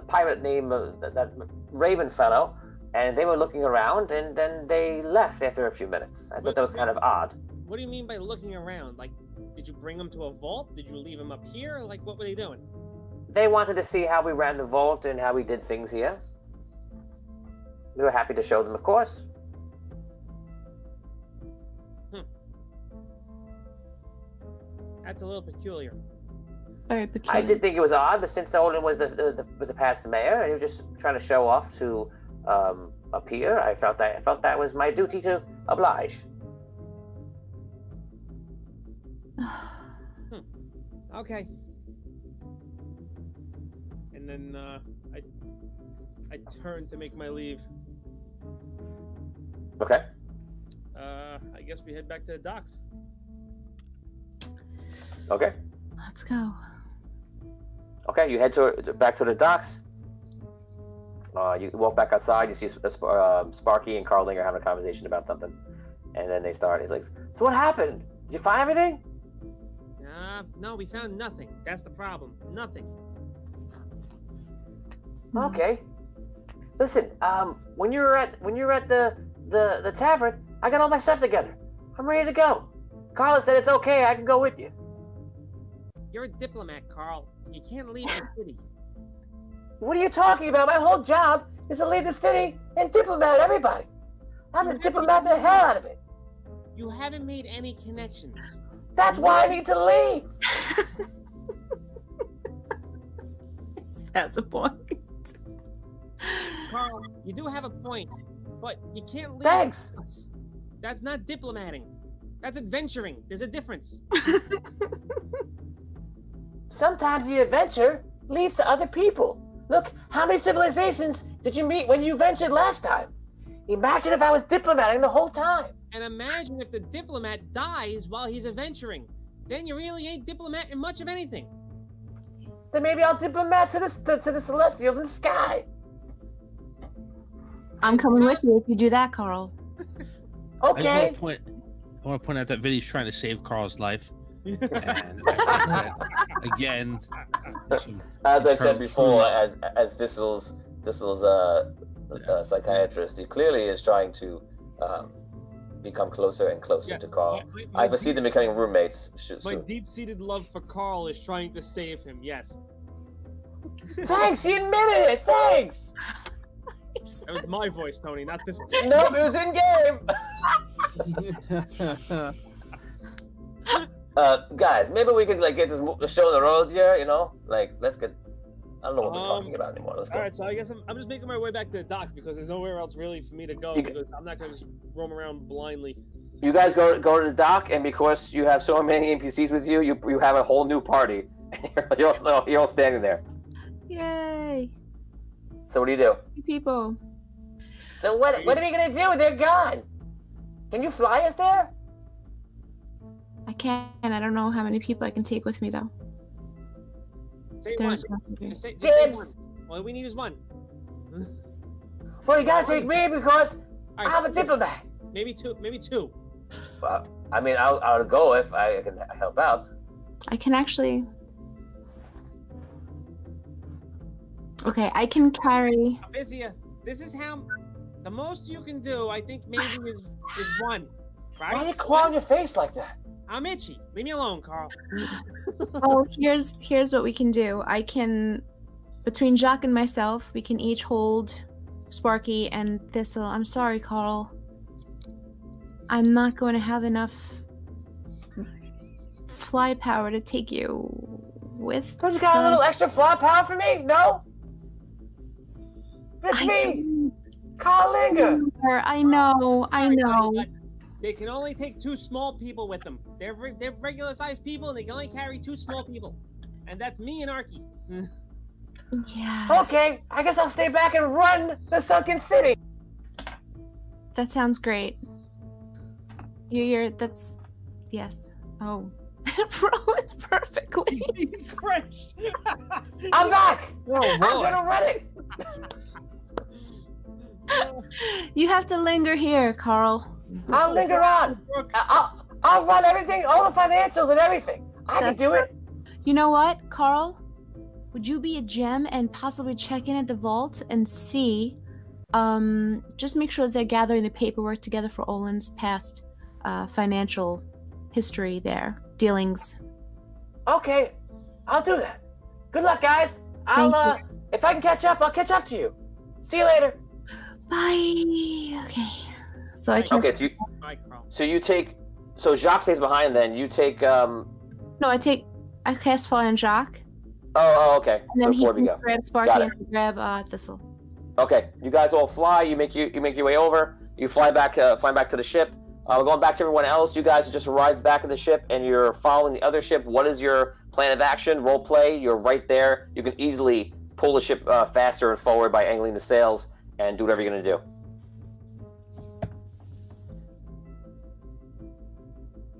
pirate named that Raven fellow, and they were looking around, and then they left after a few minutes. I thought that was kind of odd. What do you mean by looking around? Like, did you bring him to a vault? Did you leave him up here? Like, what were they doing? They wanted to see how we ran the vault and how we did things here. We were happy to show them, of course. That's a little peculiar. Very peculiar. I did think it was odd, but since Odin was the past mayor and he was just trying to show off to appear, I felt that was my duty to oblige. Okay. And then I turn to make my leave. Okay. I guess we head back to the docks. Okay. Let's go. Okay, you head back to the docks. You walk back outside. You see Sparky and Carling are having a conversation about something, and then they start. He's like, "So what happened? Did you find everything?" No, we found nothing. That's the problem. Nothing. Okay. Listen, when you were at the tavern, I got all my stuff together. I'm ready to go. Carla said it's okay. I can go with you. You're a diplomat, Carl. You can't leave the city. What are you talking about? My whole job is to lead the city and diplomat everybody. I'm a diplomat the hell out of it. You haven't made any connections. That's why I need to leave. That's a point. Carl, you do have a point, but you can't leave. Thanks. Us. That's not diplomating. That's adventuring. There's a difference. Sometimes the adventure leads to other people. Look, how many civilizations did you meet when you ventured last time? Imagine if I was diplomating the whole time. And imagine if the diplomat dies while he's adventuring. Then you really ain't diplomating much of anything. Then maybe I'll diplomat to the Celestials in the sky. I'm coming with you if you do that, Carl. Okay. I want to point out that Vinny's trying to save Carl's life. And again, As I said before, as Thistle's psychiatrist, he clearly is trying to become closer and closer to Carl. I foresee them becoming roommates soon. My deep-seated love for Carl is trying to save him. Yes. Thanks, you admitted it. Thanks. That was my voice, Tony, not this. Nope, it was in game. Guys, maybe we could get the show on the road here. Let's get. I don't know what we're talking about anymore. Let's go. All right, so I guess I'm just making my way back to the dock because there's nowhere else really for me to go because I'm not gonna just roam around blindly. You guys go to the dock, and because you have so many NPCs with you, you have a whole new party. you're all standing there. Yay! So what do you do? People. So what are we gonna do? They're gone. Can you fly us there? I can. I don't know how many people I can take with me though. Say There's one. one. Just say one. Dibs. All we need is one. Well, you gotta take me because All right, I'm a diplomat. Maybe two. Maybe two. Well, I mean, I'll go if I can help out. I can actually. Okay, I can carry. Abizia, this is how the most you can do. I think maybe is one. Right? Why are you clawing your face like that? I'm itchy. Leave me alone, Carl. Oh, here's what we can do. I can, between Jacques and myself, we can each hold Sparky and Thistle. I'm sorry, Carl. I'm not going to have enough fly power to take you with. Don't you got a little extra fly power for me? No? It's me, Carl Linger. I know. But they can only take two small people with them. They're regular-sized people, and they can only carry two small people, and that's me and Arky. Yeah. Okay, I guess I'll stay back and run the sunken city. That sounds great. That's, yes. Oh. Bro, it's perfectly. Crushed. I'm back. Oh, I'm gonna run it. You have to linger here, Carl. I'll linger on. I'll run everything, all the financials and everything. I can do it. You know what, Carl? Would you be a gem and possibly check in at the vault and see? Just make sure that they're gathering the paperwork together for Olin's past financial history there, dealings. Okay, I'll do that. Good luck, guys. If I can catch up, I'll catch up to you. See you later. Bye. Okay. So I can. Okay, so Jacques stays behind. Then you take. No, I cast Fly on Jacques. Oh, okay. And then Before he we can go. grab Sparky Got it. and grab Thistle. Okay, you guys all fly. You make your way over. You fly back to the ship. Going back to everyone else. You guys just arrived back at the ship, and you're following the other ship. What is your plan of action? Role play. You're right there. You can easily pull the ship faster and forward by angling the sails and do whatever you're gonna do.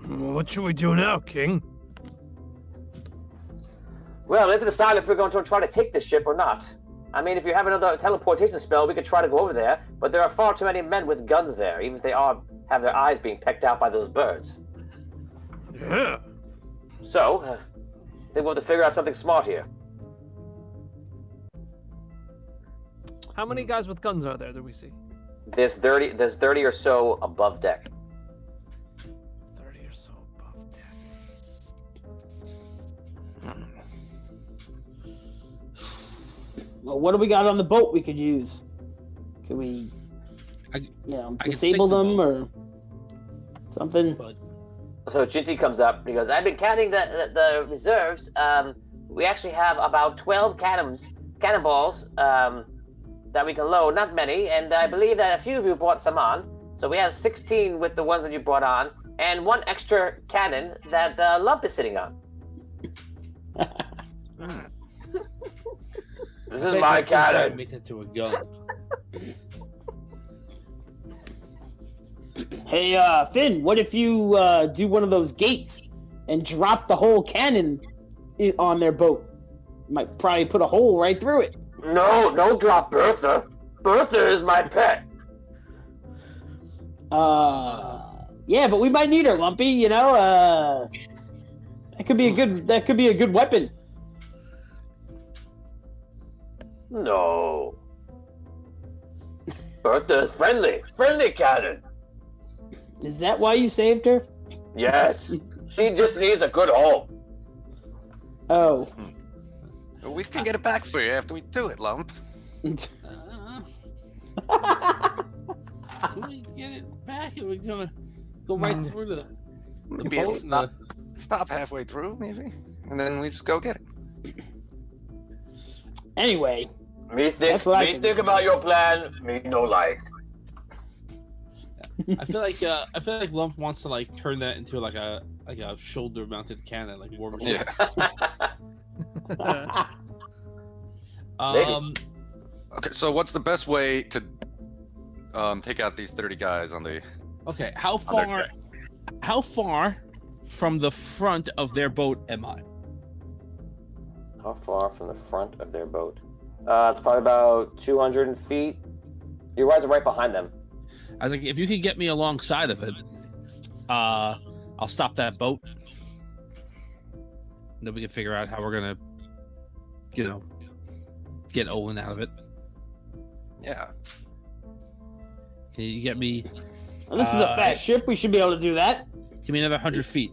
What should we do now, King? Well, we have to decide if we're going to try to take this ship or not. I mean, if you have another teleportation spell, we could try to go over there, but there are far too many men with guns there, even if they have their eyes being pecked out by those birds. Yeah. So, I think we'll have to figure out something smart here. How many guys with guns are there that we see? There's 30 or so above deck. 30 or so above deck. Well, what do we got on the boat we could use? Can we, I can disable sink the them boat. or something? But So Jinty comes up. He goes, "I've been counting the reserves. We actually have about 12 cannonballs that we can load. Not many, and I believe that a few of you brought some on. So we have 16 with the ones that you brought on, and one extra cannon that Lump is sitting on. This is my cannon. Make that to a gun. Hey, Finn, what if you do one of those gates and drop the whole cannon on their boat? Might probably put a hole right through it. No, don't drop Bertha. Bertha is my pet. Yeah, but we might need her, Lumpy. You know, that could be a good weapon. No. Bertha is friendly cannon. Is that why you saved her? Yes, she just needs a good home. Oh. We can get it back for you after we do it, Lump. Can we get it back? Are we gonna go right through the Maybe it'll boat? stop halfway through, maybe, and then we just go get it. Anyway, Me think about your plan. Me no like. I feel like Lump wants to like turn that into like a shoulder-mounted cannon, like War Machine. Yeah. Okay, so what's the best way to take out these 30 guys on the? Okay, how far from the front of their boat am I? How far from the front of their boat? It's probably about 200 feet. You guys are right behind them. I was like, if you could get me alongside of it, I'll stop that boat. Then we can figure out how we're gonna, get Olin out of it. Yeah. Can you get me? well, this is a fast ship. We should be able to do that. Give me another 100 feet.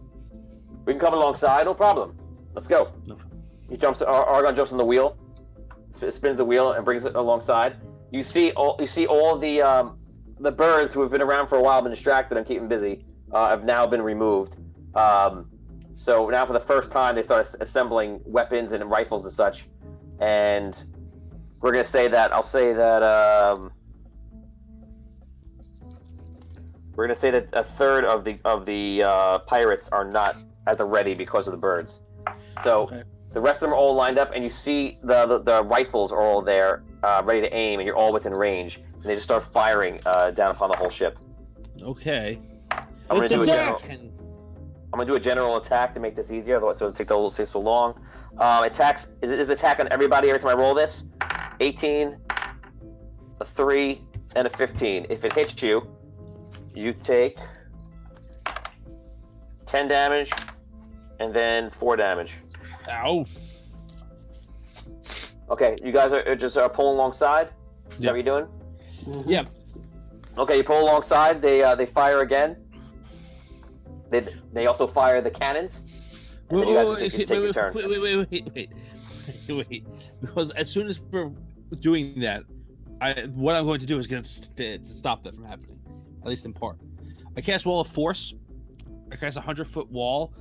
We can come alongside, no problem. Let's go. Okay. He jumps. Argon jumps on the wheel, spins the wheel, and brings it alongside. You see all the birds who have been around for a while, been distracted and keeping busy, have now been removed. So now, for the first time, they start assembling weapons and rifles and such. And we're gonna say that. I'll say that. We're gonna say that a third of the pirates are not at the ready because of the birds. So Okay. the rest of them are all lined up, and you see the rifles are all there, ready to aim, and you're all within range. And they just start firing down upon the whole ship. Okay. I'm gonna do a general. Can- I'm gonna do a general attack to make this easier, otherwise it'll take so long. Attacks is attack on everybody every time I roll this. 18, a 3, and a 15. If it hits you, you take 10 damage, and then 4 damage. Ow. Okay, you guys are just pulling alongside. Is that what you're doing? Yeah. Okay, you pull alongside. They fire again. They also fire the cannons. And then you guys will take your turn. Wait. Because as soon as we're doing that, what I'm going to do is going to stop that from happening, at least in part. I cast Wall of Force. I cast a 100-foot wall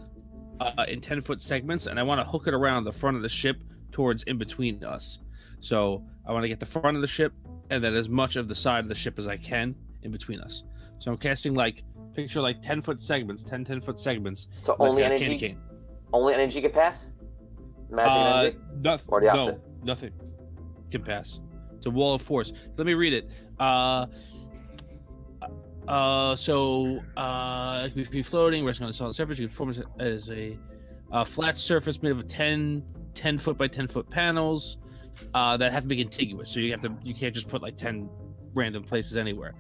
in 10-foot segments, and I want to hook it around the front of the ship towards in between us. So I want to get the front of the ship and then as much of the side of the ship as I can in between us. So I'm casting picture 10-foot segments, 10-foot segments. So like only a energy. candy cane. Only energy can pass. Magic energy. Nothing. Or the opposite? No, nothing can pass. It's a Wall of Force. Let me read it. So it can be floating, resting on a solid surface. You can form it as a flat surface made of 10 foot by 10 foot panels that have to be contiguous. So you can't just put 10 random places anywhere.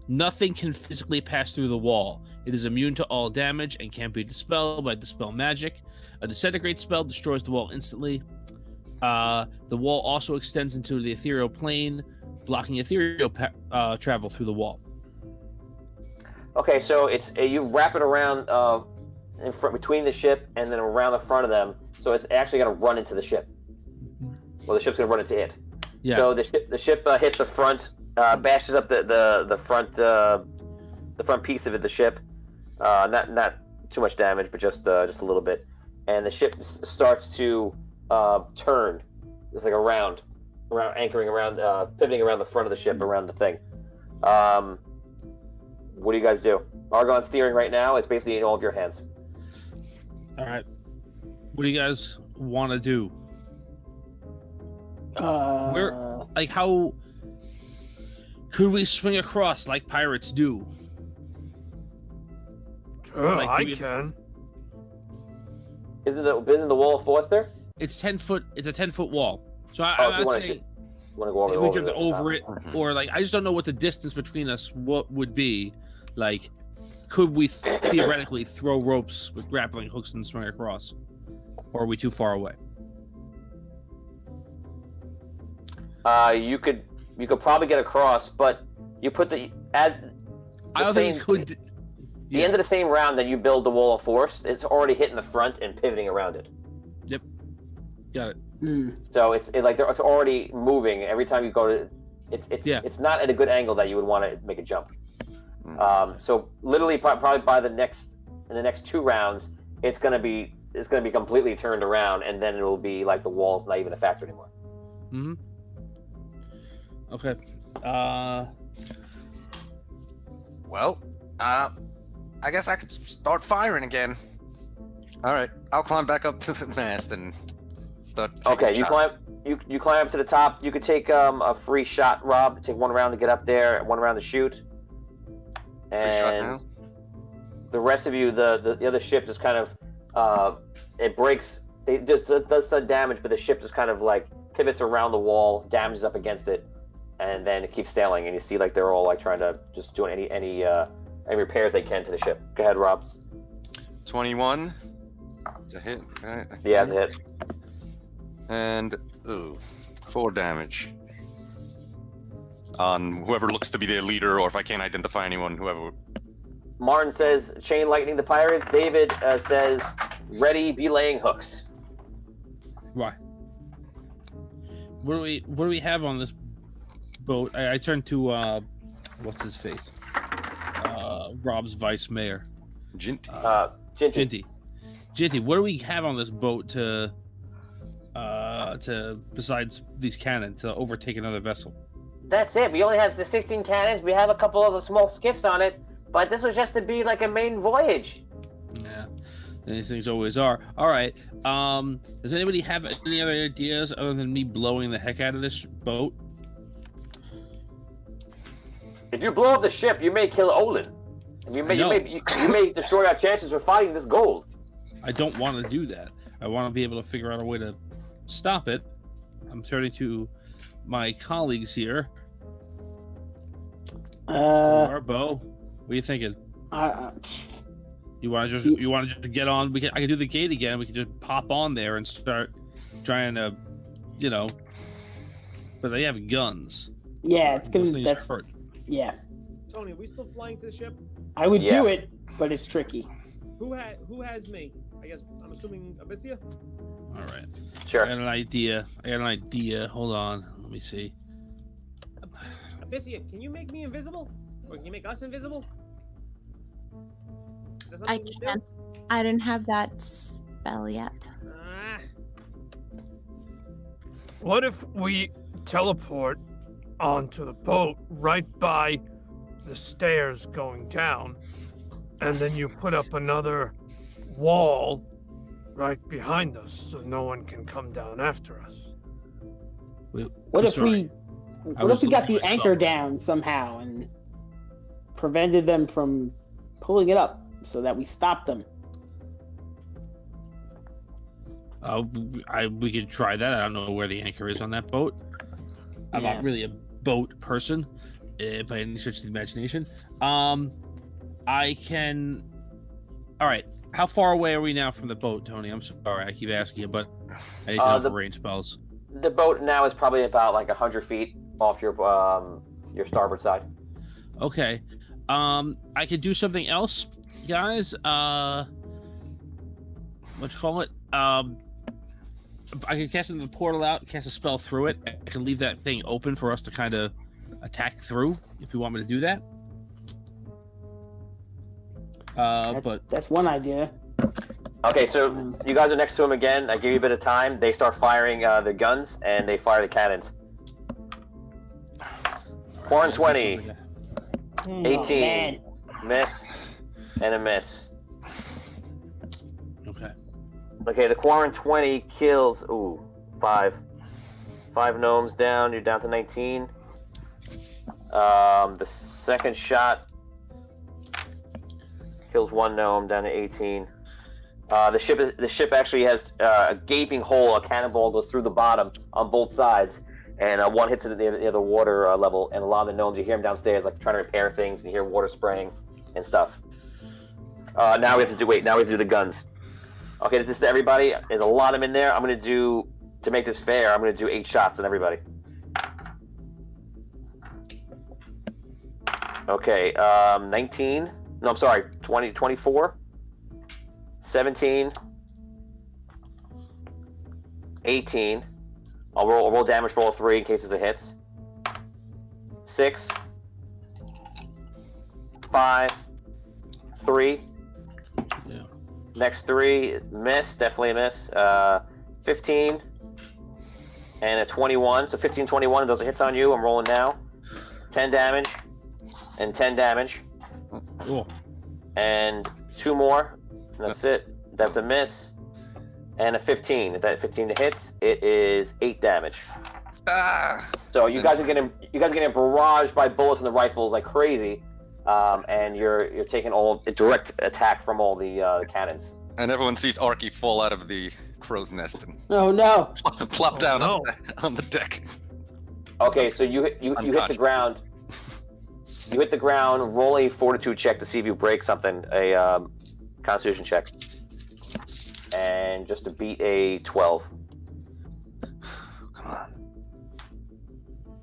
Nothing can physically pass through the wall. It is immune to all damage and can't be dispelled by dispel magic. A disintegrate spell destroys the wall instantly. The wall also extends into the ethereal plane, blocking ethereal travel through the wall. Okay, so it's you wrap it around between the ship and then around the front of them. So it's actually going to run into the ship. Well, the ship's going to run into it. Yeah. So the ship hits the front, bashes up the front piece of it. The ship, not too much damage, but just a little bit. And the ship starts to turn. It's like around anchoring around, pivoting around the front of the ship, around the thing. What do you guys do? Argon steering right now. It's basically in all of your hands. All right. What do you guys want to do? How could we swing across like pirates do? Sure, Like, I we- can. Isn't the wall of force there? It's 10 foot. It's a 10-foot wall. So So I'm you not want saying to go we over, jumped over it, Mhm. or like I just don't know what the distance between us what would be. Like, could we theoretically throw ropes with grappling hooks and swing across, or are we too far away? You could probably get across, but you put the I don't think we could. the end of the same round that you build the wall of force. It's already hitting the front and pivoting around it. Got it. So it's already moving every time you go to. It's not at a good angle that you would want to make a jump. So literally, probably in the next 2 rounds, it's gonna be completely turned around, and then it'll be like the wall's not even a factor anymore. Mm-hmm. Okay. Well, I guess I could start firing again. All right, I'll climb back up to the mast and start. Okay, you shots. you climb up to the top. You could take a free shot, Rob. Take 1 round to get up there, 1 round to shoot. Free shot And now? the rest of you, the other ship just kind of it breaks. It just does some damage, but the ship just kind of like pivots around the wall, damages up against it, and then it keeps sailing. And you see like they're all like trying to just do any repairs they can to the ship. Go ahead, Rob. 21. It's a hit. Right? Yeah, it's a hit. And 4 damage on whoever looks to be their leader, or if I can't identify anyone, whoever. Martin says chain lightning the pirates. David says ready, belaying hooks. Why? What do we have on this boat? I turned to what's his face? Rob's vice mayor. Jinty. Jinty, what do we have on this boat to besides these cannon to overtake another vessel? That's it. We only have the 16 cannons. We have a couple of the small skiffs on it, but this was just to be like a main voyage. Yeah, these things always are. All right. Does anybody have any other ideas other than me blowing the heck out of this boat? If you blow up the ship, you may kill Olin. You may destroy our chances for finding this gold. I don't want to do that. I want to be able to figure out a way to stop it. I'm turning to my colleagues here. Bo, what are you thinking? You want to just get on? I can do the gate again. We can just pop on there and start trying to, But they have guns. Yeah, it's Those gonna. things That's hurt. yeah. Tony, are we still flying to the ship? I would do it, but it's tricky. Who has me? I guess I'm assuming Abyssia. All right. Sure. I got an idea. Hold on. Let me see. Abyssia, can you make me invisible? Or can you make us invisible? Is that I something you do? can't. I didn't have that spell yet. Ah, What if we teleport onto the boat right by the stairs going down, and then you put up another wall right behind us so no one can come down after us? What if we got the anchor down somehow and prevented them from pulling it up so that we stopped them? We could try that. I don't know where the anchor is on that boat. I'm Yeah. not really a boat person by any stretch of the imagination. I can. All right. How far away are we now from the boat, Tony? I'm sorry, I keep asking you, but I need to know for range spells. The boat now is probably about like 100 feet off your starboard side. Okay. I could do something else, guys. what you call it? I can cast the portal out, cast a spell through it. I can leave that thing open for us to kind of attack through if you want me to do that. But that's one idea. Okay, so you guys are next to him again. I give you a bit of time. They start firing the guns, and they fire the cannons. Quarren 20, 18, miss, and a miss. Okay. Okay, the Quarren 20 kills, 5. 5 gnomes down, you're down to 19. The second shot kills 1 gnome, down to 18. The ship actually has a gaping hole. A cannonball goes through the bottom on both sides, and one hits it at the other water level. And a lot of the gnomes, you hear them downstairs, like trying to repair things, and you hear water spraying and stuff. Now we have to do the guns. Okay, this is to everybody. There's a lot of them in there. I'm gonna do, to make this fair, I'm gonna do 8 shots on everybody. Okay, 19. No, I'm sorry, 20, 24. 17, 18. I'll roll damage for all 3 in case there's a hits. 6, 5, 3. Yeah. Next 3, miss, definitely a miss. 15 and a 21. So 15, 21. Those are hits on you. I'm rolling now. 10 damage and 10 damage. Cool. And 2 more. That's it. That's a miss. And a 15. If that 15 hits, it is 8 damage. So you guys are getting barraged by bullets from the rifles like crazy, and you're taking all direct attack from all the cannons. And everyone sees Arky fall out of the crow's nest and Oh no! plop down on the deck. Okay, so you hit the ground. You hit the ground. Roll a fortitude check to see if you break something. A Constitution check, and just to beat a 12. Come on.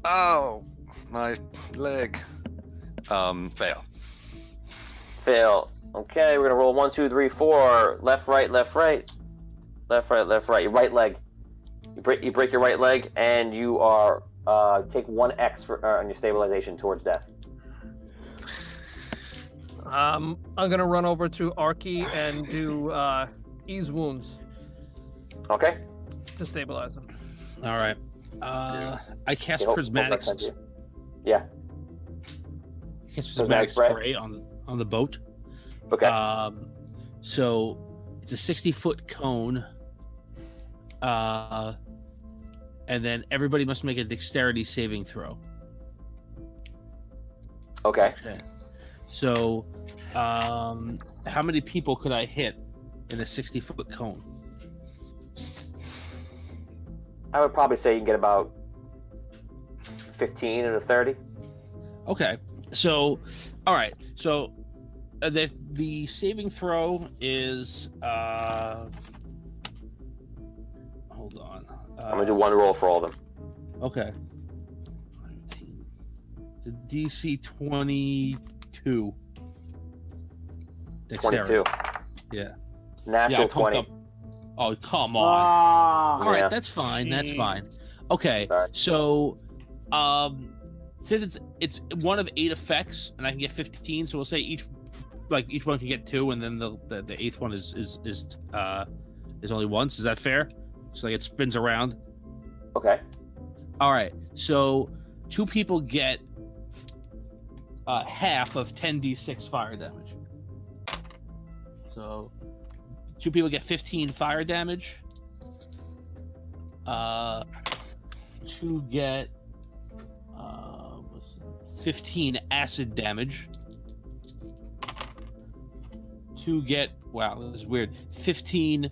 Oh, my leg. Fail. Fail. Okay, we're gonna roll 1, 2, 3, 4. Left, right, left, right, left, right, left, right. Your right leg. You break your right leg, and you are take 1x on your stabilization towards death. I'm gonna run over to Arky and do ease wounds. Okay. To stabilize him. All right. I cast prismatic. Yeah. Cast prismatic spray on the boat. Okay. So it's a 60-foot cone. And then everybody must make a dexterity saving throw. Okay. So, how many people could I hit in a 60-foot cone? I would probably say you can get about 15 out of 30. Okay. So, all right. So, the saving throw is hold on. I'm gonna do 1 roll for all of them. Okay. The DC 22. Dexterity. 22. Yeah. Natural 20. Oh, come on. All right, Yeah. that's fine. That's fine. Okay. Sorry. So, since it's one of 8 effects, and I can get 15, so we'll say each one can get 2, and then the 8th one is only once. Is that fair? So like it spins around. Okay. All right. So 2 people get half of 10d6 fire damage. So 2 people get 15 fire damage. 2 get 15 acid damage. 2 get, wow, this is weird, 15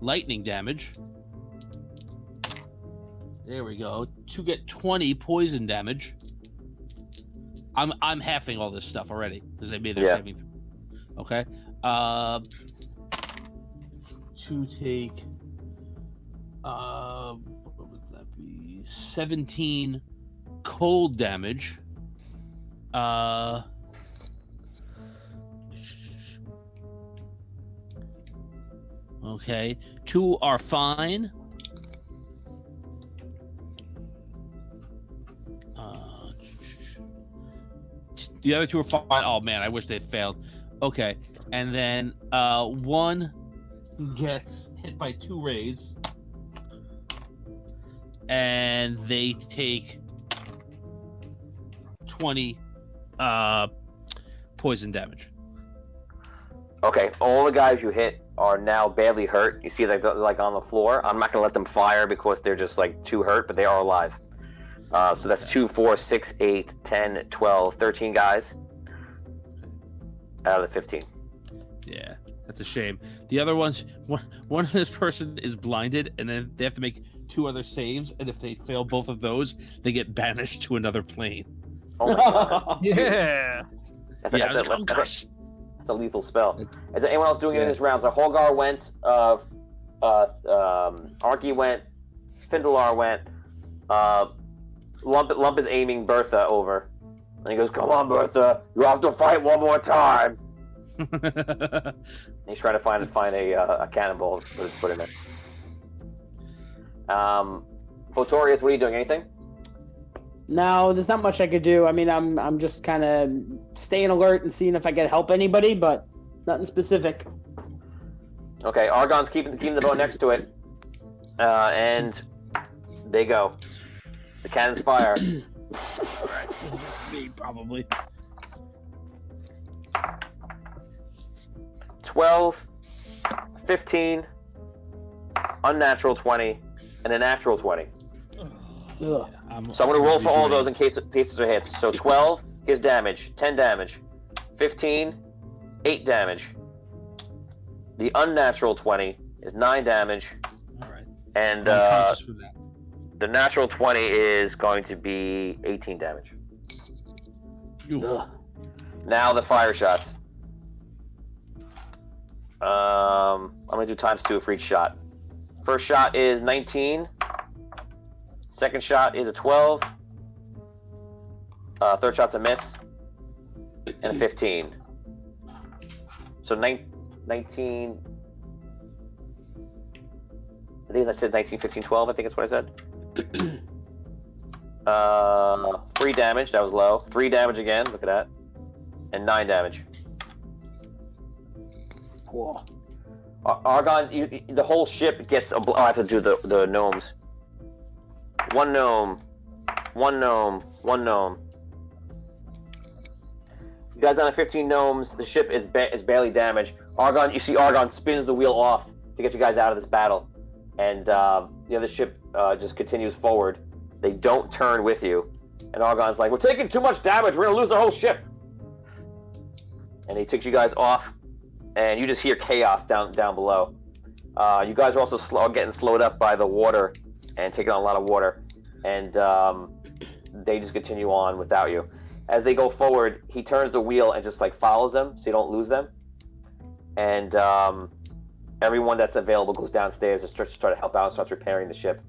lightning damage. There we go. 2 get 20 poison damage. I'm halving all this stuff already because they made their saving. Okay. 2 take what would that be? 17 cold damage. 2 Okay. 2 are fine. The other 2 are fine. Oh man, I wish they failed. Okay, and then 1 gets hit by 2 rays, and they take 20 poison damage. Okay, all the guys you hit are now badly hurt. You see, they're like on the floor. I'm not gonna let them fire because they're just like too hurt, but they are alive. So that's 2, 4, 6, 8, 10, 12, 13 guys out of the 15. Yeah, that's a shame. The other ones, one of this person is blinded, and then they have to make 2 other saves, and if they fail both of those, they get banished to another plane. Oh my god. Yeah. That's a lethal spell. Is there anyone else doing it in this round? So Holgar went, Arky went, Findalar went, Lump is aiming Bertha over. And he goes, "Come on, Bertha, you have to fight one more time." And he's trying to find a cannonball to put in it. Botorius, what are you doing? Anything? No, there's not much I could do. I mean, I'm just kind of staying alert and seeing if I can help anybody, but nothing specific. Okay, Argon's keeping the boat next to it, and they go. The cannons fire. Me, probably. 12, 15, unnatural 20, and a natural 20. Ugh. So I'm going to roll for all of those in case those are hits. So 12 gives damage, 10 damage. 15, 8 damage. The unnatural 20 is 9 damage. All right. And the natural 20 is going to be 18 damage. Now the fire shots. I'm going to do ×2 for each shot. First shot is 19. Second shot is a 12. Third shot's a miss. And a 15. So 19... I think I said 19, 15, 12. I think that's what I said. 3 damage. That was low. 3 damage again. Look at that. And 9 damage. Cool. Argon, the whole ship gets... I have to do the gnomes. 1 gnome. 1 gnome. 1 gnome. You guys down to 15 gnomes. The ship is barely damaged. Argon, you see Argon spins the wheel off to get you guys out of this battle. And the other ship just continues forward. They don't turn with you. And Argon's like, "We're taking too much damage. We're going to lose the whole ship." And he takes you guys off. And you just hear chaos down below. You guys are also getting slowed up by the water and taking on a lot of water. And they just continue on without you. As they go forward, he turns the wheel and just like follows them so you don't lose them. And everyone that's available goes downstairs and starts to try to help out and starts repairing the ship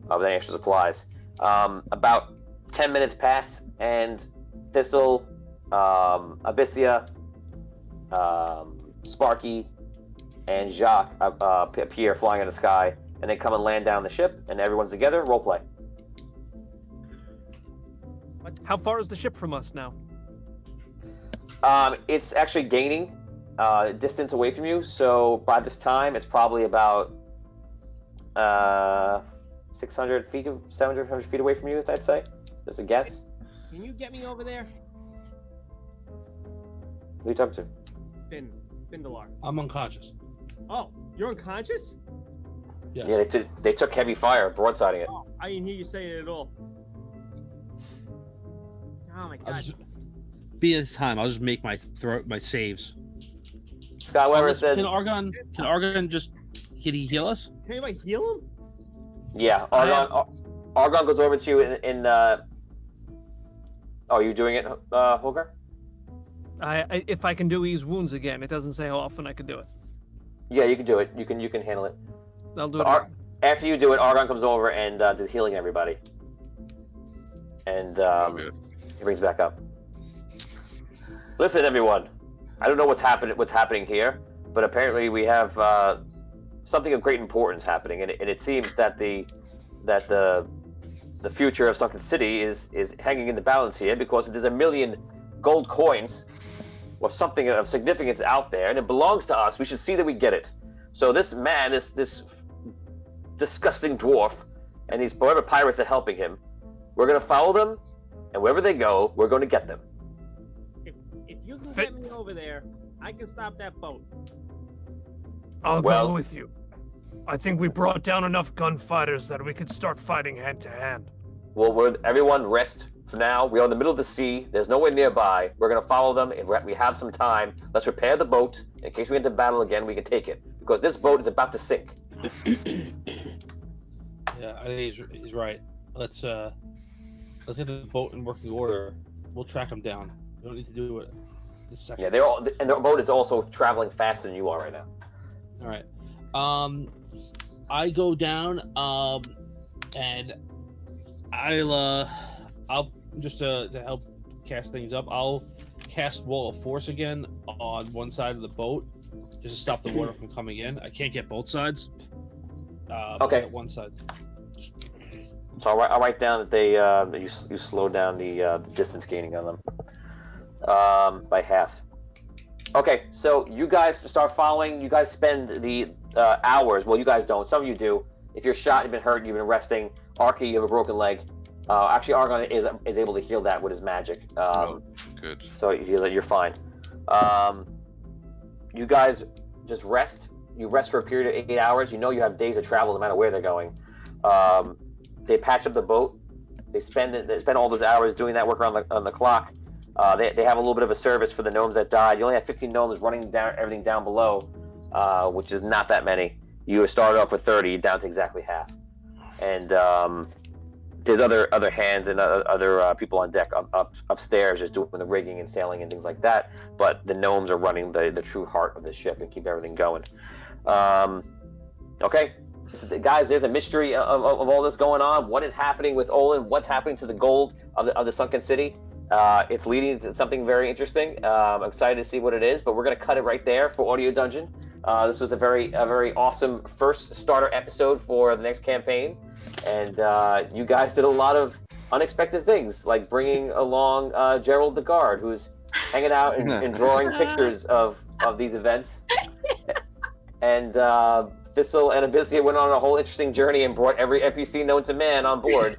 with any extra supplies. About 10 minutes pass, and Thistle, Abyssia, Sparky, and Jacques appear flying in the sky, and they come and land down the ship, and everyone's together. Roleplay. How far is the ship from us now? It's actually gaining distance away from you, so by this time it's probably about 600 feet, 700 feet away from you, I'd say. Just a guess. Can you get me over there? Who are you talking to? Findalar. I'm unconscious. Oh, you're unconscious? Yes. Yeah, they took heavy fire, broadsiding it. Oh, I didn't hear you say it at all. Oh my god. Be this time, I'll just make my saves. Scott Weber says, Can Argon just can he heal us? Can anybody heal him? Yeah, Argon goes over to you in Oh, you doing it, Holger? If I can do ease wounds again, it doesn't say how often I can do it. Yeah, you can do it. You can handle it. I'll do it. After you do it, Argon comes over and does healing everybody. And he brings back up. Listen, everyone. I don't know what's happening here, but apparently we have something of great importance happening, and it seems that the future of Sunken City is hanging in the balance here, because there's 1 million gold coins or something of significance out there, and it belongs to us. We should see that we get it. So this man, this disgusting dwarf, and these whatever pirates are helping him, we're gonna follow them, and wherever they go, we're going to get them. If you can get me over there, I can stop that boat. I'll Well- go with you. I think we brought down enough gunfighters that we could start fighting hand to hand. Well, everyone rest for now. We are in the middle of the sea. There's nowhere nearby. We're going to follow them. If we have some time, let's repair the boat. In case we get into battle again, we can take it. Because this boat is about to sink. Yeah, I think he's right. Let's get the boat in working order. We'll track them down. We don't need to do it this second. Yeah, and their boat is also traveling faster than you are right now. All right. I go down, and I'll just to help cast things up. I'll cast Wall of Force again on one side of the boat, just to stop the water from coming in. I can't get both sides. Okay. One side. So I'll write down that they you slow down the distance gaining on them by half. Okay, so you guys start following. You guys spend the hours. Well, you guys don't. Some of you do. If you're shot, you've been hurt, you've been resting. Arky, you have a broken leg. Actually, Argon is able to heal that with his magic. Good. So you're fine. You guys just rest. You rest for a period of 8 hours. You know you have days of travel no matter where they're going. They patch up the boat. They spend all those hours doing that work on the clock. They have a little bit of a service for the gnomes that died. You only have 15 gnomes running down everything down below, which is not that many. You started off with 30, down to exactly half. And there's other hands and other people on deck upstairs just doing the rigging and sailing and things like that. But the gnomes are running the true heart of the ship and keep everything going. Okay. Guys, there's a mystery of all this going on. What is happening with Olin? What's happening to the gold of the Sunken City? It's leading to something very interesting. I'm excited to see what it is, but we're going to cut it right there for Audio Dungeon. This was a very awesome first starter episode for the next campaign, and you guys did a lot of unexpected things, like bringing along Gerald the Guard, who's hanging out and drawing pictures of these events. And Thistle and Abyssia went on a whole interesting journey and brought every NPC known to man on board.